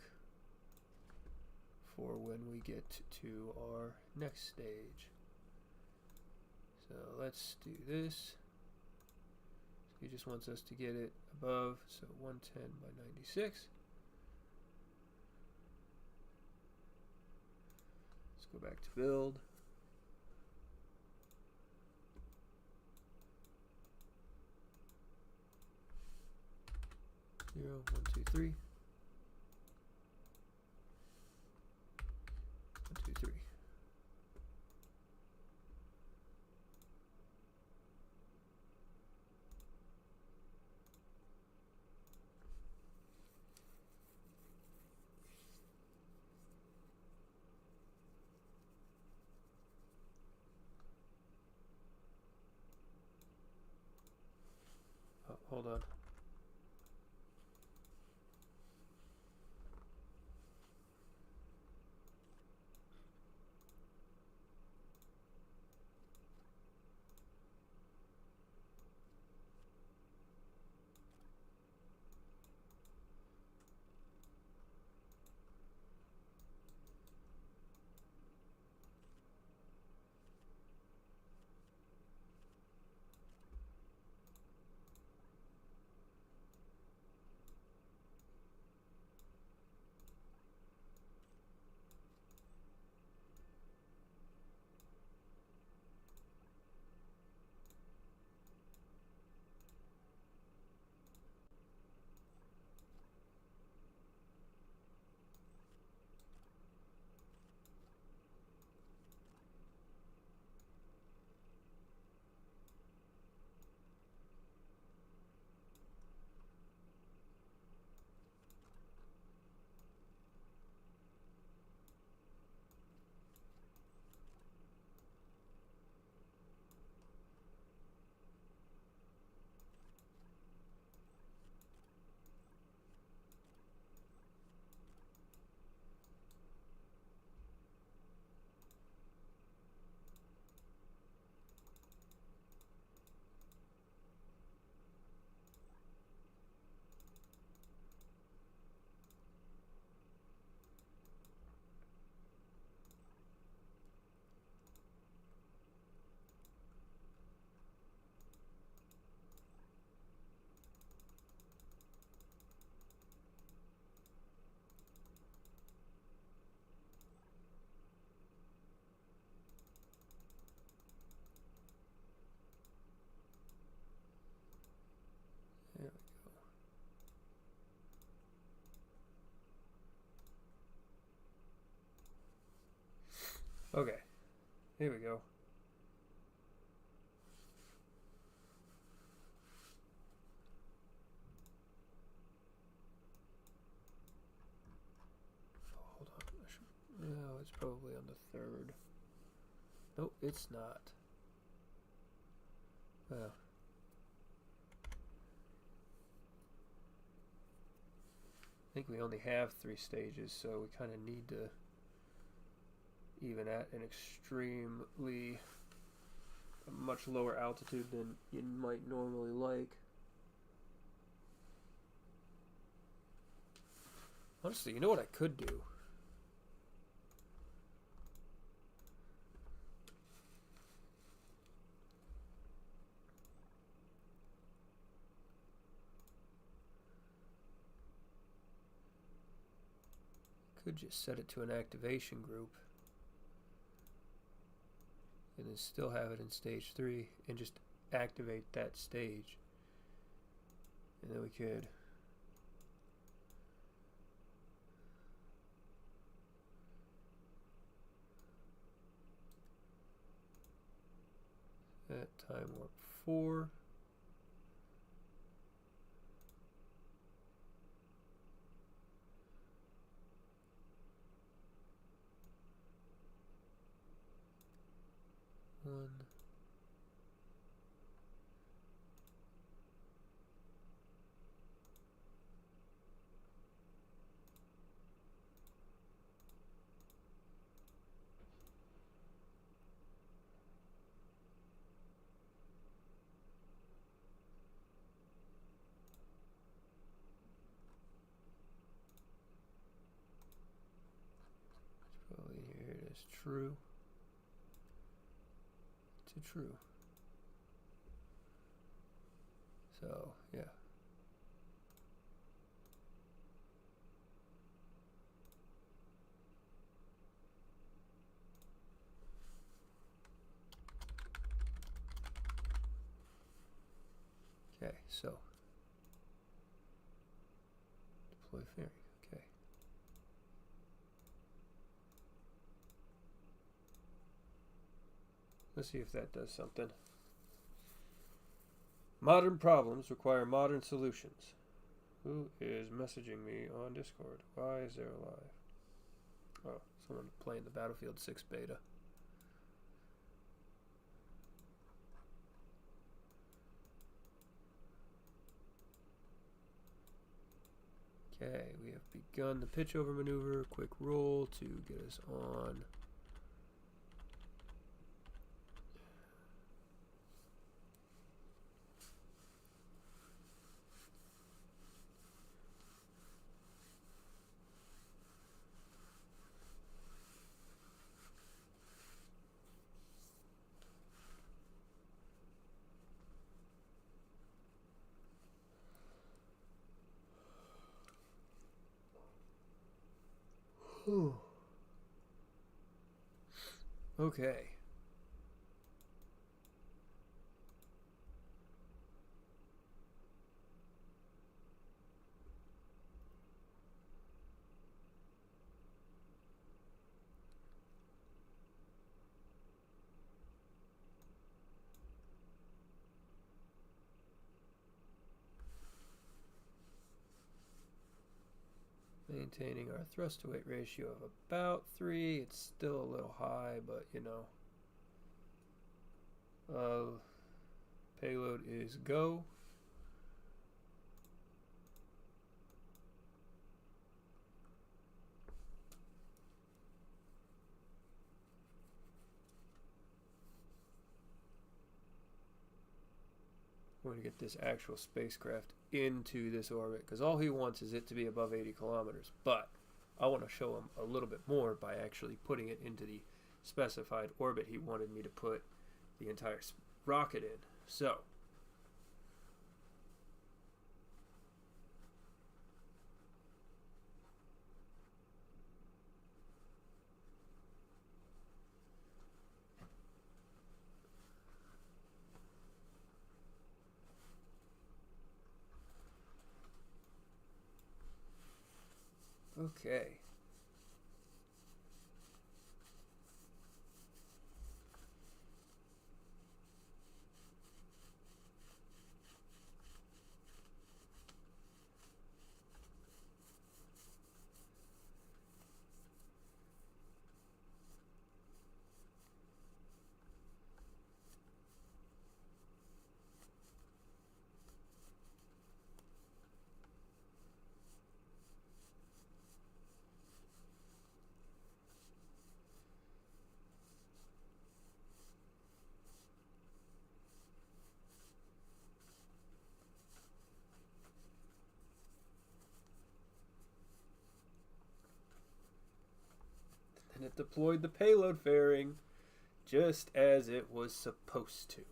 for when we get to our next stage. So let's do this. He just wants us to get it above, so 110 by 96. Let's go back to build. 0, 1, 2, 3. 1, 2, 3. Oh, hold on. There we go. Okay, here we go. Oh, hold on. No, it's probably on the third. Nope, it's not. Well. I think we only have 3 stages, so we kind of need to, even at an extremely much lower altitude than you might normally like. Honestly, you know what I could do? Could just set it to an activation group and then still have it in stage 3 and just activate that stage, and then we could at time warp 4 One. Probably here it is true to true. So, yeah. Okay, so deploy fairing. Okay. Let's see if that does something. Modern problems require modern solutions. Who is messaging me on Discord? Why is there a live? Oh, someone playing the Battlefield 6 beta. Okay, we have begun the pitch over maneuver. Quick roll to get us on. Okay. Maintaining our thrust to weight ratio of about 3. It's still a little high, but you know. Payload is go. I'm going to get this actual spacecraft into this orbit because all he wants is it to be above 80 kilometers. But I want to show him a little bit more by actually putting it into the specified orbit he wanted me to put the entire rocket in. So okay. And it deployed the payload fairing just as it was supposed to.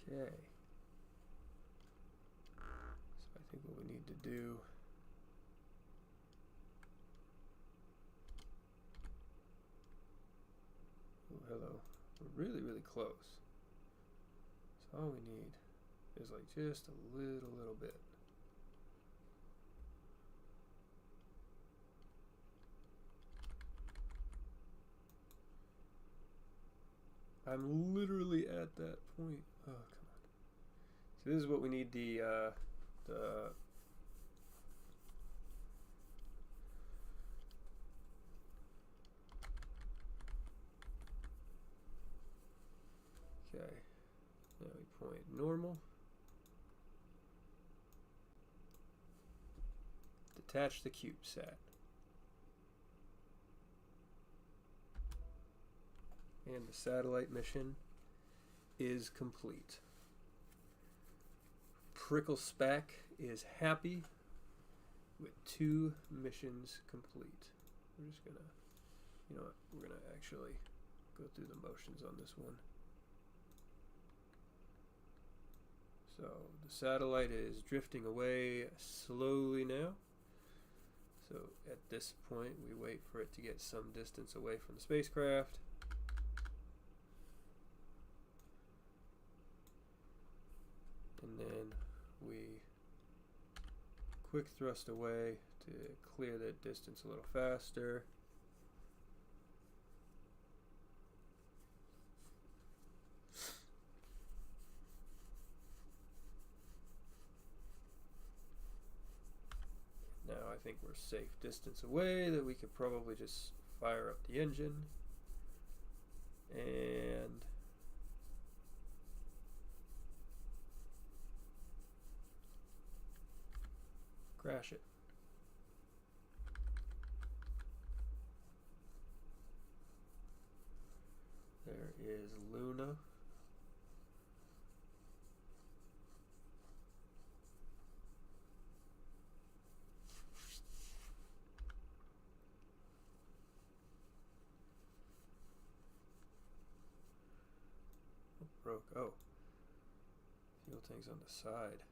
Okay. So I think what we need to do hello. We're really, really close. So all we need is like just a little bit. I'm literally at that point. Oh, come on. So this is what we need the okay. Now we point normal. Detach the CubeSat. And the satellite mission is complete. Prickle Spack is happy with 2 missions complete. We're just gonna, you know what, we're gonna actually go through the motions on this one. So the satellite is drifting away slowly now. So at this point we wait for it to get some distance away from the spacecraft. And then we quick thrust away to clear that distance a little faster. Now I think we're safe distance away that we could probably just fire up the engine and crash it. There is Luna. Broke. Oh. Fuel tank's on the side.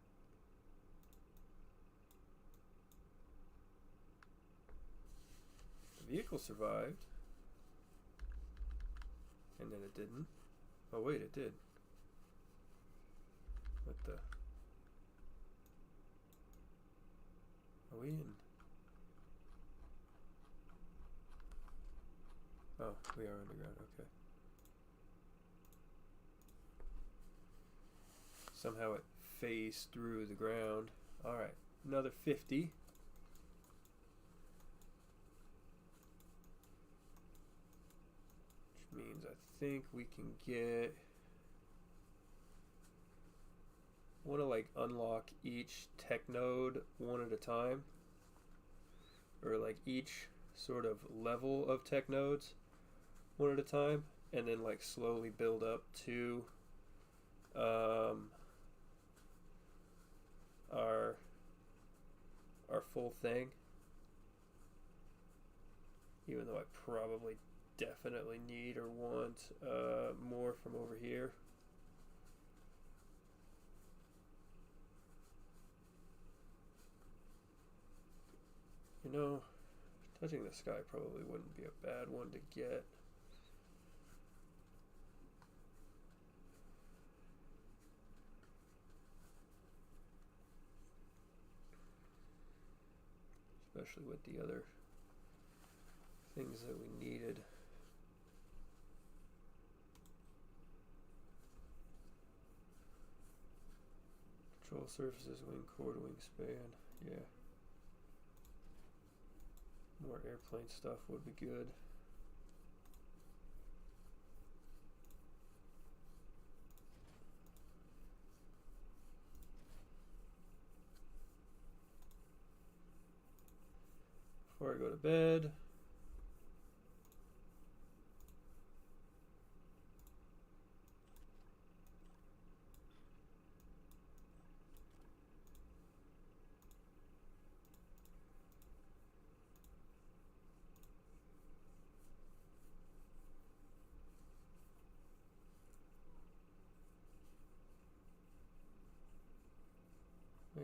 The vehicle survived. And then it didn't. Oh wait, it did. What the? Are we in? Oh, we are underground, okay. Somehow it phased through the ground. Alright, another 50. Which means I think we can get... I want to like unlock each tech node one at a time. Or like each sort of level of tech nodes one at a time. And then like slowly build up to our full thing, even though I probably definitely need or want more from over here. You know, touching the sky probably wouldn't be a bad one to get. Especially with the other things that we needed. Control surfaces, wing chord, wingspan. Yeah. More airplane stuff would be good. Before I go to bed,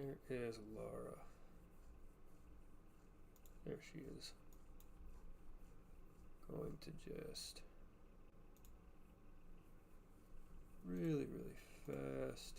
Where is Laura? There she is. Going to just really fast.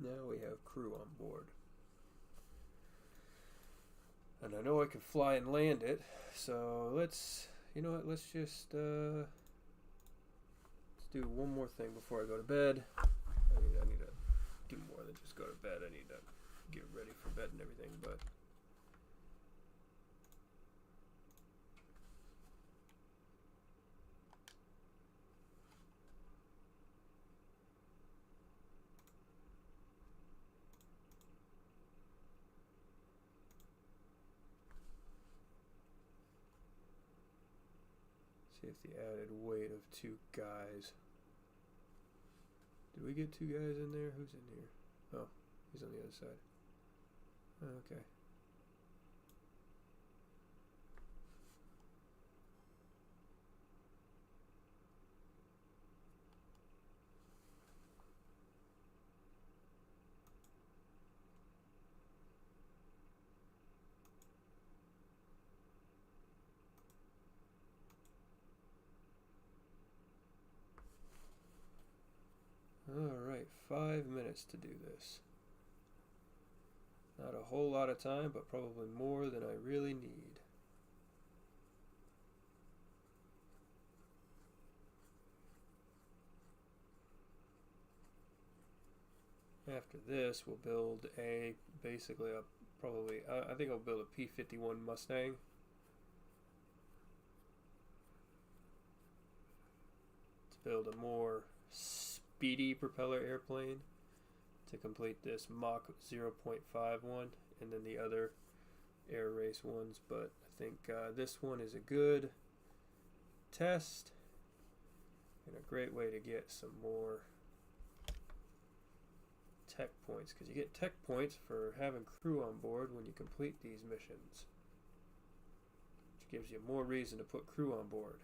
Now we have crew on board. And I know I can fly and land it, so you know what, let's just, let's do one more thing before I go to bed. I need to do more than just go to bed. I need to get ready for bed and everything, but see if the added weight of 2 guys. Did we get 2 guys in there? Who's in here? Oh, he's on the other side. Oh, okay. Alright, 5 minutes to do this. Not a whole lot of time, but probably more than I really need. After this, we'll build basically I think I'll build a P-51 Mustang. To build a more speedy propeller airplane to complete this Mach 0.5 one, and then the other air race ones. But I think this one is a good test and a great way to get some more tech points, because you get tech points for having crew on board when you complete these missions, which gives you more reason to put crew on board.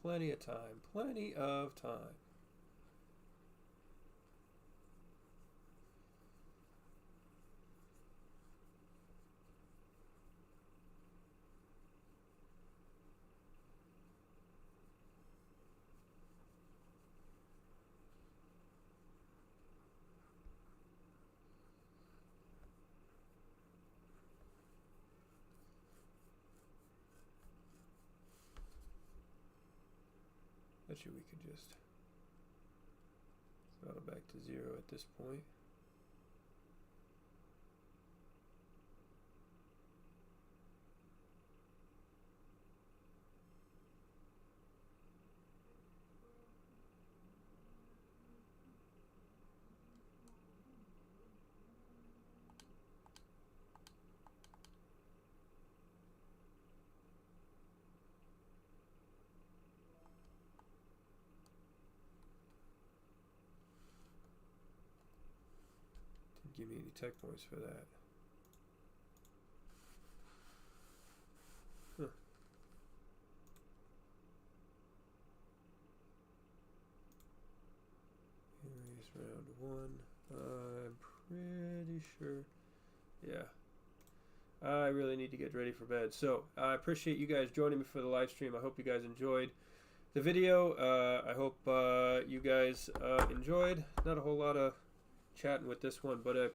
plenty of time. Plenty of time. Bet you we could just throttle back to 0 at this point. Give me any tech points for that. Huh. Anyways, round 1. I'm pretty sure. Yeah. I really need to get ready for bed. So I appreciate you guys joining me for the live stream. I hope you guys enjoyed the video. I hope you guys enjoyed. Not a whole lot of chatting with this one, but